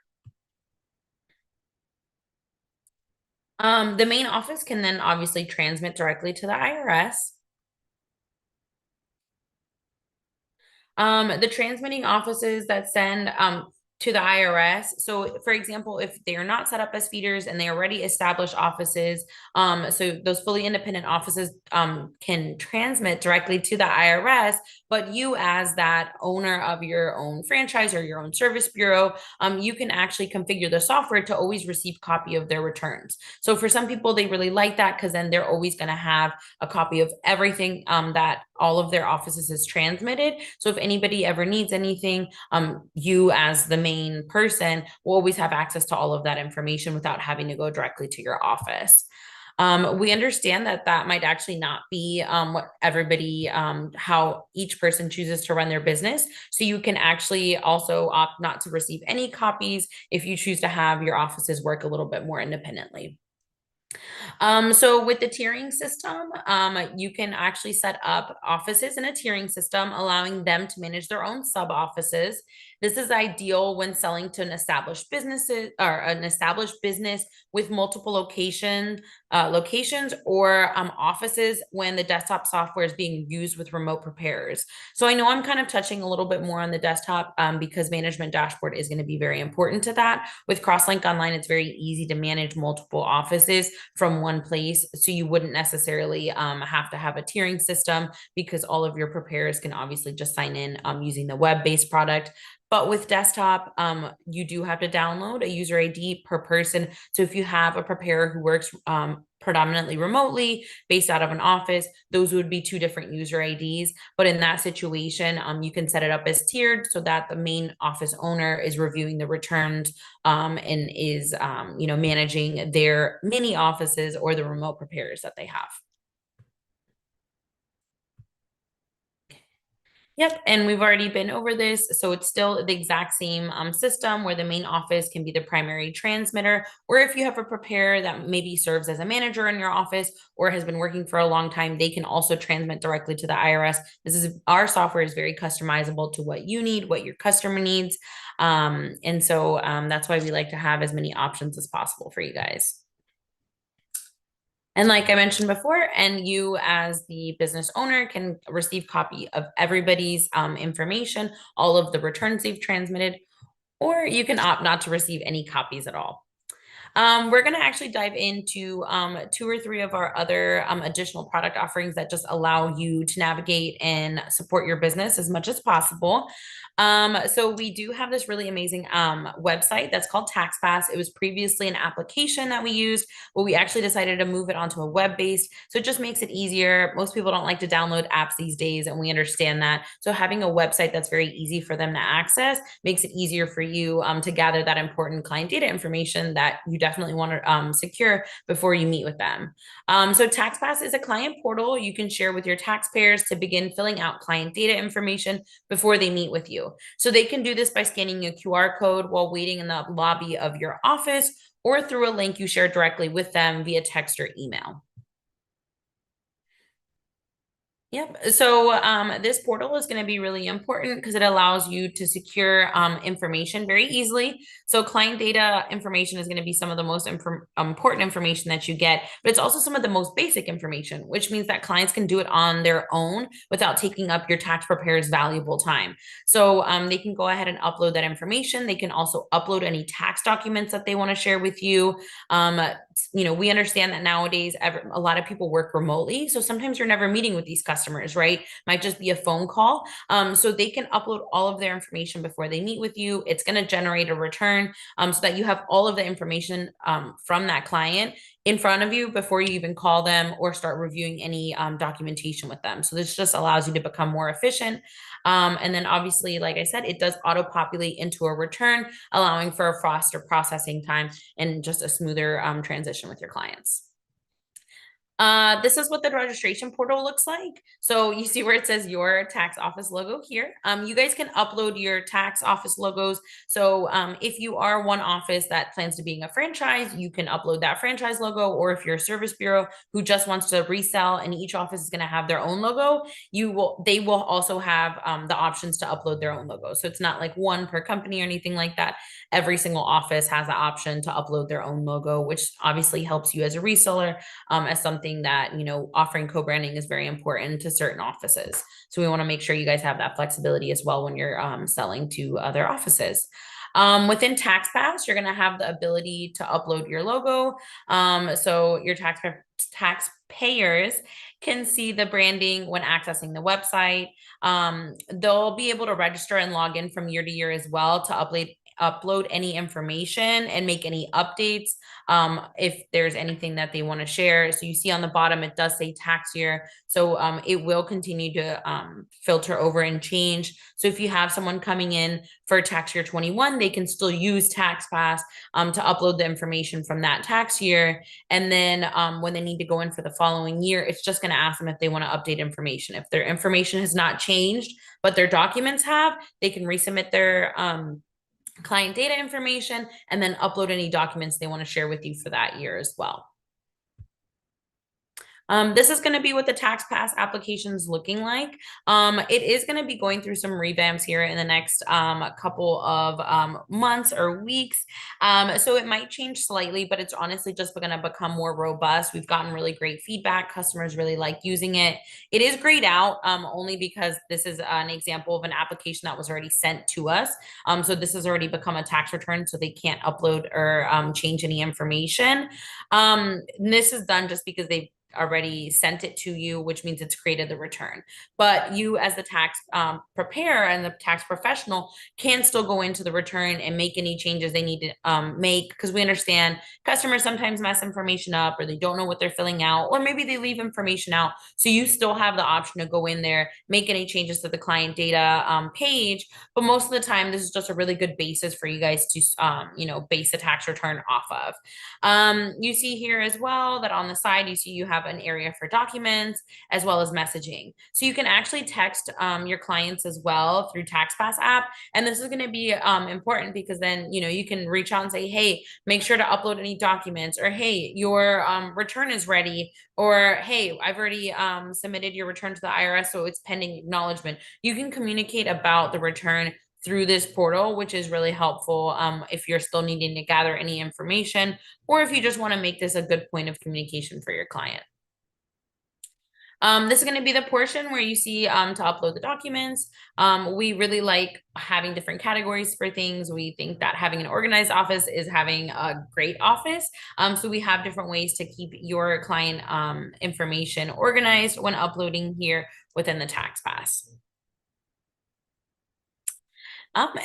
The main office can then obviously transmit directly to the IRS. The transmitting offices that send to the IRS. So for example, if they are not set up as feeders and they already established offices, so those fully independent offices can transmit directly to the IRS, but you as that owner of your own franchise or your own service bureau, you can actually configure the software to always receive copy of their returns. So for some people, they really like that because then they're always going to have a copy of everything that all of their offices is transmitted. So if anybody ever needs anything, you as the main person will always have access to all of that information without having to go directly to your office. We understand that that might actually not be what everybody, how each person chooses to run their business. So you can actually also opt not to receive any copies if you choose to have your offices work a little bit more independently. So with the tiering system, you can actually set up offices in a tiering system, allowing them to manage their own sub offices. This is ideal when selling to an established businesses or an established business with multiple locations or offices when the desktop software is being used with remote preparers. So I know I'm kind of touching a little bit more on the desktop because management dashboard is going to be very important to that. With Crosslink Online, it's very easy to manage multiple offices from one place. So you wouldn't necessarily have to have a tiering system because all of your preparers can obviously just sign in using the web-based product. But with desktop, you do have to download a user ID per person. So if you have a preparer who works predominantly remotely based out of an office, those would be two different user IDs. But in that situation, you can set it up as tiered so that the main office owner is reviewing the returns and is managing their mini offices or the remote preparers that they have. Yep, and we've already been over this. So it's still the exact same system where the main office can be the primary transmitter, or if you have a preparer that maybe serves as a manager in your office or has been working for a long time, they can also transmit directly to the IRS. Our software is very customizable to what you need, what your customer needs. And so that's why we like to have as many options as possible for you guys. And like I mentioned before, and you as the business owner can receive copy of everybody's information, all of the returns they've transmitted, or you can opt not to receive any copies at all. We're going to actually dive into 2 or 3 of our other additional product offerings that just allow you to navigate and support your business as much as possible. So we do have this really amazing website that's called TaxPass. It was previously an application that we used, but we actually decided to move it onto a web-based. So it just makes it easier. Most people don't like to download apps these days, and we understand that. So having a website that's very easy for them to access makes it easier for you to gather that important client data information that you definitely want to secure before you meet with them. So TaxPass is a client portal you can share with your taxpayers to begin filling out client data information before they meet with you. So they can do this by scanning a QR code while waiting in the lobby of your office or through a link you share directly with them via text or email. Yep. So this portal is going to be really important because it allows you to secure information very easily. So client data information is going to be some of the most important information that you get, but it's also some of the most basic information, which means that clients can do it on their own without taking up your tax preparer's valuable time. So they can go ahead and upload that information. They can also upload any tax documents that they want to share with you. We understand that nowadays a lot of people work remotely. So sometimes you're never meeting with these customers, right? Might just be a phone call. So they can upload all of their information before they meet with you. It's going to generate a return so that you have all of the information from that client in front of you before you even call them or start reviewing any documentation with them. So this just allows you to become more efficient. And then obviously, like I said, it does auto-populate into a return, allowing for a faster processing time and just a smoother transition with your clients. This is what the registration portal looks like. So you see where it says your tax office logo here. You guys can upload your tax office logos. So if you are one office that plans to being a franchise, you can upload that franchise logo. Or if you're a service bureau who just wants to resell and each office is going to have their own logo, they will also have the options to upload their own logo. So it's not like one per company or anything like that. Every single office has the option to upload their own logo, which obviously helps you as a reseller, as something that, offering co-branding is very important to certain offices. So we want to make sure you guys have that flexibility as well when you're selling to other offices. Within TaxPass, you're going to have the ability to upload your logo. So your taxpayers can see the branding when accessing the website. They'll be able to register and log in from year to year as well to upload any information and make any updates if there's anything that they want to share. So you see on the bottom, it does say tax year. So it will continue to filter over and change. So if you have someone coming in for tax year 21, they can still use TaxPass to upload the information from that tax year. And then when they need to go in for the following year, it's just going to ask them if they want to update information. If their information has not changed, but their documents have, they can resubmit their client data information and then upload any documents they want to share with you for that year as well. This is going to be what the TaxPass application is looking like. It is going to be going through some revamps here in the next couple of months or weeks. So it might change slightly, but it's honestly just going to become more robust. We've gotten really great feedback. Customers really like using it. It is grayed out only because this is an example of an application that was already sent to us. So this has already become a tax return, so they can't upload or change any information. This is done just because they've already sent it to you, which means it's created the return. But you as the tax preparer and the tax professional can still go into the return and make any changes they need to make, because we understand customers sometimes mess information up, or they don't know what they're filling out, or maybe they leave information out. So you still have the option to go in there, make any changes to the client data page. But most of the time, this is just a really good basis for you guys to base the tax return off of. You see here as well that on the side, you see you have an area for documents as well as messaging. So you can actually text your clients as well through TaxPass app. And this is going to be important because then, you can reach out and say, hey, make sure to upload any documents, or hey, your return is ready, or hey, I've already submitted your return to the IRS, so it's pending acknowledgement. You can communicate about the return through this portal, which is really helpful if you're still needing to gather any information, or if you just want to make this a good point of communication for your client. This is going to be the portion where you see to upload the documents. We really like having different categories for things. We think that having an organized office is having a great office. So we have different ways to keep your client information organized when uploading here within the TaxPass.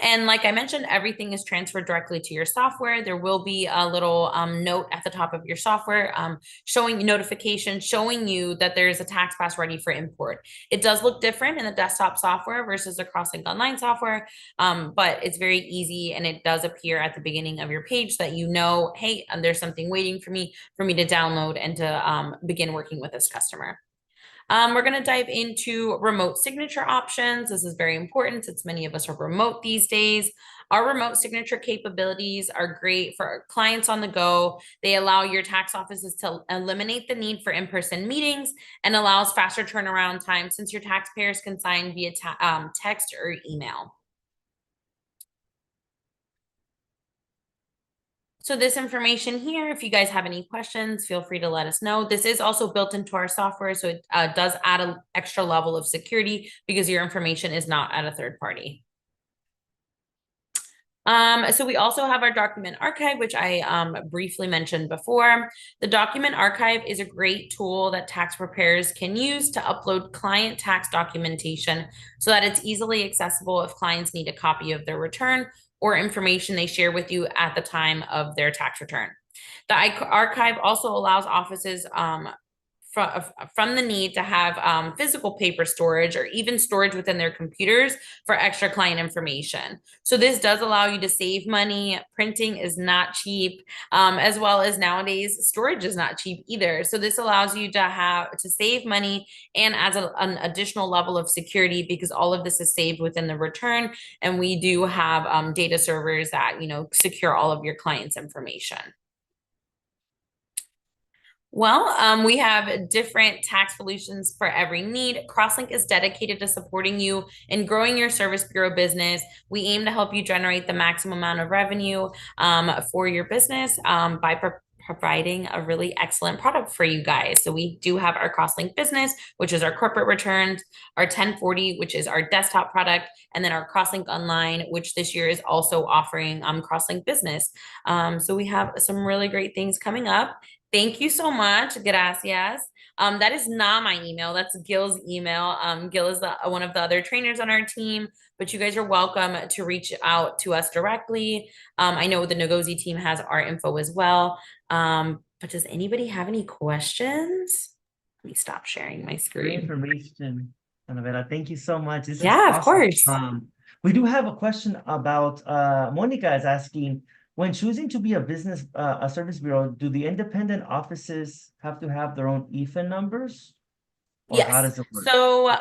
And like I mentioned, everything is transferred directly to your software. There will be a little note at the top of your software showing notification, showing you that there is a TaxPass ready for import. It does look different in the desktop software versus the CrossLink Online software, but it's very easy, and it does appear at the beginning of your page that hey, there's something waiting for me to download and to begin working with this customer. We're going to dive into remote signature options. This is very important since many of us are remote these days. Our remote signature capabilities are great for our clients on the go. They allow your tax offices to eliminate the need for in-person meetings and allows faster turnaround time since your taxpayers can sign via text or email. So this information here, if you guys have any questions, feel free to let us know. This is also built into our software, so it does add an extra level of security because your information is not at a third party. So we also have our document archive, which I briefly mentioned before. The document archive is a great tool that tax preparers can use to upload client tax documentation so that it's easily accessible if clients need a copy of their return or information they share with you at the time of their tax return. The archive also allows offices from the need to have physical paper storage or even storage within their computers for extra client information. So this does allow you to save money. Printing is not cheap, as well as nowadays storage is not cheap either. So this allows you to save money and adds an additional level of security because all of this is saved within the return. And we do have data servers that, secure all of your clients' information. Well, we have different tax solutions for every need. Crosslink is dedicated to supporting you in growing your service bureau business. We aim to help you generate the maximum amount of revenue for your business by providing a really excellent product for you guys. So we do have our Crosslink Business, which is our corporate returns, our 1040, which is our desktop product, and then our Crosslink Online, which this year is also offering Crosslink Business. So we have some really great things coming up. Thank you so much. Gracias. That is not my email. That's Gil's email. Gil is one of the other trainers on our team, but you guys are welcome to reach out to us directly. I know the negozee team has our info as well. But does anybody have any questions? Let me stop sharing my screen. Great information, Anabela. Thank you so much. This is Yeah, of awesome. course. We do have a question about Monica is asking, when choosing to be a service bureau, do the independent offices have to have their own EFIN numbers? Or how does it work? So,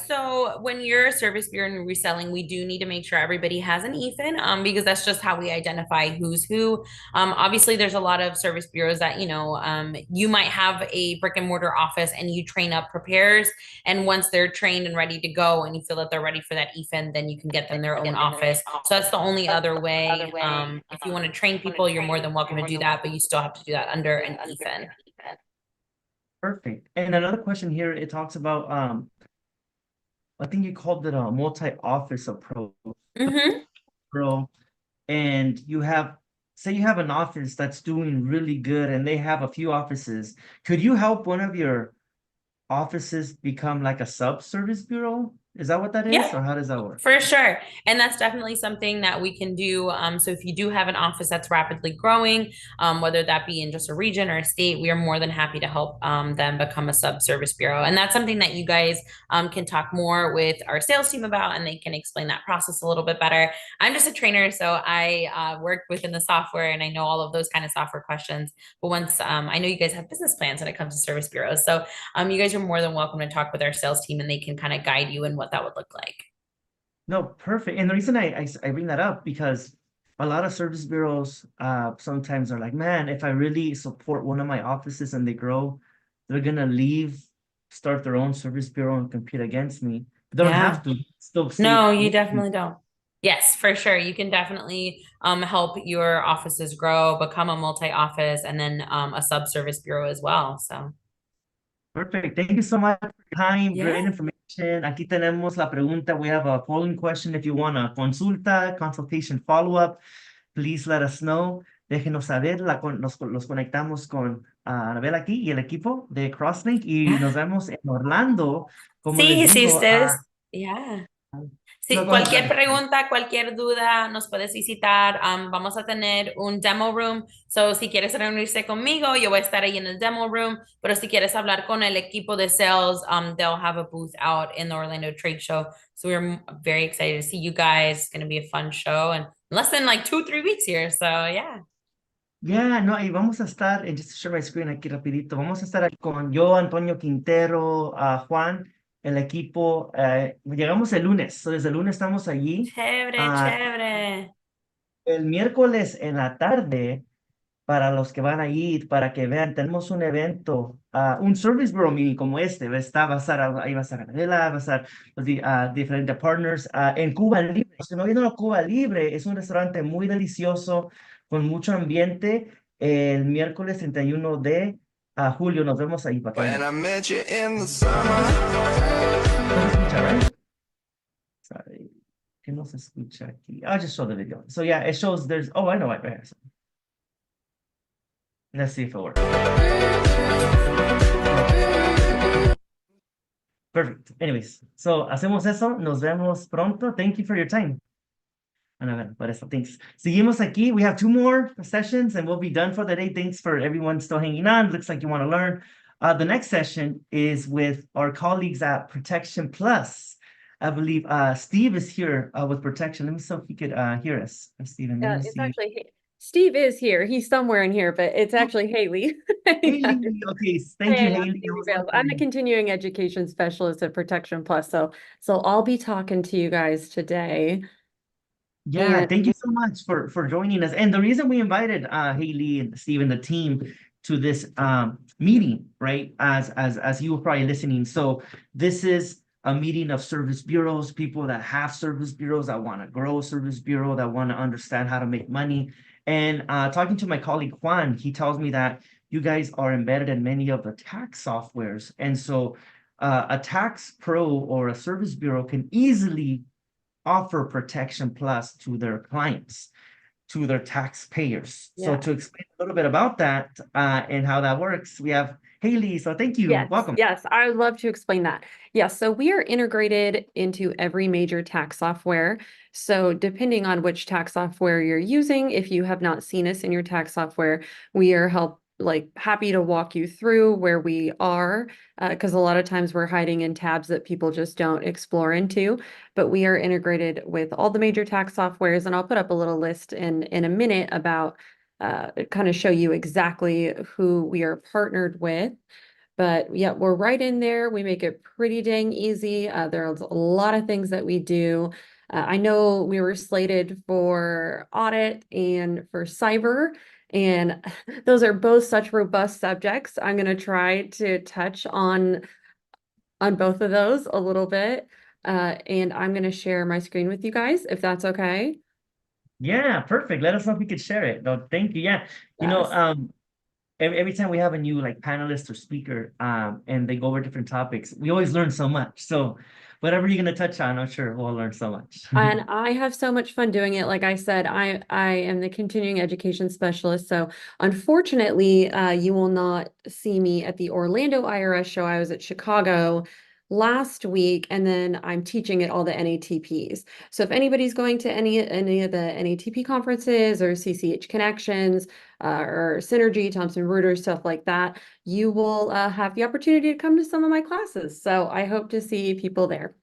so when you're a service bureau and reselling, we do need to make sure everybody has an EFIN, because that's just how we identify who's who. Obviously, there's a lot of service bureaus that, you might have a brick and mortar office and you train up preparers. And once they're trained and ready to go and you feel that they're ready for that EFIN, then you can get them their own office. So that's the only other way. If you want to train people, you're more than welcome to do that, but you still have to do that under an EFIN. Perfect. And another question here, it talks about, I think you called it a multi-office approach. And say you have an office that's doing really good and they have a few offices. Could you help one of your offices become like a sub-service bureau? Is that what that is? Yeah. Or how does that work? For sure. And that's definitely something that we can do. So if you do have an office that's rapidly growing, whether that be in just a region or a state, we are more than happy to help them become a sub-service bureau. And that's something that you guys can talk more with our sales team about, and they can explain that process a little bit better. I'm just a trainer, so I work within the software and I know all of those kind of software questions. But once I know you guys have business plans when it comes to service bureaus. So you guys are more than welcome to talk with our sales team and they can kind of guide you in what that would look like. No, perfect. And the reason I bring that up, because a lot of service bureaus sometimes are like, man, if I really support one of my offices and they grow, they're gonna leave, start their own service bureau and compete against me. They don't have to. Still no, you definitely don't. Yes, for sure. You can definitely help your offices grow, become a multi-office, and then a sub-service bureau as well. So perfect. Thank you so much for your time. Great information. Aquí tenemos la pregunta. We have a polling question. If you want a consultation follow-up, please let us know. Déjenos saber. Los conectamos con Anabela aquí y el equipo de Crosslink y nos vemos en Orlando. Como les digo, ustedes. Sí, No, cualquier pregunta, cualquier duda, nos puedes visitar. Vamos a tener un demo room. So, si quieres reunirse conmigo, yo voy a estar ahí en el demo room. Pero si quieres hablar con el equipo de sales, they'll have a booth out in the Orlando Trade Show. So, we're very excited to see you guys. It's going to be a fun show. And less than like 2-3 weeks here. So, yeah. Yeah, no, y vamos a estar, just to share my screen aquí rapidito, vamos a estar aquí con yo, Antonio Quintero, Juan, el equipo, llegamos el lunes, desde el lunes estamos allí. Chévere. El miércoles en la tarde, para los que van a ir, para que vean, tenemos un evento, un service bureau meeting como este, va a estar, ahí va a estar Anabela, va a estar los diferentes partners, en Cuba Libre. Si no vienen a Cuba Libre, es un restaurante muy delicioso, con mucho ambiente, el miércoles 31 de julio, nos vemos ahí. Para que Sorry, que no se escucha aquí. I'll just show the video. So yeah, it shows there's, oh, I know it right here. Let's see if it works. Perfect. Anyways, so hacemos eso. Nos vemos pronto. Thank you for your time. Por eso, thanks. Seguimos aquí. We have 2 more sessions and we'll be done for the day. Thanks for everyone still hanging on. Looks like you want to learn. The next session is with our colleagues at Protection Plus. I believe Steve is here with Protection. Let me see if he could hear us. Steven, let Yeah, me it's see. actually Steve is here. He's somewhere in here, but it's actually Haley. Yeah. Haley, okay, thank you, Hey, Haley. I was I'm the wondering. continuing education specialist at Protection Plus. So I'll be talking to you guys today. Yeah, And thank you so much for joining us. And the reason we invited Haley and Steve and the team to this meeting, right? As you were probably listening. So this is a meeting of service bureaus, people that have service bureaus that want to grow a service bureau, that want to understand how to make money. And talking to my colleague Juan, he tells me that you guys are embedded in many of the tax softwares. And so a tax pro or a service bureau can easily offer Protection Plus to their clients, to their taxpayers. So yeah. to explain a little bit about that and how that works, we have Haley. So thank you. Yes, Welcome. yes, I would love to explain that. Yes, so we are integrated into every major tax software. So depending on which tax software you're using, if you have not seen us in your tax software, we are happy to walk you through where we are, because a lot of times we're hiding in tabs that people just don't explore into. But we are integrated with all the major tax softwares, and I'll put up a little list in a minute about kind of show you exactly who we are partnered with. But yeah, we're right in there. We make it pretty dang easy. There's a lot of things that we do. I know we were slated for audit and for cyber, and those are both such robust subjects. I'm going to try to touch on both of those a little bit. And I'm going to share my screen with you guys, if that's okay. Yeah, perfect. Let us know if we could share it. No, thank you. Yeah. You know, Yes. every time we have a new like panelist or speaker and they go over different topics, we always learn so much. So whatever you're going to touch on, I'm sure we'll learn so much. And I have so much fun doing it. Like I said, I am the continuing education specialist. So unfortunately, you will not see me at the Orlando IRS show. I was at Chicago last week, and then I'm teaching at all the NATPs. So if anybody's going to any of the NATP conferences or CCH Connections or Synergy, Thomson Reuters, stuff like that, you will have the opportunity to come to some of my classes. So I hope to see people there.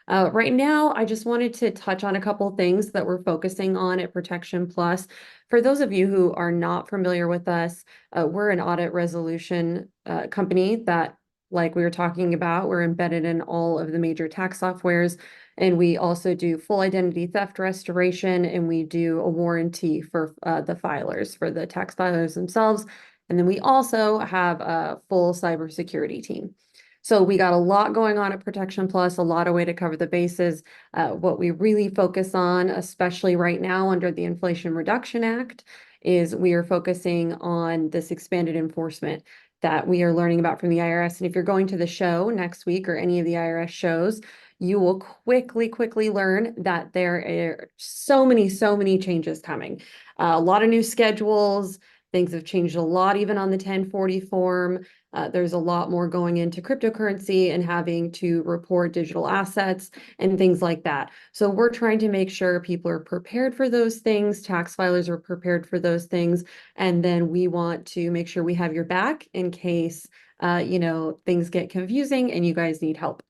Right now, I just wanted to touch on a couple things that we're focusing on at Protection Plus. For those of you who are not familiar with us, we're an audit resolution company that, like we were talking about, we're embedded in all of the major tax softwares. And we also do full identity theft restoration, and we do a warranty for the filers, for the tax filers themselves. And then we also have a full cybersecurity team. So we got a lot going on at Protection Plus, a lot of way to cover the bases. What we really focus on, especially right now under the Inflation Reduction Act, is we are focusing on this expanded enforcement that we are learning about from the IRS. And if you're going to the show next week or any of the IRS shows, you will quickly learn that there are so many changes coming. A lot of new schedules. Things have changed a lot, even on the 1040 form. There's a lot more going into cryptocurrency and having to report digital assets and things like that. So we're trying to make sure people are prepared for those things, tax filers are prepared for those things, and then we want to make sure we have your back in case things get confusing and you guys need help.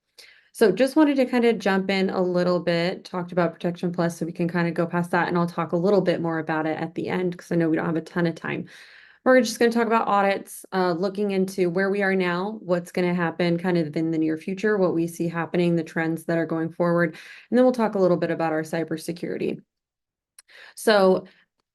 So just wanted to kind of jump in a little bit, talked about Protection Plus, so we can kind of go past that, and I'll talk a little bit more about it at the end because I know we don't have a ton of time. We're just going to talk about audits, looking into where we are now, what's going to happen kind of in the near future, what we see happening, the trends that are going forward, and then we'll talk a little bit about our cybersecurity. So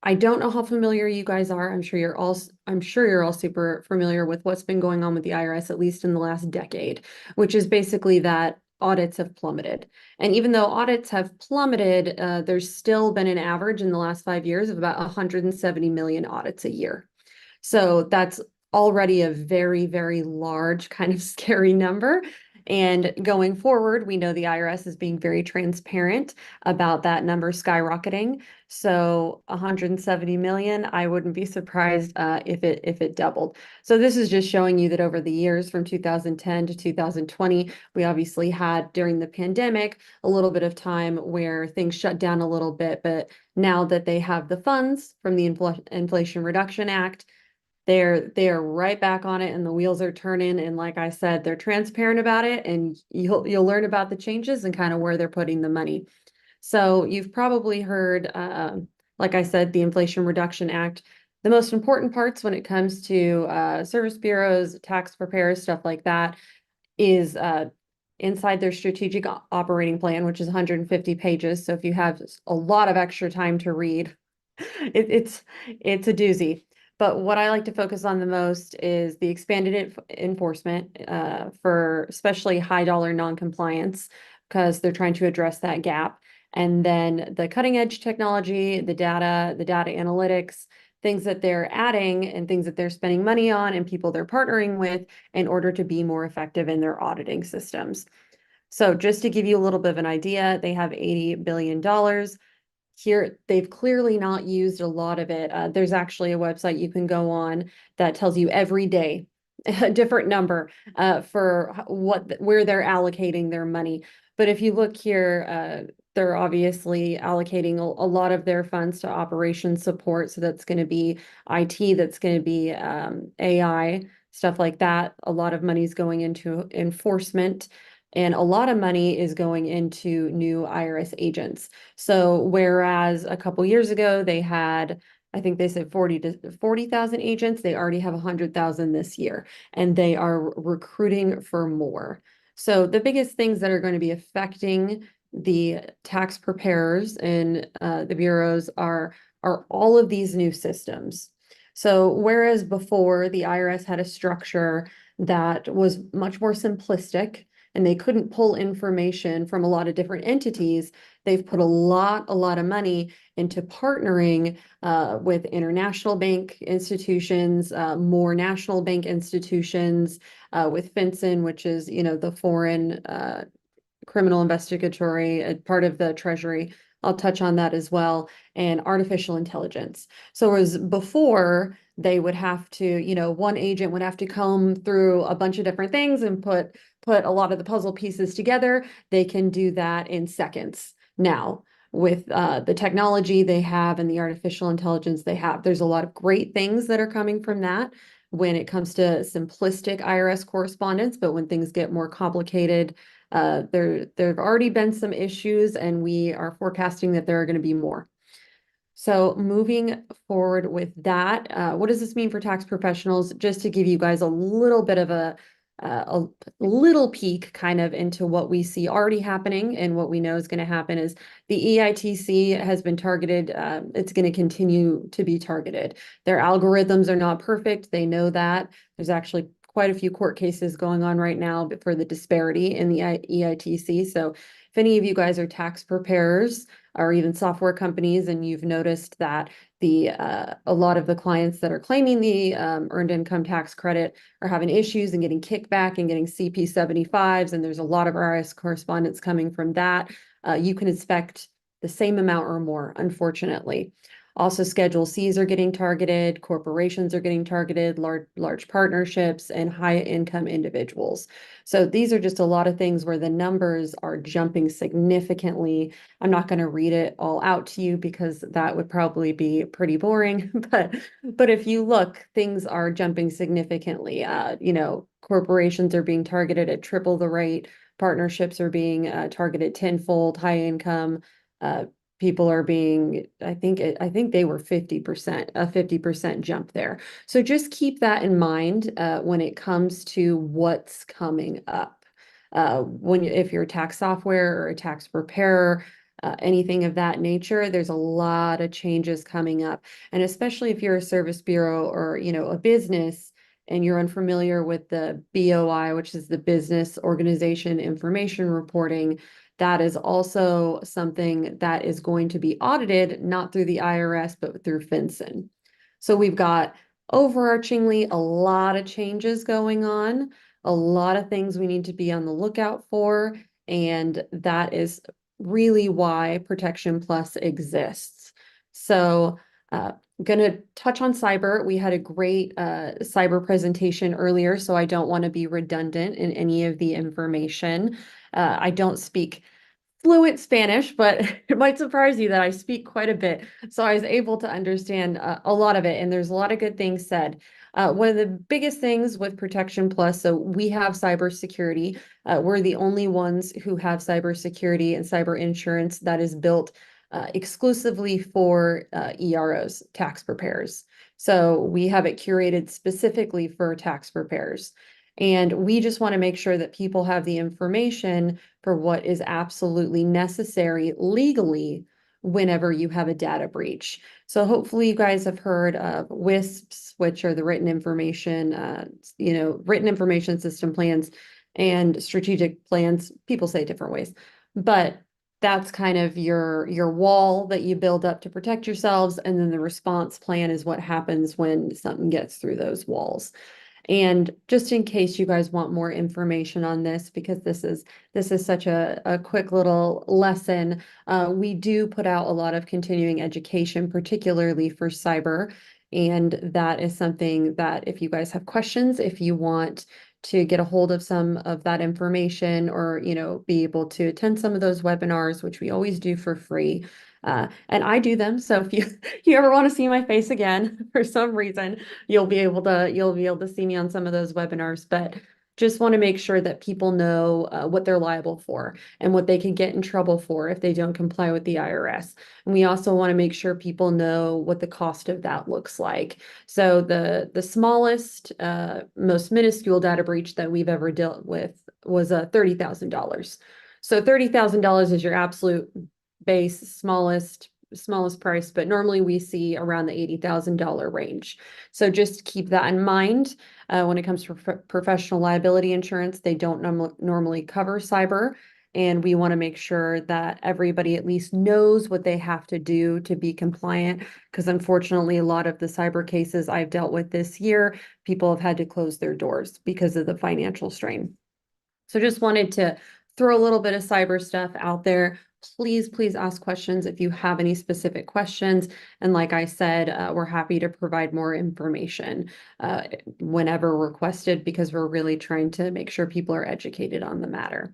I don't know how familiar you guys are. I'm sure you're all super familiar with what's been going on with the IRS, at least in the last decade, which is basically that audits have plummeted. And even though audits have plummeted, there's still been an average in the last 5 years of about 170 million audits a year. So that's already a very large kind of scary number. And going forward, we know the IRS is being very transparent about that number skyrocketing. So 170 million, I wouldn't be surprised if it doubled. So this is just showing you that over the years from 2010 to 2020, we obviously had during the pandemic a little bit of time where things shut down a little bit. But now that they have the funds from the Inflation Reduction Act, they're right back on it and the wheels are turning. And like I said, they're transparent about it, and you'll learn about the changes and kind of where they're putting the money. So you've probably heard, like I said, the Inflation Reduction Act. The most important parts when it comes to service bureaus, tax preparers, stuff like that, is inside their strategic operating plan, which is 150 pages. So if you have a lot of extra time to read, it's a doozy. But what I like to focus on the most is the expanded enforcement for especially high dollar non-compliance, because they're trying to address that gap. And then the cutting edge technology, the data analytics, things that they're adding and things that they're spending money on and people they're partnering with in order to be more effective in their auditing systems. So just to give you a little bit of an idea, they have $80 billion. Here, they've clearly not used a lot of it. There's actually a website you can go on that tells you every day a different number for where they're allocating their money. But if you look here, they're obviously allocating a lot of their funds to operations support. So that's going to be IT, that's going to be AI, stuff like that. A lot of money is going into enforcement, and a lot of money is going into new IRS agents. So whereas a couple years ago they had, I think they said 40,000 agents, they already have 100,000 this year, and they are recruiting for more. So the biggest things that are going to be affecting the tax preparers and the bureaus are all of these new systems. So whereas before the IRS had a structure that was much more simplistic and they couldn't pull information from a lot of different entities, they've put a lot of money into partnering with international bank institutions, more national bank institutions, with FinCEN, which is, the foreign criminal investigatory part of the Treasury. I'll touch on that as well, and artificial intelligence. So as before, they would have to, one agent would have to comb through a bunch of different things and put a lot of the puzzle pieces together. They can do that in seconds now with the technology they have and the artificial intelligence they have. There's a lot of great things that are coming from that when it comes to simplistic IRS correspondence, but when things get more complicated, there have already been some issues, and we are forecasting that there are going to be more. So moving forward with that, what does this mean for tax professionals? Just to give you guys a little bit of a little peek kind of into what we see already happening and what we know is going to happen is the EITC has been targeted. It's going to continue to be targeted. Their algorithms are not perfect. They know that. There's actually quite a few court cases going on right now for the disparity in the EITC. So if any of you guys are tax preparers or even software companies and you've noticed that a lot of the clients that are claiming the earned income tax credit are having issues and getting kickback and getting CP75s, and there's a lot of IRS correspondence coming from that, you can expect the same amount or more, unfortunately. Also, Schedule Cs are getting targeted, corporations are getting targeted, large partnerships, and high income individuals. So these are just a lot of things where the numbers are jumping significantly. I'm not going to read it all out to you because that would probably be pretty boring. But if you look, things are jumping significantly. Corporations are being targeted at triple the rate. Partnerships are being targeted tenfold. High income people are being, I think they were 50%, a 50% jump there. So just keep that in mind when it comes to what's coming up. If you're a tax software or a tax preparer, anything of that nature, there's a lot of changes coming up. And especially if you're a service bureau or, a business and you're unfamiliar with the BOI, which is the Business Organization Information Reporting, that is also something that is going to be audited, not through the IRS, but through FinCEN. So we've got overarchingly a lot of changes going on, a lot of things we need to be on the lookout for, and that is really why Protection Plus exists. So going to touch on cyber. We had a great cyber presentation earlier, so I don't want to be redundant in any of the information. I don't speak fluent Spanish, but it might surprise you that I speak quite a bit. So I was able to understand a lot of it, and there's a lot of good things said. One of the biggest things with Protection Plus, so we have cybersecurity. We're the only ones who have cybersecurity and cyber insurance that is built exclusively for EROs, tax preparers. So we have it curated specifically for tax preparers. And we just want to make sure that people have the information for what is absolutely necessary legally whenever you have a data breach. So hopefully you guys have heard of WISPs, which are the written information, written information system plans and strategic plans. People say it different ways, but that's kind of your wall that you build up to protect yourselves. And then the response plan is what happens when something gets through those walls. And just in case you guys want more information on this, because this is such a quick little lesson, we do put out a lot of continuing education, particularly for cyber. And that is something that if you guys have questions, if you want to get a hold of some of that information or, be able to attend some of those webinars, which we always do for free. And I do them. So if you ever want to see my face again for some reason, you'll be able to see me on some of those webinars. But just want to make sure that people know what they're liable for and what they can get in trouble for if they don't comply with the IRS. And we also want to make sure people know what the cost of that looks like. So the smallest, most minuscule data breach that we've ever dealt with was $30,000. So $30,000 is your absolute base, smallest price, but normally we see around the $80,000 range. So just keep that in mind. When it comes to professional liability insurance, they don't normally cover cyber. And we want to make sure that everybody at least knows what they have to do to be compliant. Because unfortunately, a lot of the cyber cases I've dealt with this year, people have had to close their doors because of the financial strain. So just wanted to throw a little bit of cyber stuff out there. Please ask questions if you have any specific questions. And like I said, we're happy to provide more information whenever requested, because we're really trying to make sure people are educated on the matter.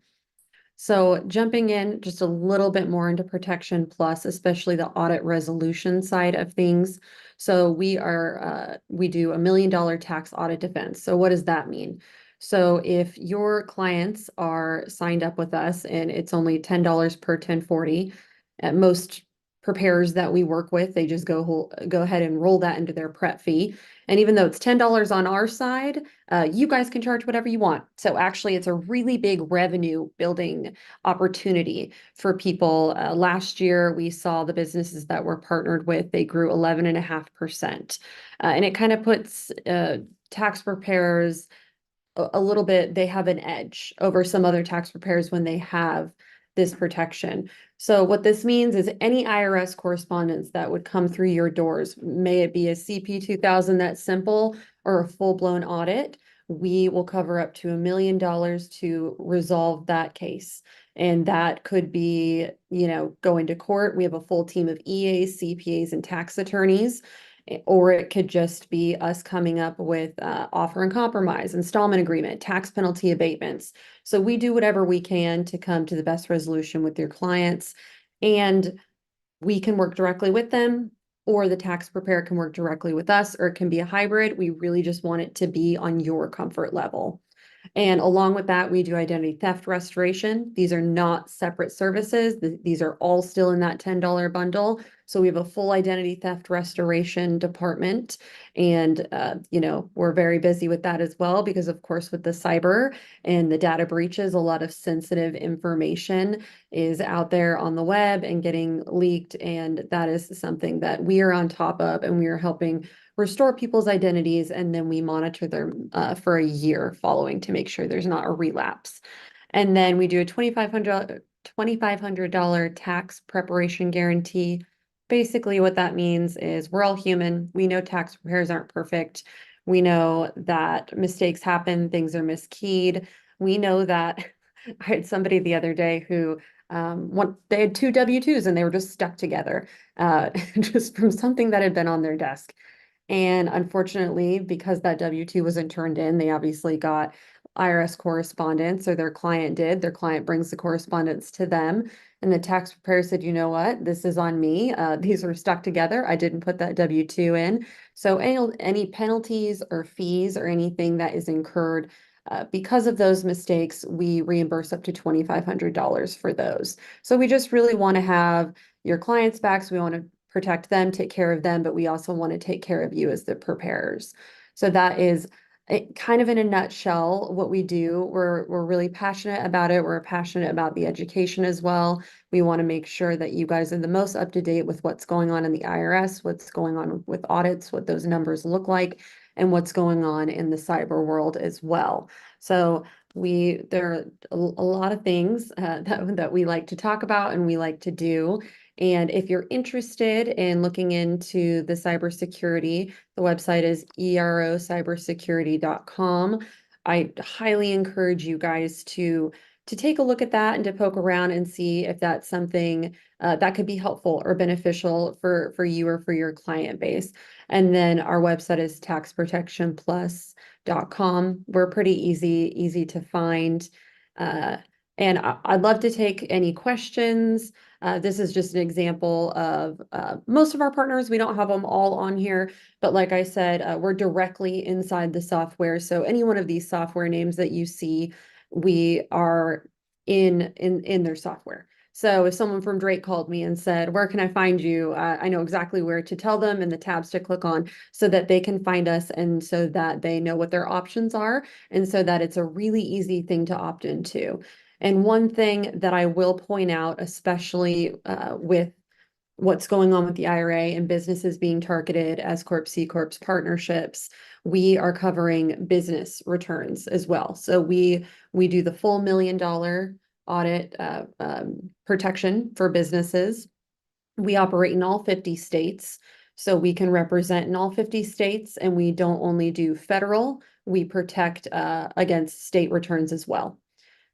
So jumping in just a little bit more into Protection Plus, especially the audit resolution side of things. So we do $1 million tax audit defense. So what does that mean? So if your clients are signed up with us and it's only $10 per 1040, at most preparers that we work with, they just go ahead and roll that into their prep fee. And even though it's $10 on our side, you guys can charge whatever you want. So actually, it's a really big revenue building opportunity for people. Last year, we saw the businesses that we're partnered with, they grew 11.5%. And it kind of puts tax preparers a little bit, they have an edge over some other tax preparers when they have this protection. So what this means is any IRS correspondence that would come through your doors, may it be a CP 2000 that's simple or a full-blown audit, we will cover up to $1 million to resolve that case. And that could be, going to court. We have a full team of EAs, CPAs, and tax attorneys. Or it could just be us coming up with offer and compromise, installment agreement, tax penalty abatements. So we do whatever we can to come to the best resolution with your clients. And we can work directly with them, or the tax preparer can work directly with us, or it can be a hybrid. We really just want it to be on your comfort level. And along with that, we do identity theft restoration. These are not separate services. These are all still in that $10 bundle. So we have a full identity theft restoration department. And, we're very busy with that as well, because of course, with the cyber and the data breaches, a lot of sensitive information is out there on the web and getting leaked. And that is something that we are on top of, and we are helping restore people's identities, and then we monitor them for a year following to make sure there's not a relapse. And then we do a $2,500 tax preparation guarantee. Basically, what that means is we're all human. We know tax preparers aren't perfect. We know that mistakes happen, things are miskeyed. We know that I had somebody the other day who they had two W-2s and they were just stuck together just from something that had been on their desk. And unfortunately, because that W-2 wasn't turned in, they obviously got IRS correspondence, or their client did. Their client brings the correspondence to them, and the tax preparer said, you know what, this is on me. These are stuck together. I didn't put that W-2 in. So any penalties or fees or anything that is incurred because of those mistakes, we reimburse up to $2,500 for those. So we just really want to have your clients' backs. We want to protect them, take care of them, but we also want to take care of you as the preparers. So that is kind of in a nutshell what we do. We're really passionate about it. We're passionate about the education as well. We want to make sure that you guys are the most up to date with what's going on in the IRS, what's going on with audits, what those numbers look like, and what's going on in the cyber world as well. So there are a lot of things that we like to talk about and we like to do. And if you're interested in looking into the cybersecurity, the website is erocybersecurity.com. I highly encourage you guys to take a look at that and to poke around and see if that's something that could be helpful or beneficial for you or for your client base. And then our website is taxprotectionplus.com. We're pretty easy to find. And I'd love to take any questions. This is just an example of most of our partners. We don't have them all on here, but like I said, we're directly inside the software. So any one of these software names that you see, we are in their software. So if someone from Drake called me and said, where can I find you? I know exactly where to tell them and the tabs to click on so that they can find us and so that they know what their options are and so that it's a really easy thing to opt into. And one thing that I will point out, especially with what's going on with the IRA and businesses being targeted as Corp, C Corps partnerships, we are covering business returns as well. So we do the full $1 million audit protection for businesses. We operate in all 50 states. So we can represent in all 50 states, and we don't only do federal, we protect against state returns as well.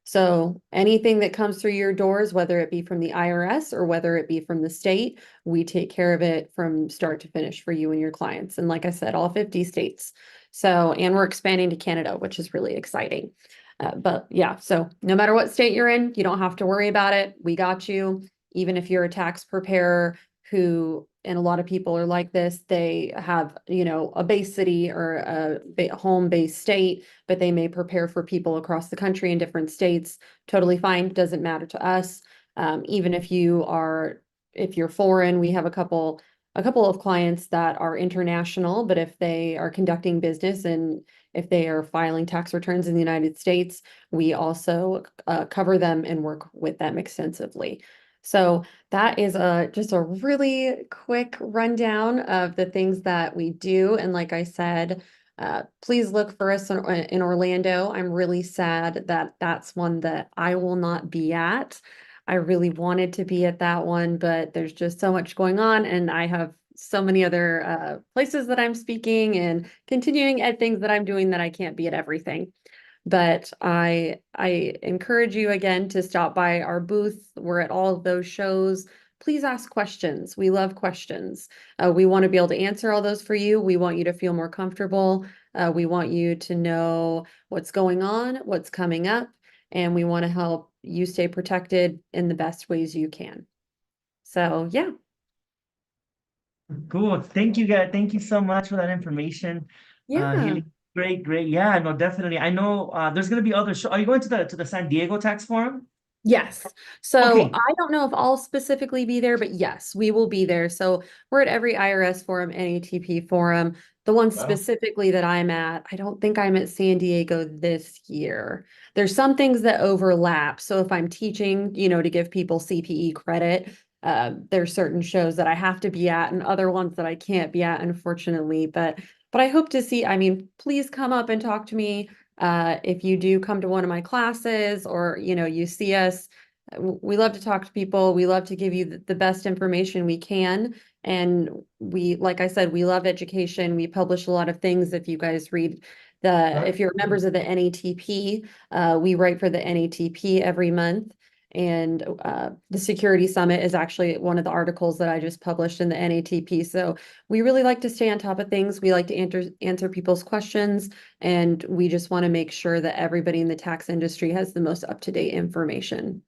So anything that comes through your doors, whether it be from the IRS or whether it be from the state, we take care of it from start to finish for you and your clients. And like I said, all 50 states. So, and we're expanding to Canada, which is really exciting. But yeah, so no matter what state you're in, you don't have to worry about it. We got you. Even if you're a tax preparer who, and a lot of people are like this, they have, a base city or a home-based state, but they may prepare for people across the country in different states. Totally fine. Doesn't matter to us. Even if you're foreign, we have a couple of clients that are international, but if they are conducting business and if they are filing tax returns in the United States, we also cover them and work with them extensively. So that is just a really quick rundown of the things that we do. And like I said, please look for us in Orlando. I'm really sad that that's one that I will not be at. I really wanted to be at that one, but there's just so much going on and I have so many other places that I'm speaking and continuing at things that I'm doing that I can't be at everything. But I encourage you again to stop by our booth. We're at all of those shows. Please ask questions. We love questions. We want to be able to answer all those for you. We want you to feel more comfortable. We want you to know what's going on, what's coming up, and we want to help you stay protected in the best ways you can. So yeah. Cool. Thank you, guys. Thank you so much for that information. Yeah. Haley, great. Yeah, no, definitely. I know there's gonna be other show. Are you going to the San Diego Tax Forum? Yes. So Okay. I don't know if I'll specifically be there, but yes, we will be there. So we're at every IRS forum, NATP forum. The one specifically that I'm at, I don't think I'm at San Diego this year. There's some things that overlap. So if I'm teaching, to give people CPE credit, there's certain shows that I have to be at and other ones that I can't be at, unfortunately. But I hope to see, please come up and talk to me. If you do come to one of my classes or, you see us, we love to talk to people. We love to give you the best information we can. And like I said, we love education. We publish a lot of things. If you guys read if you're members of the NATP, we write for the NATP every month. And the Security Summit is actually one of the articles that I just published in the NATP. So we really like to stay on top of things. We like to answer people's questions. And we just want to make sure that everybody in the tax industry has the most up-to-date information.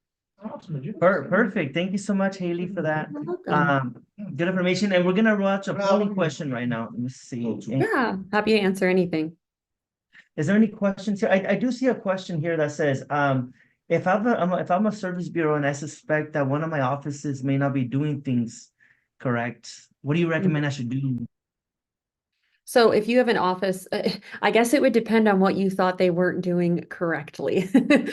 Perfect. Thank you so much, Haley, for that. Good information. And we're gonna watch a polling question right now. Let me see. Yeah, happy to answer anything. Is there any questions here? I do see a question here that says, if I'm a service bureau and I suspect that one of my offices may not be doing things correct, what do you recommend I should do? So if you have an office, I guess it would depend on what you thought they weren't doing correctly,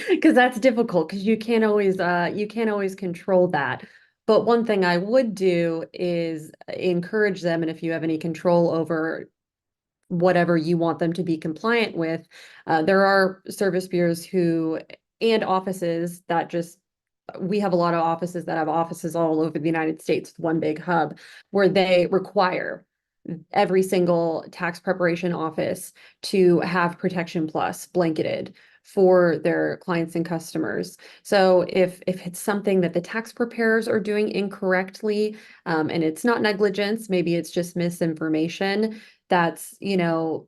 because that's difficult because you can't always control that. But one thing I would do is encourage them, and if you have any control over whatever you want them to be compliant with, there are service bureaus and offices that we have a lot of offices that have offices all over the United States, one big hub, where they require every single tax preparation office to have Protection Plus blanketed for their clients and customers. So if it's something that the tax preparers are doing incorrectly, and it's not negligence, maybe it's just misinformation, that's, an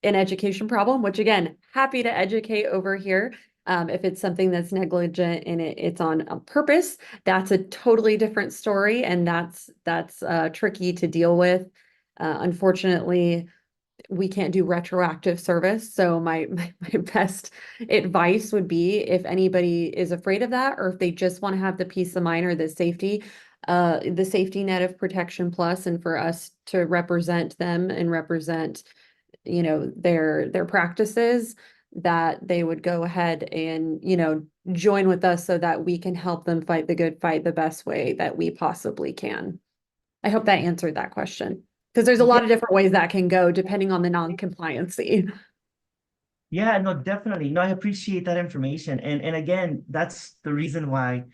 education problem, which again, happy to educate over here. If it's something that's negligent and it's on purpose, that's a totally different story, and that's tricky to deal with. Unfortunately, we can't do retroactive service. So my best advice would be, if anybody is afraid of that, or if they just want to have the peace of mind or the safety net of Protection Plus, and for us to represent them and represent, their practices, that they would go ahead and, join with us so that we can help them fight the good fight the best way that we possibly can. I hope that answered that question, because there's a lot of different ways that can go depending on the non-compliancy. Yeah, no, definitely. No, I appreciate that information. And again, that's the reason why,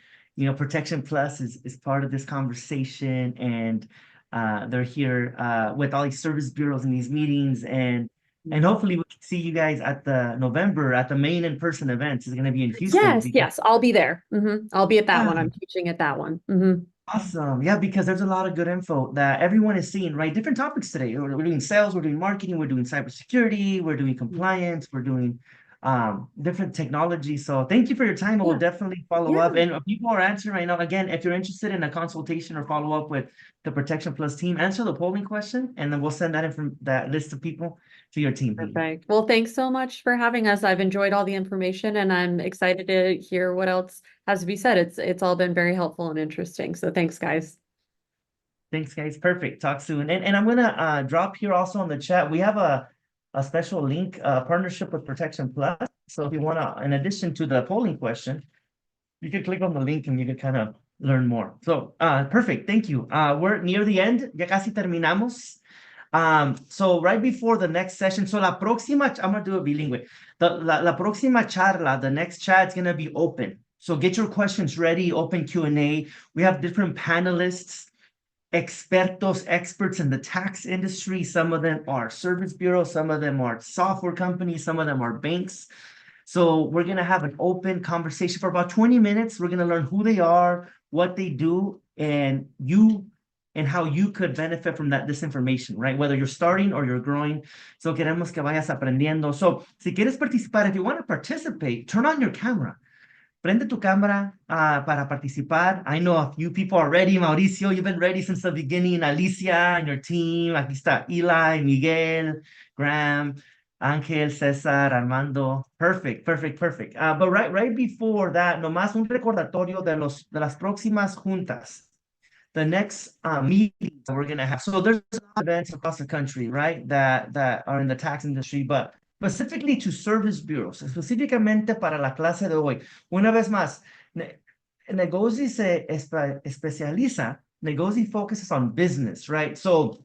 Protection Plus is part of this conversation, and they're here with all these service bureaus in these meetings, and hopefully we can see you guys at the main in-person event. It's going to be in Houston. Yes, I'll be there. I'll be at that one. I'm teaching at that one. Awesome. Yeah, because there's a lot of good info that everyone is seeing, right? Different topics today. We're doing sales, we're doing marketing, we're doing cybersecurity, we're doing compliance, we're doing different technology. So thank you for your time. I will definitely follow up. And people are answering right now. Again, if you're interested in a consultation or follow up with the Protection Plus team, answer the polling question, and then we'll send that list of people to your team. Perfect. Well, thanks so much for having us. I've enjoyed all the information, and I'm excited to hear what else has to be said. It's all been very helpful and interesting. So thanks, guys. Thanks, guys. Perfect. Talk soon. And I'm gonna drop here also on the chat. We have a special link partnership with Protection Plus. So if you wanna, in addition to the polling question, you can click on the link and you can kind of learn more. So perfect. Thank you. We're near the end. Ya casi terminamos. So right before the next session, so la próxima, I'm gonna do it bilingüe. La próxima charla, the next chat is gonna be open. So get your questions ready, open Q&A. We have different panelists, experts in the tax industry. Some of them are service bureaus, some of them are software companies, some of them are banks. So we're gonna have an open conversation for about 20 minutes. We're gonna learn who they are, what they do, and how you could benefit from this information, right? Whether you're starting or you're growing. So queremos que vayas aprendiendo. So si quieres participar, if you want to participate, turn on your camera. Prende tu cámara para participar. I know a few people are ready. Mauricio, you've been ready since the beginning. Alicia and your team. Aquí está Eli, Miguel, Graham, Ángel, César, Armando. Perfect. But right before that, nomás un recordatorio de las próximas juntas. The next meeting that we're going to have. So there's events across the country, right, that are in the tax industry, but specifically to service bureaus, específicamente para la clase de hoy. Una vez más, negozee se especializa, negozee focuses on business, right? So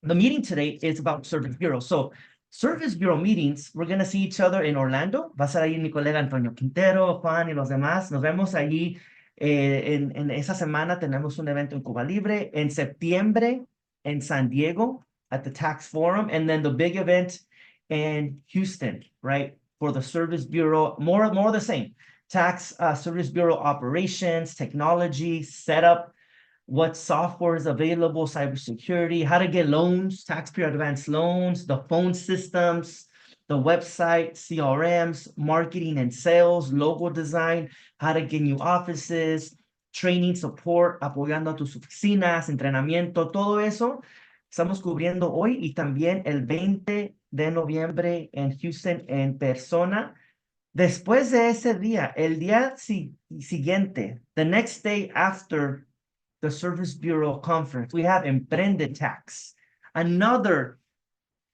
the meeting today is about service bureaus. So service bureau meetings, we're going to see each other in Orlando. Va a ser ahí mi colega Antonio Quintero, Juan y los demás. Nos vemos allí. En esa semana tenemos un evento en Cuba Libre. En septiembre en San Diego at the Tax Forum. And then the big event in Houston, right? For the Service Bureau, more the same. Tax Service Bureau operations, technology, setup, what software is available, cybersecurity, how to get loans, taxpayer advance loans, the phone systems, the website, CRMs, marketing and sales, logo design, how to get new offices, training, support, apoyando a tus oficinas, entrenamiento, todo eso estamos cubriendo hoy y también el 20 de noviembre en Houston en persona. Después de ese día, el día siguiente, the next day after the Service Bureau Conference, we have Emprende Tax, another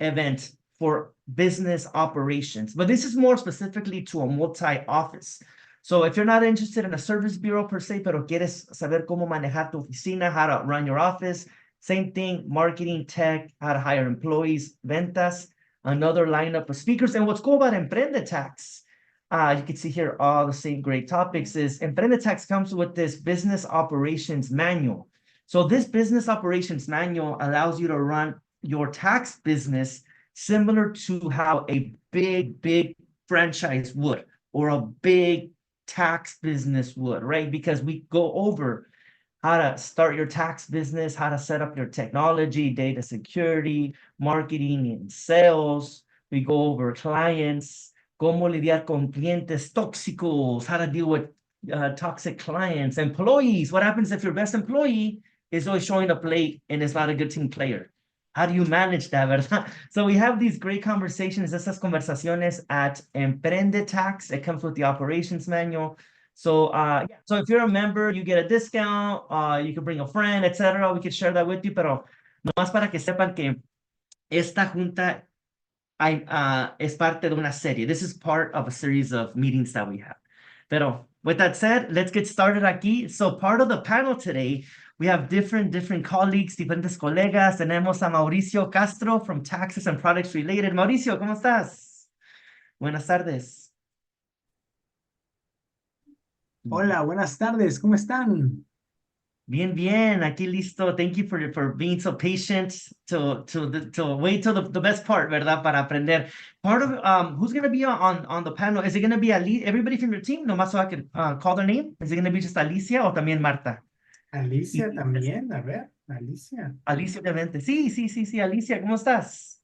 event for business operations. But this is more specifically to a multi-office. So if you're not interested in a service bureau per se, pero quieres saber cómo manejar tu oficina, how to run your office, same thing, marketing, tech, how to hire employees, ventas, another lineup of speakers. And what's cool about Emprende Tax, you can see here all the same great topics, is Emprende Tax comes with this business operations manual. So this business operations manual allows you to run your tax business similar to how a big franchise would, or a big tax business would, right? Because we go over how to start your tax business, how to set up your technology, data security, marketing and sales. We go over clients, cómo lidiar con clientes tóxicos, how to deal with toxic clients, employees. What happens if your best employee is always showing up late and is not a good team player? How do you manage that, verdad? So we have these great conversations, esas conversaciones at Emprende Tax. It comes with the operations manual. So so if you're a member, you get a discount, you can bring a friend, etc. We could share that with you, pero nomás para que sepan que esta junta es parte de una serie. This is part of a series of meetings that we have. Pero with that said, let's get started aquí. So part of the panel today, we have different colleagues, diferentes colegas. Tenemos a Mauricio Castro from Taxes and Products Related. Mauricio, ¿cómo estás? Buenas tardes. Hola, buenas tardes, ¿cómo están? Bien, aquí listo. Thank you for being so patient to wait till the best part, ¿verdad? Para aprender. Part of who's going to be on the panel? Is it going to be everybody from your team? Nomás so I could call their name. Is it going to be just Alicia o también Marta? Alicia también, a ver, Alicia. Alicia, obviamente. Sí, Alicia, ¿cómo estás?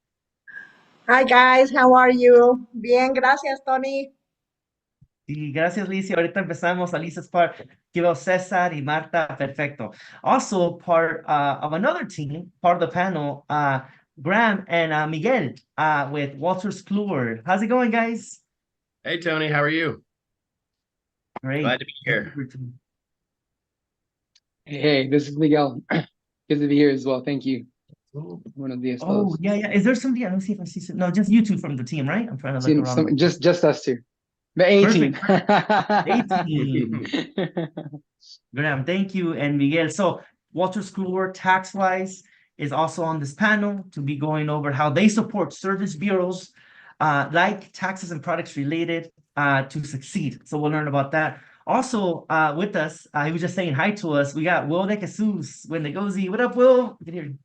Hi guys, how are you? Bien, gracias, Tony. Sí, gracias, Alicia. Ahorita empezamos. Alicia's part. Quiero César y Marta. Perfecto. Also part of another team, part of the panel, Graham and Miguel with Walter's Kluwer. How's it going, guys? Hey, Tony, how are you? Great. Glad to be here. Hey, this is Miguel. Good to be here as well. Thank you. Buenos días. Oh, yeah. Is there somebody? I don't see if I see. No, just you two from the team, right? I'm trying to look around. Just us two. The A-team. A-team. Graham, thank you. And Miguel. So Walter's Kluwer, tax-wise, is also on this panel to be going over how they support service bureaus like Taxes and Products Related to succeed. So we'll learn about that. Also with us, he was just saying hi to us. We got Will de Jesus with negozee. What up, Will? You can hear you.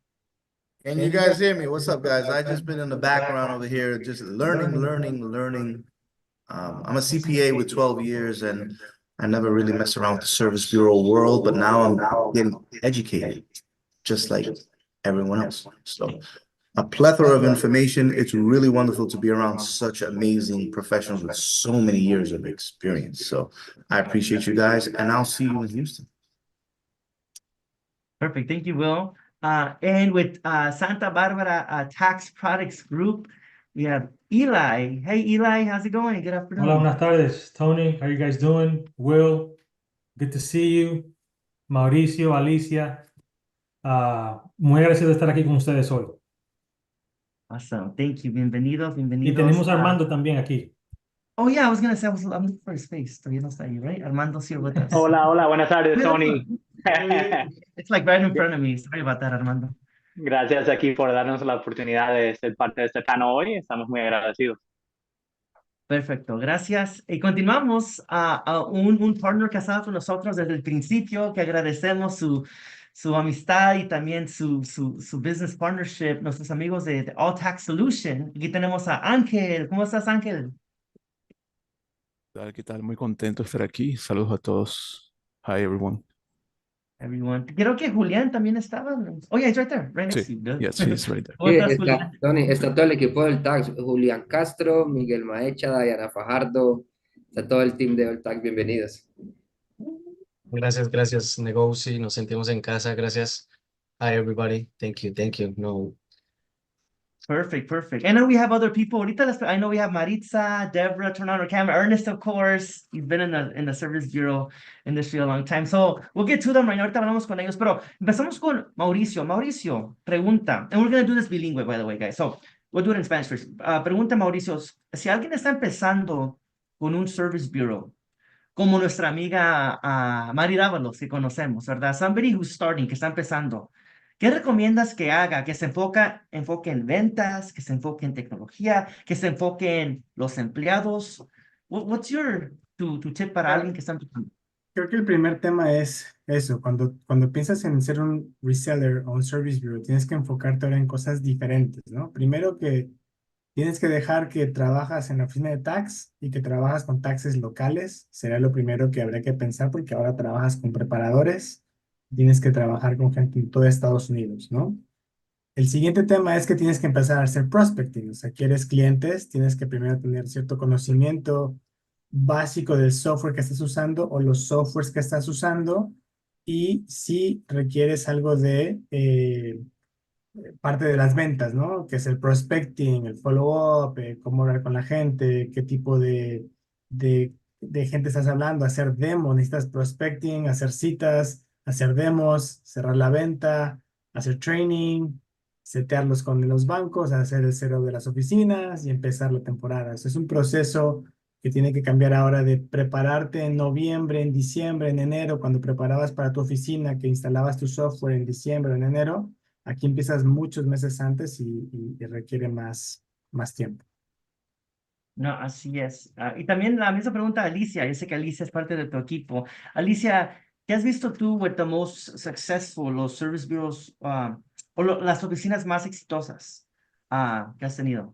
Can you guys hear me? What's up, guys? I just been in the background over here, just learning. I'm a CPA with 12 years, and I never really messed around with the service bureau world, but now I'm getting educated, just like everyone else. So a plethora of information. It's really wonderful to be around such amazing professionals with so many years of experience. So I appreciate you guys, and I'll see you in Houston. Perfect. Thank you, Will. And with Santa Barbara Tax Products Group, we have Eli. Hey, Eli, how's it going? Good afternoon. Hola, buenas tardes, Tony. How you guys doing? Will, good to see you. Mauricio, Alicia, muy agradecido de estar aquí con ustedes hoy. Awesome. Thank you. Bienvenidos. Y tenemos a Armando también aquí. Oh, yeah, I was going to say, I'm looking for his face. Todavía no está ahí, right? Armando's here with us. Hola, buenas tardes, Tony. It's like right in front of me. Sorry about that, Armando. Gracias aquí por darnos la oportunidad de ser parte de este panel hoy. Estamos muy agradecidos. Perfecto, gracias. Y continuamos a un partner que ha estado con nosotros desde el principio, que agradecemos su amistad y también su business partnership, nuestros amigos de All Tax Solution. Aquí tenemos a Ángel. ¿Cómo estás, Ángel? ¿Qué tal? Muy contento de estar aquí. Saludos a todos. Hi, everyone. everyone. Creo que Julián también estaba. Oh, yeah, it's right there, right next to Sí, you. Duh. yes, he's right there. ¿Cómo Sí, estás, está, Julián? Tony, está todo el equipo del TAG, Julián Castro, Miguel Maecha, Diana Fajardo, está todo el team de All Tag, bienvenidos. Gracias, gracias, negozee. Nos sentimos en casa. Gracias. Hi, everybody. Thank you. Thank you. No. Perfect, perfect. I know we have other people. I know we have Maritza, Deborah, turn on her camera. Ernest, of course. He's been in the service bureau industry a long time. So we'll get to them right now. Ahorita hablamos con ellos. Pero empezamos con Mauricio. Mauricio, pregunta. And we're going to do this bilingüe, by the way, guys. So we'll do it in Spanish first. Pregunta, Mauricio. Si alguien está empezando con un service bureau, como nuestra amiga Mari Dávalos, que conocemos, ¿verdad? Somebody who's starting, que está empezando. ¿Qué recomiendas que haga? Que se enfoque en ventas, que se enfoque en tecnología, que se enfoque en los empleados. What's your tu tip para alguien que está empezando? Creo que el primer tema es eso, cuando piensas en ser un reseller o un service bureau, tienes que enfocarte ahora en cosas diferentes, ¿no? Primero que tienes que dejar que trabajas en la oficina de tax y que trabajas con taxes locales. Será lo primero que habría que pensar porque ahora trabajas con preparadores, tienes que trabajar con gente en todo Estados Unidos, ¿no? El siguiente tema es que tienes que empezar a hacer prospecting, o sea, quieres clientes, tienes que primero tener cierto conocimiento básico del software que estás usando o los softwares que estás usando y si requieres algo de parte de las ventas, ¿no? Que es el prospecting, el follow-up, cómo hablar con la gente, qué tipo de gente estás hablando, hacer demos, necesitas prospecting, hacer citas, hacer demos, cerrar la venta, hacer training, setearlos con los bancos, hacer el cero de las oficinas y empezar la temporada. Eso es un proceso que tiene que cambiar ahora de prepararte en noviembre, en diciembre, en enero, cuando preparabas para tu oficina, que instalabas tu software en diciembre o en enero. Aquí empiezas muchos meses antes y requiere más tiempo. No, así es. Y también la misma pregunta a Alicia. Yo sé que Alicia es parte de tu equipo. Alicia, ¿qué has visto tú with the most successful, los service bureaus, las oficinas más exitosas que has tenido?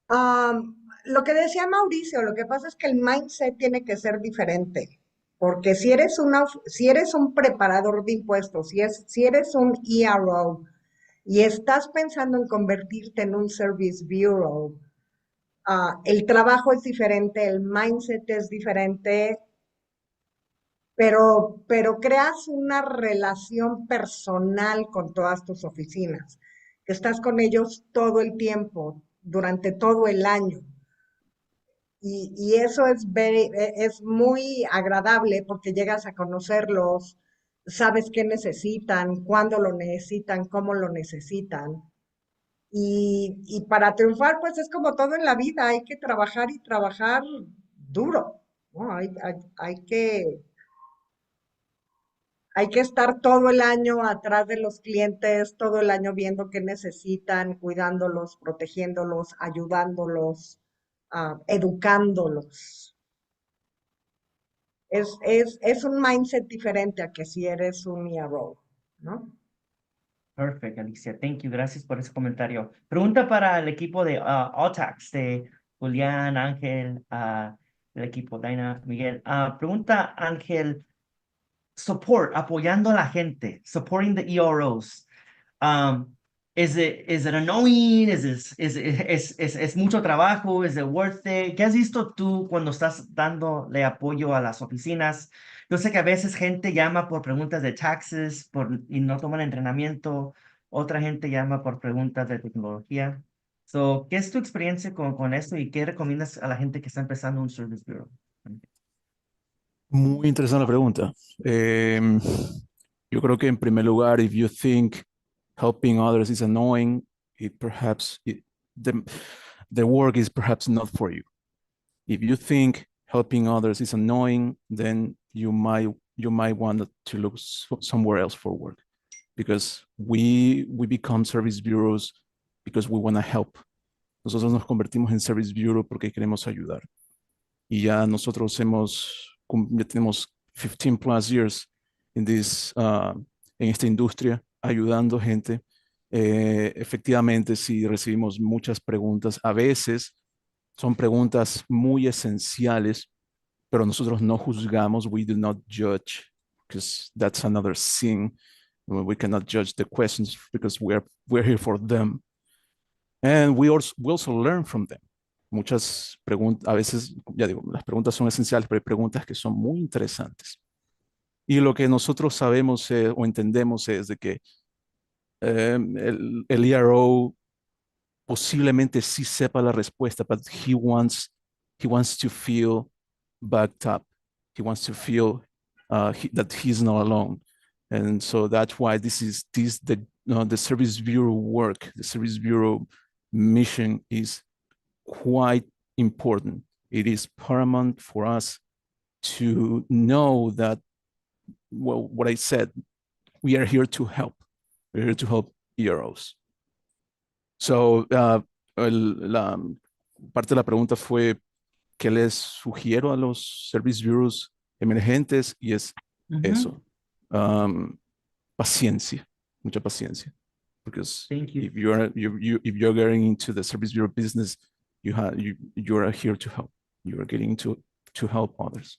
Lo que decía Mauricio, lo que pasa es que el mindset tiene que ser diferente, porque si eres un preparador de impuestos, si eres un ERO y estás pensando en convertirte en un service bureau, el trabajo es diferente, el mindset es diferente, pero creas una relación personal con todas tus oficinas, que estás con ellos todo el tiempo, durante todo el año. Y eso es muy agradable porque llegas a conocerlos, sabes qué necesitan, cuándo lo necesitan, cómo lo necesitan. Y para triunfar, pues es como todo en la vida, hay que trabajar y trabajar duro, ¿no? Hay que estar todo el año atrás de los clientes, todo el año viendo qué necesitan, cuidándolos, protegiéndolos, ayudándolos, educándolos. Es un mindset diferente a que si eres un ERO, ¿no? Perfecto, Alicia. Thank you. Gracias por ese comentario. Pregunta para el equipo de Alltax, de Julián, Ángel, el equipo, Daina, Miguel. Pregunta Ángel, support, apoyando a la gente, supporting the EROs. Is it annoying? Es mucho trabajo? Is it worth it? ¿Qué has visto tú cuando estás dándole apoyo a las oficinas? Yo sé que a veces gente llama por preguntas de taxes y no toman entrenamiento. Otra gente llama por preguntas de tecnología. So, ¿qué es tu experiencia con esto y qué recomiendas a la gente que está empezando un service bureau? Muy interesante la pregunta. Yo creo que en primer lugar, if you think helping others is annoying, the work is perhaps not for you. If you think helping others is annoying, then you might want to look somewhere else for work, because we become service bureaus because we want to help. Nosotros nos convertimos en service bureau porque queremos ayudar. Y ya nosotros ya tenemos 15 plus years en esta industria, ayudando gente. Efectivamente, sí recibimos muchas preguntas. A veces son preguntas muy esenciales pero nosotros no juzgamos, we do not judge, because that's another sin. We cannot judge the questions because we're here for them. And we also learn from them. Muchas preguntas, a veces, ya digo, las preguntas son esenciales, pero hay preguntas que son muy interesantes. Y lo que nosotros sabemos o entendemos es de que el ERO posiblemente sí sepa la respuesta, but he wants to feel backed up. He wants to feel that he's not alone. And so that's why the Service Bureau work, the Service Bureau mission is quite important. It is paramount for us to know that, well, what I said, we are here to help. We're here to help EROs. So, la parte de la pregunta fue, ¿qué les sugiero a los Service Bureaus emergentes? Y es eso. Paciencia, mucha paciencia. Because if you're getting into the Service Bureau business, you are here to help. You are getting to help others.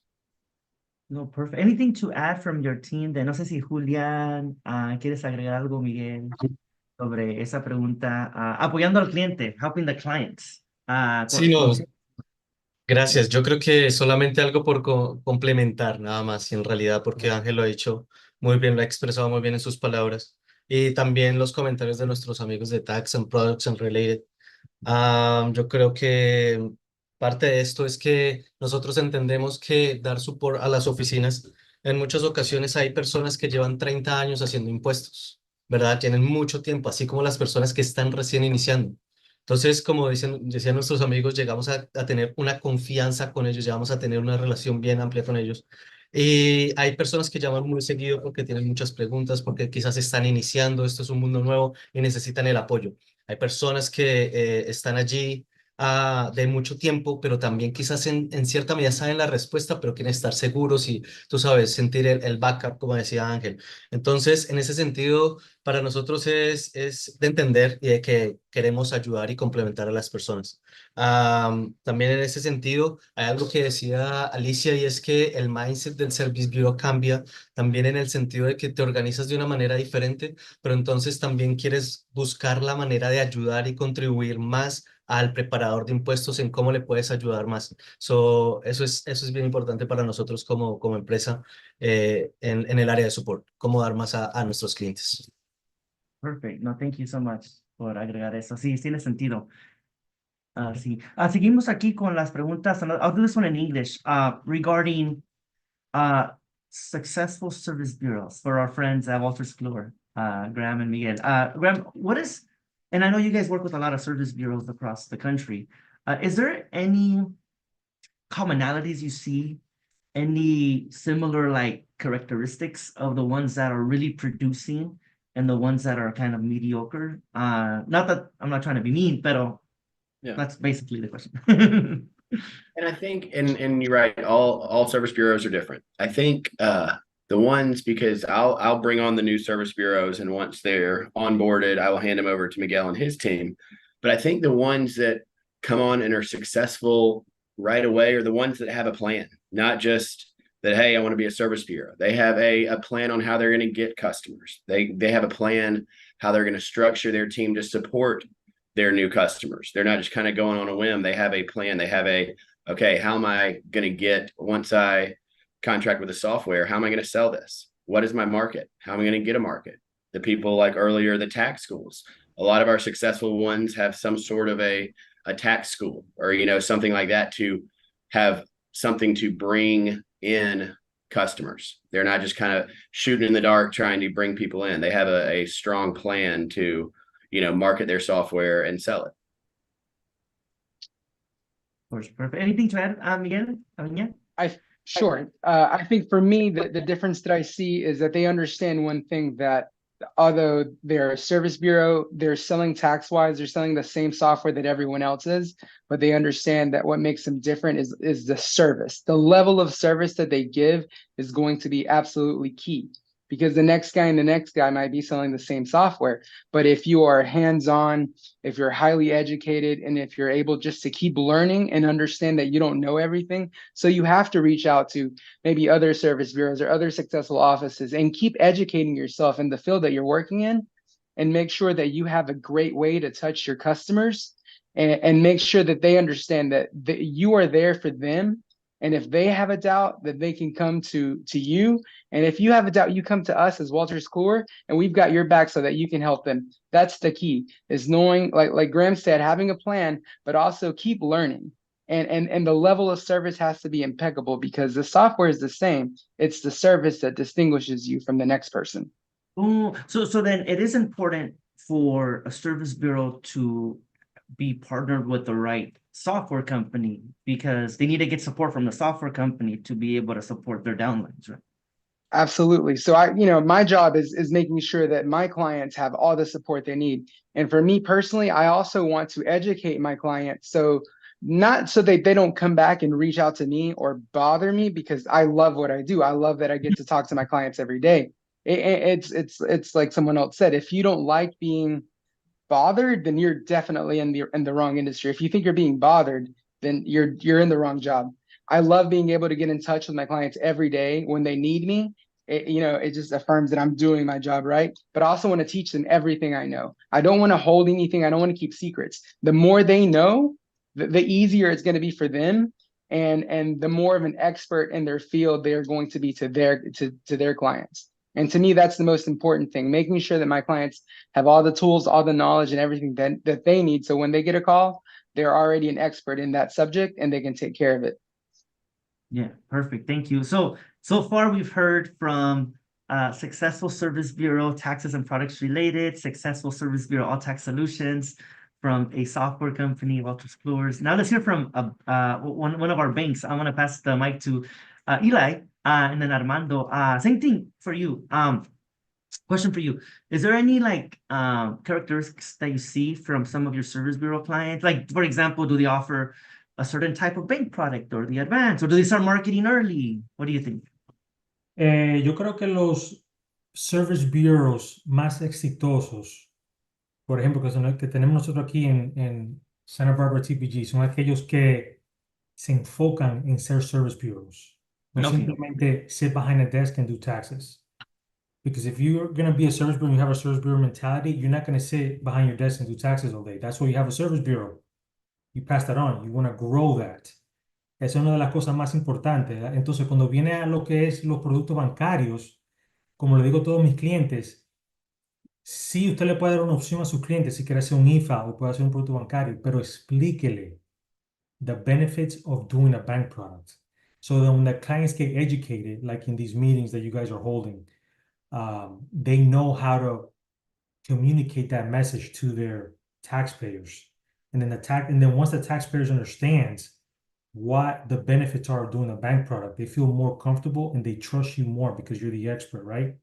No, perfect. Anything to add from your team? No sé si Julián, ¿quieres agregar algo, Miguel, sobre esa pregunta? Apoyando al cliente, helping the clients. Sí, no, gracias. Yo creo que solamente algo por complementar, nada más, y en realidad porque Ángel lo ha dicho muy bien, lo ha expresado muy bien en sus palabras, y también los comentarios de nuestros amigos de Tax and Products and Related. Yo creo que parte de esto es que nosotros entendemos que dar support a las oficinas, en muchas ocasiones hay personas que llevan 30 años haciendo impuestos, ¿verdad? Tienen mucho tiempo, así como las personas que están recién iniciando. Entonces, como decían nuestros amigos, llegamos a tener una confianza con ellos, llegamos a tener una relación bien amplia con ellos. Y hay personas que llaman muy seguido porque tienen muchas preguntas, porque quizás están iniciando, esto es un mundo nuevo y necesitan el apoyo. Hay personas que están allí de mucho tiempo, pero también quizás en cierta medida saben la respuesta, pero quieren estar seguros y, tú sabes, sentir el backup, como decía Ángel. Entonces, en ese sentido, para nosotros es de entender y de que queremos ayudar y complementar a las personas. También en ese sentido, hay algo que decía Alicia y es que el mindset del Service Bureau cambia también en el sentido de que te organizas de una manera diferente, pero entonces también quieres buscar la manera de ayudar y contribuir más al preparador de impuestos en cómo le puedes ayudar más. Eso es bien importante para nosotros como empresa en el área de support, cómo dar más a nuestros clientes. Perfect. No, thank you so much por agregar eso. Sí, tiene sentido. Sí. Seguimos aquí con las preguntas. I'll do this one in English. Regarding successful service bureaus for our friends at Walters Kluwer, Graham and Miguel. Graham, and I know you guys work with a lot of service bureaus across the country. Is there any commonalities you see? Any similar characteristics of the ones that are really producing and the ones that are kind of mediocre? Not that I'm not trying to be mean, but that's basically the question. And I think, and you're right, all service bureaus are different. I think the ones, because I'll bring on the new service bureaus, and once they're onboarded, I will hand them over to Miguel and his team. But I think the ones that come on and are successful right away are the ones that have a plan, not just that, hey, I want to be a service bureau. They have a plan on how they're going to get customers. They have a plan how they're going to structure their team to support their new customers. They're not just kind of going on a whim. They have a plan. They have okay, how am I going to get, once I contract with the software, how am I going to sell this? What is my market? How am I going to get a market? The people like earlier, the tax schools, a lot of our successful ones have some sort of a tax school or, something like that to have something to bring in customers. They're not just kind of shooting in the dark, trying to bring people in. They have a strong plan to, market their software and sell it. Perfect. Anything to add, Miguel? Sure. I think for me, the difference that I see is that they understand one thing, that although they're a service bureau, they're selling tax-wise, they're selling the same software that everyone else is, but they understand that what makes them different is the service. The level of service that they give is going to be absolutely key. because the next guy and the next guy might be selling the same software. But if you are hands-on, if you're highly educated, and if you're able just to keep learning and understand that you don't know everything, so you have to reach out to maybe other service bureaus or other successful offices and keep educating yourself in the field that you're working in, and make sure that you have a great way to touch your customers, and make sure that they understand that you are there for them. And if they have a doubt, that they can come to you. And if you have a doubt, you come to us as Walters Kluwer, and we've got your back so that you can help them. That's the key, is knowing, like Graham said, having a plan, but also keep learning. And the level of service has to be impeccable, because the software is the same. It's the service that distinguishes you from the next person. Oh, so then it is important for a service bureau to be partnered with the right software company, because they need to get support from the software company to be able to support their downlines, right? Absolutely. So my job is making sure that my clients have all the support they need. And for me personally, I also want to educate my clients, so not so that they don't come back and reach out to me or bother me, because I love what I do. I love that I get to talk to my clients every day. It's like someone else said, if you don't like being bothered, then you're definitely in the wrong industry. If you think you're being bothered, then you're in the wrong job. I love being able to get in touch with my clients every day when they need me. It just affirms that I'm doing my job right. But I also want to teach them everything I know. I don't want to hold anything. I don't want to keep secrets. The more they know, the easier it's going to be for them, and the more of an expert in their field they're going to be to their clients. And to me, that's the most important thing, making sure that my clients have all the tools, all the knowledge, and everything that they need. So when they get a call, they're already an expert in that subject and they can take care of it. Yeah, perfect. Thank you. So far we've heard from Successful Service Bureau, taxes and products related, Successful Service Bureau, all tax solutions, from a software company, Walters Kluwer. Now let's hear from one of our banks. I want to pass the mic to Eli and then Armando. Same thing for you. Question for you. Is there any characteristics that you see from some of your service bureau clients? Like, for example, do they offer a certain type of bank product or the advance, or do they start marketing early? What do you think? Yo creo que los service bureaus más exitosos, por ejemplo, que tenemos nosotros aquí en Santa Barbara TPG, son aquellos que se enfocan en ser service bureaus. No Okay. simplemente sit behind a desk and do taxes. Because if you're going to be a service bureau and you have a service bureau mentality, you're not going to sit behind your desk and do taxes all day. That's why you have a service bureau. You pass that on. You want to grow that. Esa es una de las cosas más importantes, ¿verdad? Entonces, cuando viene a lo que es los productos bancarios, como le digo a todos mis clientes, sí, usted le puede dar una opción a sus clientes si quiere hacer un IFA o puede hacer un producto bancario, pero explíquele the benefits of doing a bank product. So that when the clients get educated, like in these meetings that you guys are holding, they know how to communicate that message to their taxpayers. And then once the taxpayers understands what the benefits are of doing a bank product, they feel more comfortable and they trust you more because you're the expert, right?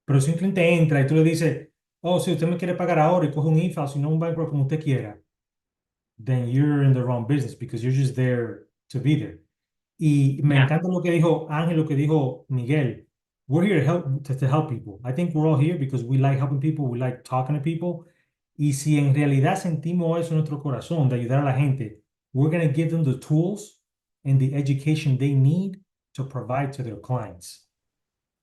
Pero si un cliente entra y tú le dices, oh, si usted me quiere pagar ahora y coge un IFA, si no un bank product como usted quiera, then you're in the wrong business because you're just there to be there. Y me encanta lo que dijo Ángel, lo que dijo Miguel. We're here to help people. I think we're all here because we like helping people, we like talking to people. Y si en realidad sentimos eso en nuestro corazón de ayudar a la gente, we're going to give them the tools and the education they need to provide to their clients.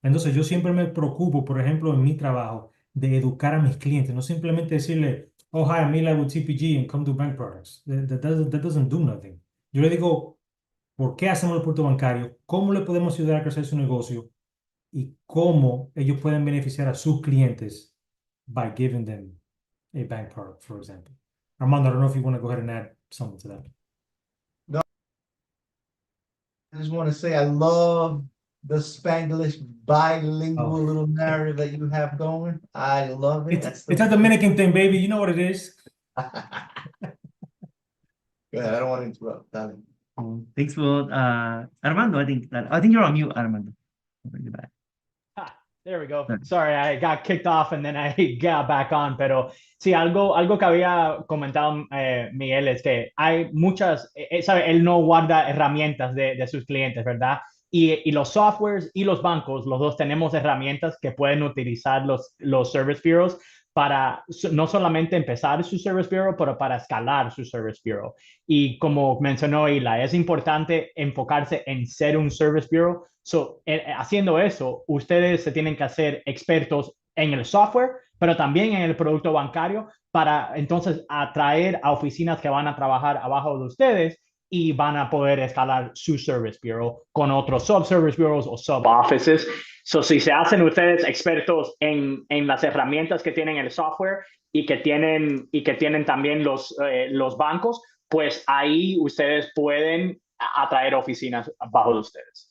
Entonces yo siempre me preocupo, por ejemplo, en mi trabajo, de educar a mis clientes, no simplemente decirle, oh, hi, I'm Eli with TPG and come do bank products. That doesn't do nothing. Yo le digo, ¿por qué hacemos el producto bancario? ¿Cómo le podemos ayudar a crecer su negocio? Y cómo ellos pueden beneficiar a sus clientes by giving them a bank product, for example. Armando, I don't know if you want to go ahead and add something to that. No, I just want to say I love the Spanglish bilingual little narrative that you have going. I love it. It's a Dominican thing, baby. You know what it is. Go ahead. I don't want to interrupt. Dale. Thanks, Will. Armando, I think you're on mute, Armando. I'll bring you back. There we go. Sorry, I got kicked off and then I got back on, pero sí, algo que había comentado Miguel es que hay muchas, ¿sabe? Él no guarda herramientas de sus clientes, ¿verdad? y los softwares y los bancos, los dos tenemos herramientas que pueden utilizar los service bureaus para no solamente empezar su service bureau, pero para escalar su service bureau. Y como mencionó Ila, es importante enfocarse en ser un service bureau. Haciendo eso, ustedes se tienen que hacer expertos en el software, pero también en el producto bancario para entonces atraer a oficinas que van a trabajar abajo de ustedes y van a poder escalar su service bureau con otros sub-service bureaus o sub-offices. Si se hacen ustedes expertos en las herramientas que tienen el software y que tienen también los bancos, pues ahí ustedes pueden atraer oficinas abajo de ustedes.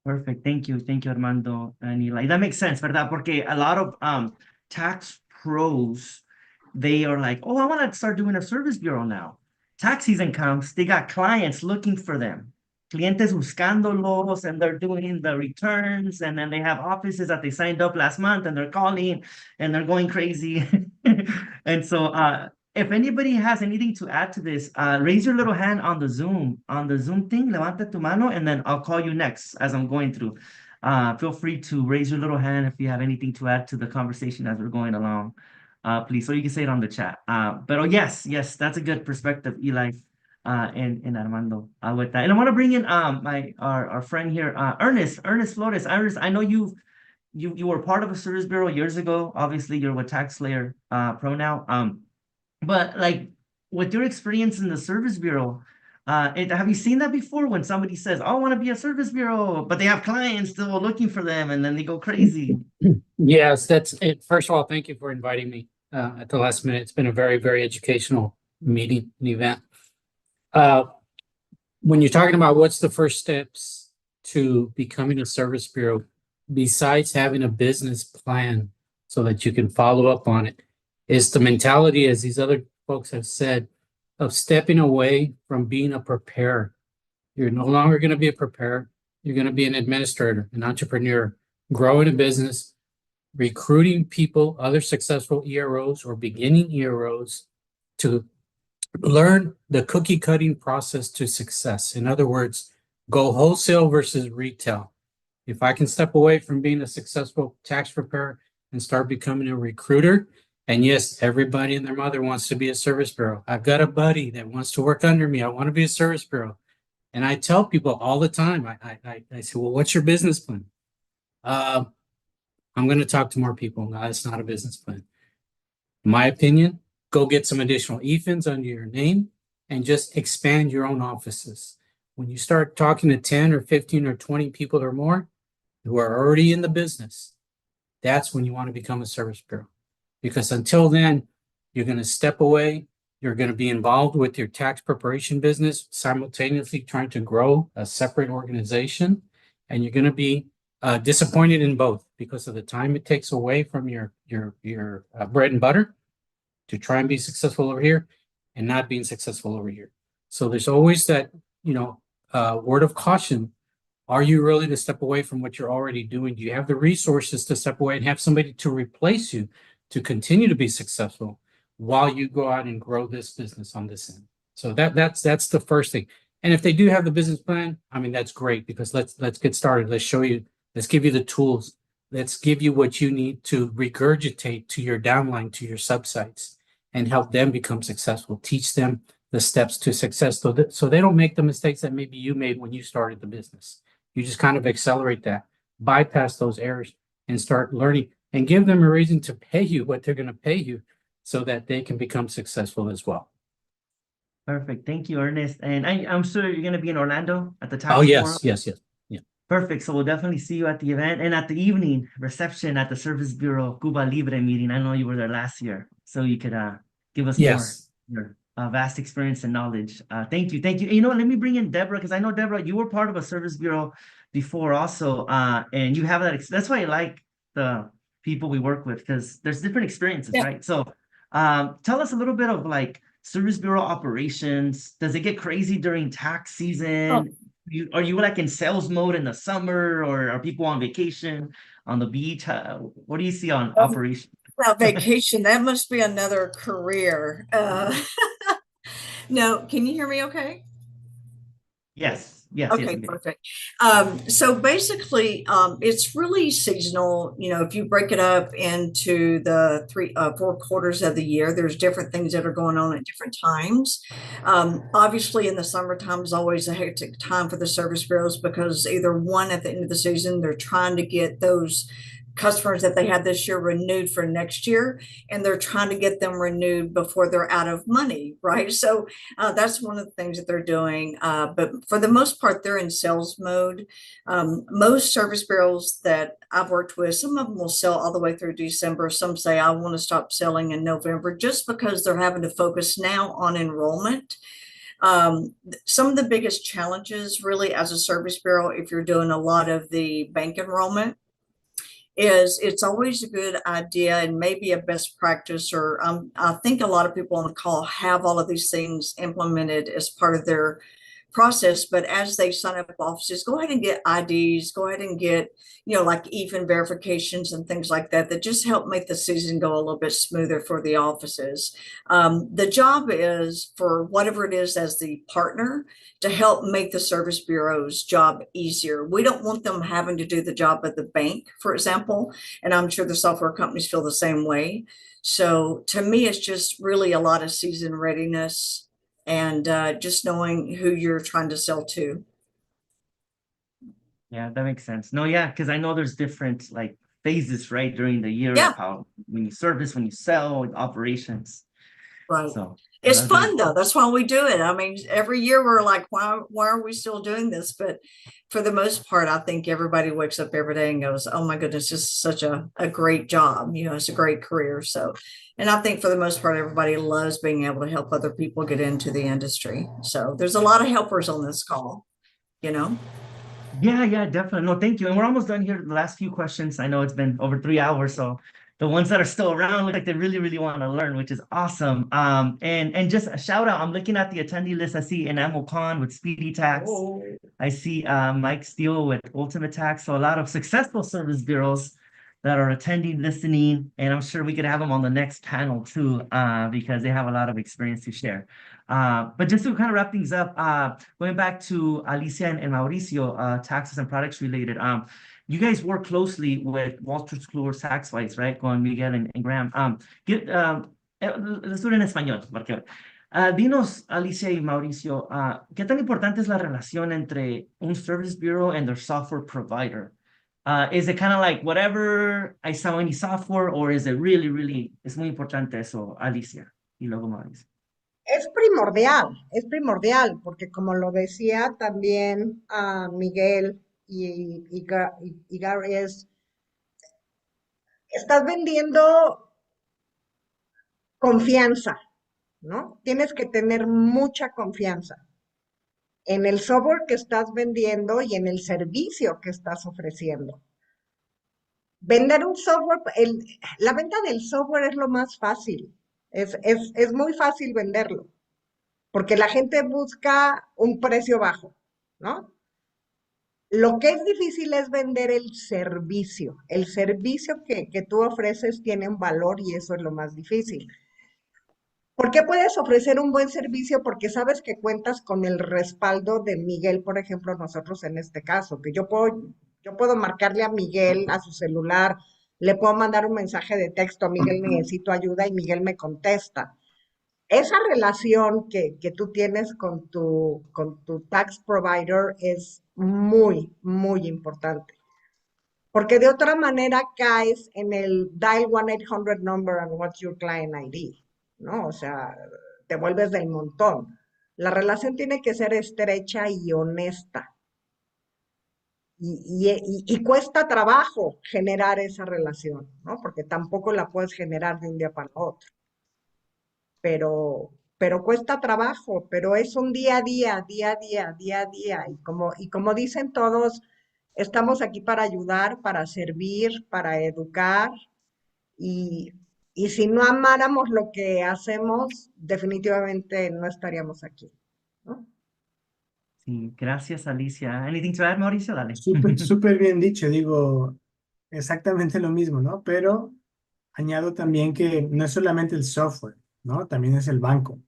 Perfect. Thank you, Armando and Eli. That makes sense, ¿verdad? Porque a lot of tax pros, they are like, oh, I want to start doing a service bureau now. Tax season comes, they got clients looking for them. Clientes buscándolos, and they're doing the returns, and then they have offices that they signed up last month, and they're calling, and they're going crazy. And so, if anybody has anything to add to this, raise your little hand on the Zoom thing, levanta tu mano, and then I'll call you next as I'm going through. Feel free to raise your little hand if you have anything to add to the conversation as we're going along, please. So you can say it on the chat. But yes, that's a good perspective, Eli, and Armando, with that. And I want to bring in our friend here, Ernest Flores. Ernest, I know you were part of a service bureau years ago. Obviously, you're with TaxSlayer Pro now. But like with your experience in the service bureau, have you seen that before when somebody says, oh, I want to be a service bureau, but they have clients still looking for them and then they go crazy? Yes, that's it. First of all, thank you for inviting me at the last minute. It's been a very, very educational meeting and event. When you're talking about what's the first steps to becoming a service bureau, besides having a business plan so that you can follow up on it, is the mentality, as these other folks have said, of stepping away from being a preparer. You're no longer going to be a preparer. You're going to be an administrator, an entrepreneur, growing a business, recruiting people, other successful EROs or beginning EROs to learn the cookie cutting process to success. In other words, go wholesale versus retail. If I can step away from being a successful tax preparer and start becoming a recruiter, and yes, everybody and their mother wants to be a service bureau. I've got a buddy that wants to work under me. I want to be a service bureau. And I tell people all the time, I say, well, what's your business plan? I'm going to talk to more people. No, it's not a business plan. In my opinion, go get some additional EFINs under your name and just expand your own offices. When you start talking to 10 or 15 or 20 people or more who are already in the business, that's when you want to become a service bureau. Because until then, you're going to step away. You're going to be involved with your tax preparation business, simultaneously trying to grow a separate organization. And you're going to be disappointed in both because of the time it takes away from your bread and butter to try and be successful over here and not being successful over here. So there's always that, word of caution. Are you really to step away from what you're already doing? Do you have the resources to step away and have somebody to replace you to continue to be successful while you go out and grow this business on this end? So that's the first thing. And if they do have the business plan, I mean, that's great, because let's get started. Let's show you, let's give you the tools. Let's give you what you need to regurgitate to your downline, to your subsites, and help them become successful. Teach them the steps to success so they don't make the mistakes that maybe you made when you started the business. You just kind of accelerate that, bypass those errors, and start learning, and give them a reason to pay you what they're going to pay you so that they can become successful as well. Perfect. Thank you, Ernest. And I'm sure you're going to be in Orlando at the tax Oh, yes, forum. yes. Yeah. Perfect. So we'll definitely see you at the event and at the evening reception at the Service Bureau Cuba Libre meeting. I know you were there last year, so you could give us more vast experience and knowledge. Thank you. Let me bring in Deborah, because I know, Deborah, you were part of a Service Bureau before also, and you have that. That's why I like the people we work with, because there's different experiences, right? So tell us a little bit of like Service Bureau operations. Does it get crazy during tax season? Are you like in sales mode in the summer, or are people on vacation on the beach? What do you see on operations? Well, vacation, that must be another career. No, can you hear me okay? Yes, yes, Okay, Miguel. perfect. So basically, it's really seasonal. You know, if you break it up into the 4 quarters of the year, there's different things that are going on at different times. Obviously, in the summertime is always a hectic time for the service bureaus because either one, at the end of the season, they're trying to get those customers that they had this year renewed for next year, and they're trying to get them renewed before they're out of money, right? So that's one of the things that they're doing. But for the most part, they're in sales mode. Most service bureaus that I've worked with, some of them will sell all the way through December. Some say, I want to stop selling in November, just because they're having to focus now on enrollment. Some of the biggest challenges really as a service bureau, if you're doing a lot of the bank enrollment, is it's always a good idea and maybe a best practice, or I think a lot of people on the call have all of these things implemented as part of their process. But as they sign up offices, go ahead and get IDs, go ahead and get, like even verifications and things like that, that just help make the season go a little bit smoother for the offices. The job is for whatever it is as the partner to help make the service bureau's job easier. We don't want them having to do the job at the bank, for example, and I'm sure the software companies feel the same way. So to me, it's just really a lot of season readiness and just knowing who you're trying to sell to. Yeah, that makes sense. No, yeah, because I know there's different like phases, right, during the year Yeah. of how when you service, when you sell, operations. Right. So It's that's really fun though. That's why we do it. I mean, every year we're like, why are we still doing this? But for the most part, I think everybody wakes up every day and goes, oh my goodness, this is such a great job. It's a great career. So, and I think for the most part, everybody loves being able to help other people get into the industry. So there's a lot of helpers on this call, Yeah, definitely. No, thank you. And we're almost done here. The last few questions. I know it's been over 3 hours, so the ones that are still around look like they really, really want to learn, which is awesome. And just a shout out. I'm looking at the attendee list. I see Enamel Khan with Speedy Tax. I see Mike Steele with Ultimate Tax. So a lot of successful service bureaus that are attending, listening, and I'm sure we could have them on the next panel too, because they have a lot of experience to share. But just to kind of wrap things up, going back to Alicia and Mauricio, taxes and products related. You guys work closely with Walter Kluwer TaxWise, right? Con Miguel and Graham. Let's do it en español, porque dinos, Alicia y Mauricio, ¿qué tan importante es la relación entre un service bureau and their software provider? Is it kind of like whatever I sell any software, or is it really, really, es muy importante eso, Alicia y luego Mauricio? Es primordial, porque como lo decía también Miguel y Gary, estás vendiendo confianza, ¿no? Tienes que tener mucha confianza en el software que estás vendiendo y en el servicio que estás ofreciendo. Vender un software, la venta del software es lo más fácil, es muy fácil venderlo, porque la gente busca un precio bajo, ¿no? Lo que es difícil es vender el servicio. El servicio que tú ofreces tiene un valor y eso es lo más difícil. ¿Por qué puedes ofrecer un buen servicio? Porque sabes que cuentas con el respaldo de Miguel, por ejemplo, nosotros en este caso, que yo puedo marcarle a Miguel a su celular, le puedo mandar un mensaje de texto, Miguel, necesito ayuda y Miguel me contesta. Esa relación que tú tienes con tu tax provider es muy, muy importante. Porque de otra manera caes en el dial 1-800 number and what's your client ID, ¿no? O sea, te vuelves del montón. La relación tiene que ser estrecha y honesta. Y cuesta trabajo generar esa relación, ¿no? Porque tampoco la puedes generar de un día para otro. Pero cuesta trabajo, pero es un día a día, día a día, día a día. Y como dicen todos, estamos aquí para ayudar, para servir, para educar. Y si no amáramos lo que hacemos, definitivamente no estaríamos aquí, ¿no? Sí, gracias, Alicia. Anything to add, Mauricio? Dale. Súper bien dicho, digo exactamente lo mismo, ¿no? Pero añado también que no es solamente el software, ¿no? También es el banco.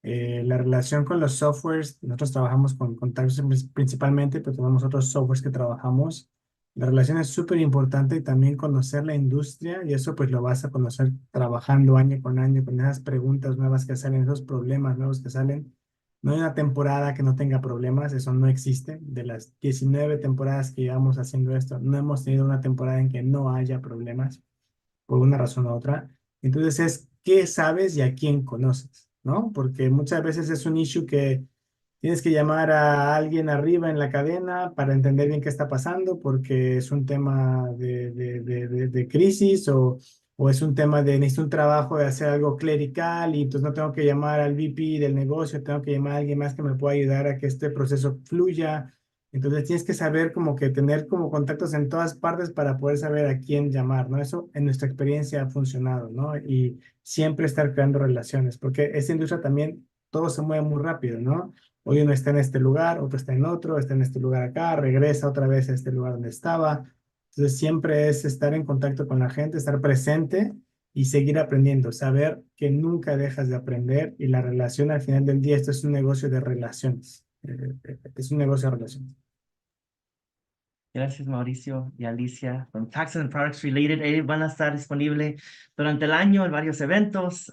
La relación con los softwares, nosotros trabajamos con taxes principalmente, pero tenemos otros softwares que trabajamos. La relación es súper importante y también conocer la industria y eso pues lo vas a conocer trabajando año con esas preguntas nuevas que salen, esos problemas nuevos que salen. No hay una temporada que no tenga problemas, eso no existe. De las 19 temporadas que llevamos haciendo esto, no hemos tenido una temporada en que no haya problemas por una razón u otra. Entonces es qué sabes y a quién conoces, ¿no? Porque muchas veces es un issue que tienes que llamar a alguien arriba en la cadena para entender bien qué está pasando, porque es un tema de crisis o es un tema de necesito un trabajo de hacer algo clerical y entonces no tengo que llamar al VP del negocio, tengo que llamar a alguien más que me pueda ayudar a que este proceso fluya. Entonces tienes que saber como que tener como contactos en todas partes para poder saber a quién llamar, ¿no? Eso en nuestra experiencia ha funcionado, ¿no? Y siempre estar creando relaciones, porque esta industria también todo se mueve muy rápido, ¿no? Hoy uno está en este lugar, otro está en otro, está en este lugar acá, regresa otra vez a este lugar donde estaba. Entonces siempre es estar en contacto con la gente, estar presente y seguir aprendiendo, saber que nunca dejas de aprender y la relación al final del día, esto es un negocio de relaciones, es un negocio de relaciones. Gracias, Mauricio y Alicia. From Taxes and Products Related, van a estar disponibles durante el año en varios eventos.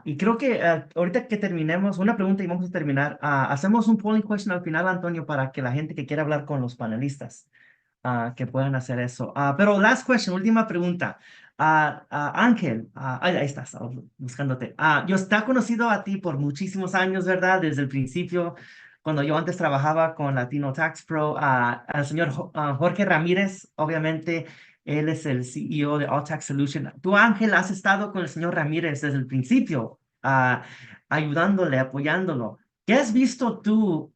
Y creo que ahorita que terminemos, una pregunta y vamos a terminar. Hacemos un polling question al final, Antonio, para que la gente que quiera hablar con los panelistas que puedan hacer eso. Pero last question, última pregunta. Ángel, ahí estás, buscándote. Yo está conocido a ti por muchísimos años, ¿verdad? Desde el principio, cuando yo antes trabajaba con Latino Tax Pro, al señor Jorge Ramírez, obviamente, él es el CEO de All Tax Solution. Tú, Ángel, has estado con el señor Ramírez desde el principio, ayudándole, apoyándolo. ¿Qué has visto tú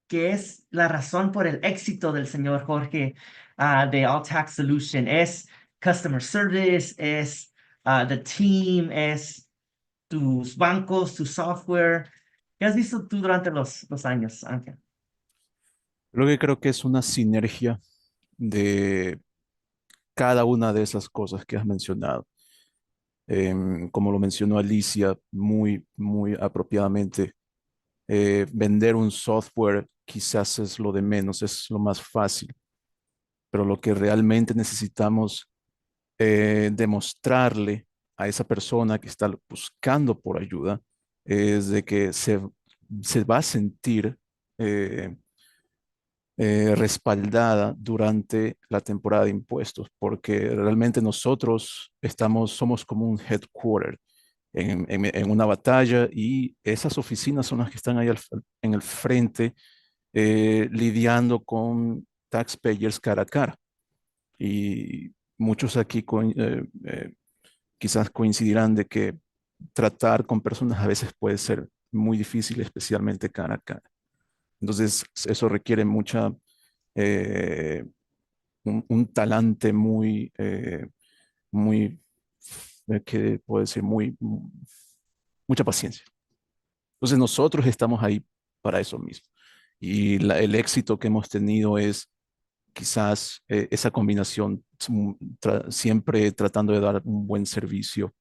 que es la razón por el éxito del señor Jorge de All Tax Solution? ¿Es customer service? ¿Es the team? ¿Es tus bancos, tu software? ¿Qué has visto tú durante los años, Ángel? Creo que es una sinergia de cada una de esas cosas que has mencionado. Como lo mencionó Alicia muy apropiadamente, vender un software quizás es lo de menos, es lo más fácil, pero lo que realmente necesitamos demostrarle a esa persona que está buscando por ayuda es de que se va a sentir eh, respaldada durante la temporada de impuestos, porque realmente nosotros somos como un headquarter en una batalla y esas oficinas son las que están ahí en el frente lidiando con taxpayers cara a cara. Y muchos aquí quizás coincidirán de que tratar con personas a veces puede ser muy difícil, especialmente cara a cara. Entonces, eso requiere eh, un talante muy, que puede decir, mucha paciencia. Entonces, nosotros estamos ahí para eso mismo. Y el éxito que hemos tenido es quizás esa combinación, siempre tratando de dar un buen servicio,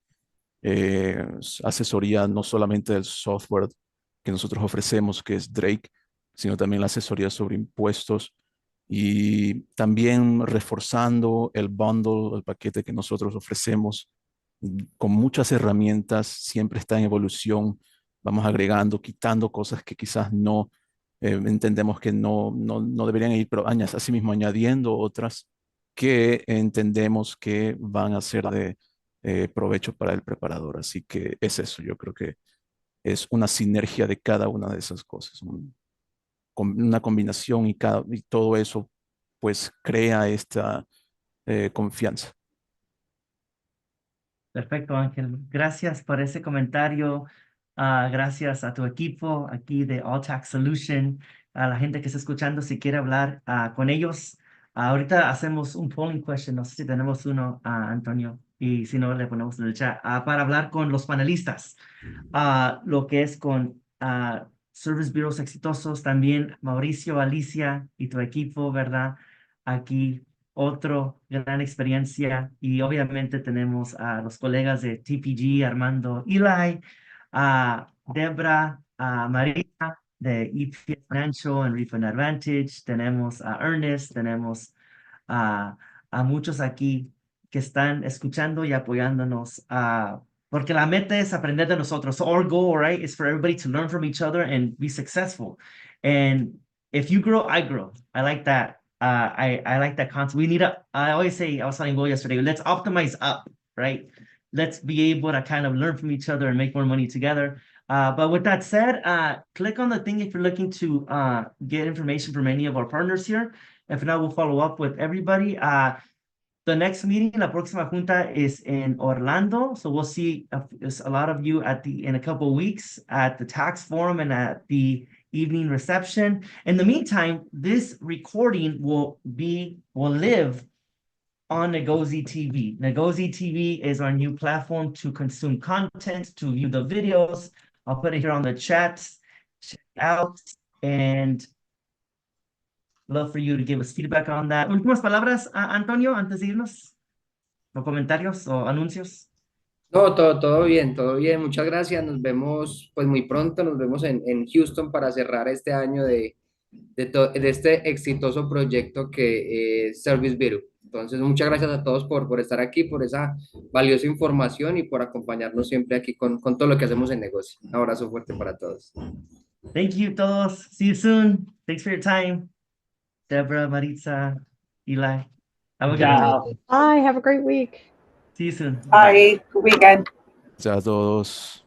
asesoría no solamente del software que nosotros ofrecemos, que es Drake, sino también la asesoría sobre impuestos y también reforzando el bundle, el paquete que nosotros ofrecemos con muchas herramientas, siempre está en evolución, vamos agregando, quitando cosas que quizás no entendemos que no deberían ir, pero asimismo añadiendo otras que entendemos que van a ser de provecho para el preparador. Así que es eso, yo creo que es una sinergia de cada una de esas cosas, una combinación y todo eso pues crea esta confianza. Perfecto, Ángel. Gracias por ese comentario. Gracias a tu equipo aquí de All Tax Solution, a la gente que está escuchando, si quiere hablar con ellos. Ahorita hacemos un polling question, no sé si tenemos uno, Antonio, y si no, le ponemos en el chat, para hablar con los panelistas, lo que es con Service Bureaus exitosos, también Mauricio, Alicia y tu equipo, ¿verdad? Aquí otro gran experiencia y obviamente tenemos a los colegas de TPG, Armando, Eli, a Debra, a María de EPS Financial and Refund Advantage, tenemos a Ernest, tenemos a muchos aquí que están escuchando y apoyándonos, porque la meta es aprender de nosotros. So our goal, right, is for everybody to learn from each other and be successful. And if you grow, I grow. I like that. I like that concept. I always say, I was telling Will yesterday, let's optimize up, right? Let's be able to kind of learn from each other and make more money together. But with that said, click on the thing if you're looking to get information from any of our partners here. If not, we'll follow up with everybody. The next meeting, la próxima junta, is in Orlando. So we'll see a lot of you in a couple of weeks at the tax forum and at the evening reception. In the meantime, this recording will live on Negozee TV. Negozee TV is our new platform to consume content, to view the videos. I'll put it here on the chat. Check it out, and love for you to give us feedback on that. Últimas palabras, Antonio, antes de irnos. ¿O comentarios o anuncios? No, todo bien, todo bien. Muchas gracias. Nos vemos pues muy pronto. Nos vemos en Houston para cerrar este año de este exitoso proyecto que es Service Bureau. Entonces, muchas gracias a todos por estar aquí, por esa valiosa información y por acompañarnos siempre aquí con todo lo que hacemos en negocio. Un abrazo fuerte para todos. Thank you, todos. See you soon. Thanks for your time. Deborah, Maritza, Eli. Have a good one. Bye. Have a great week. See you soon. Bye. Good weekend. Gracias a todos.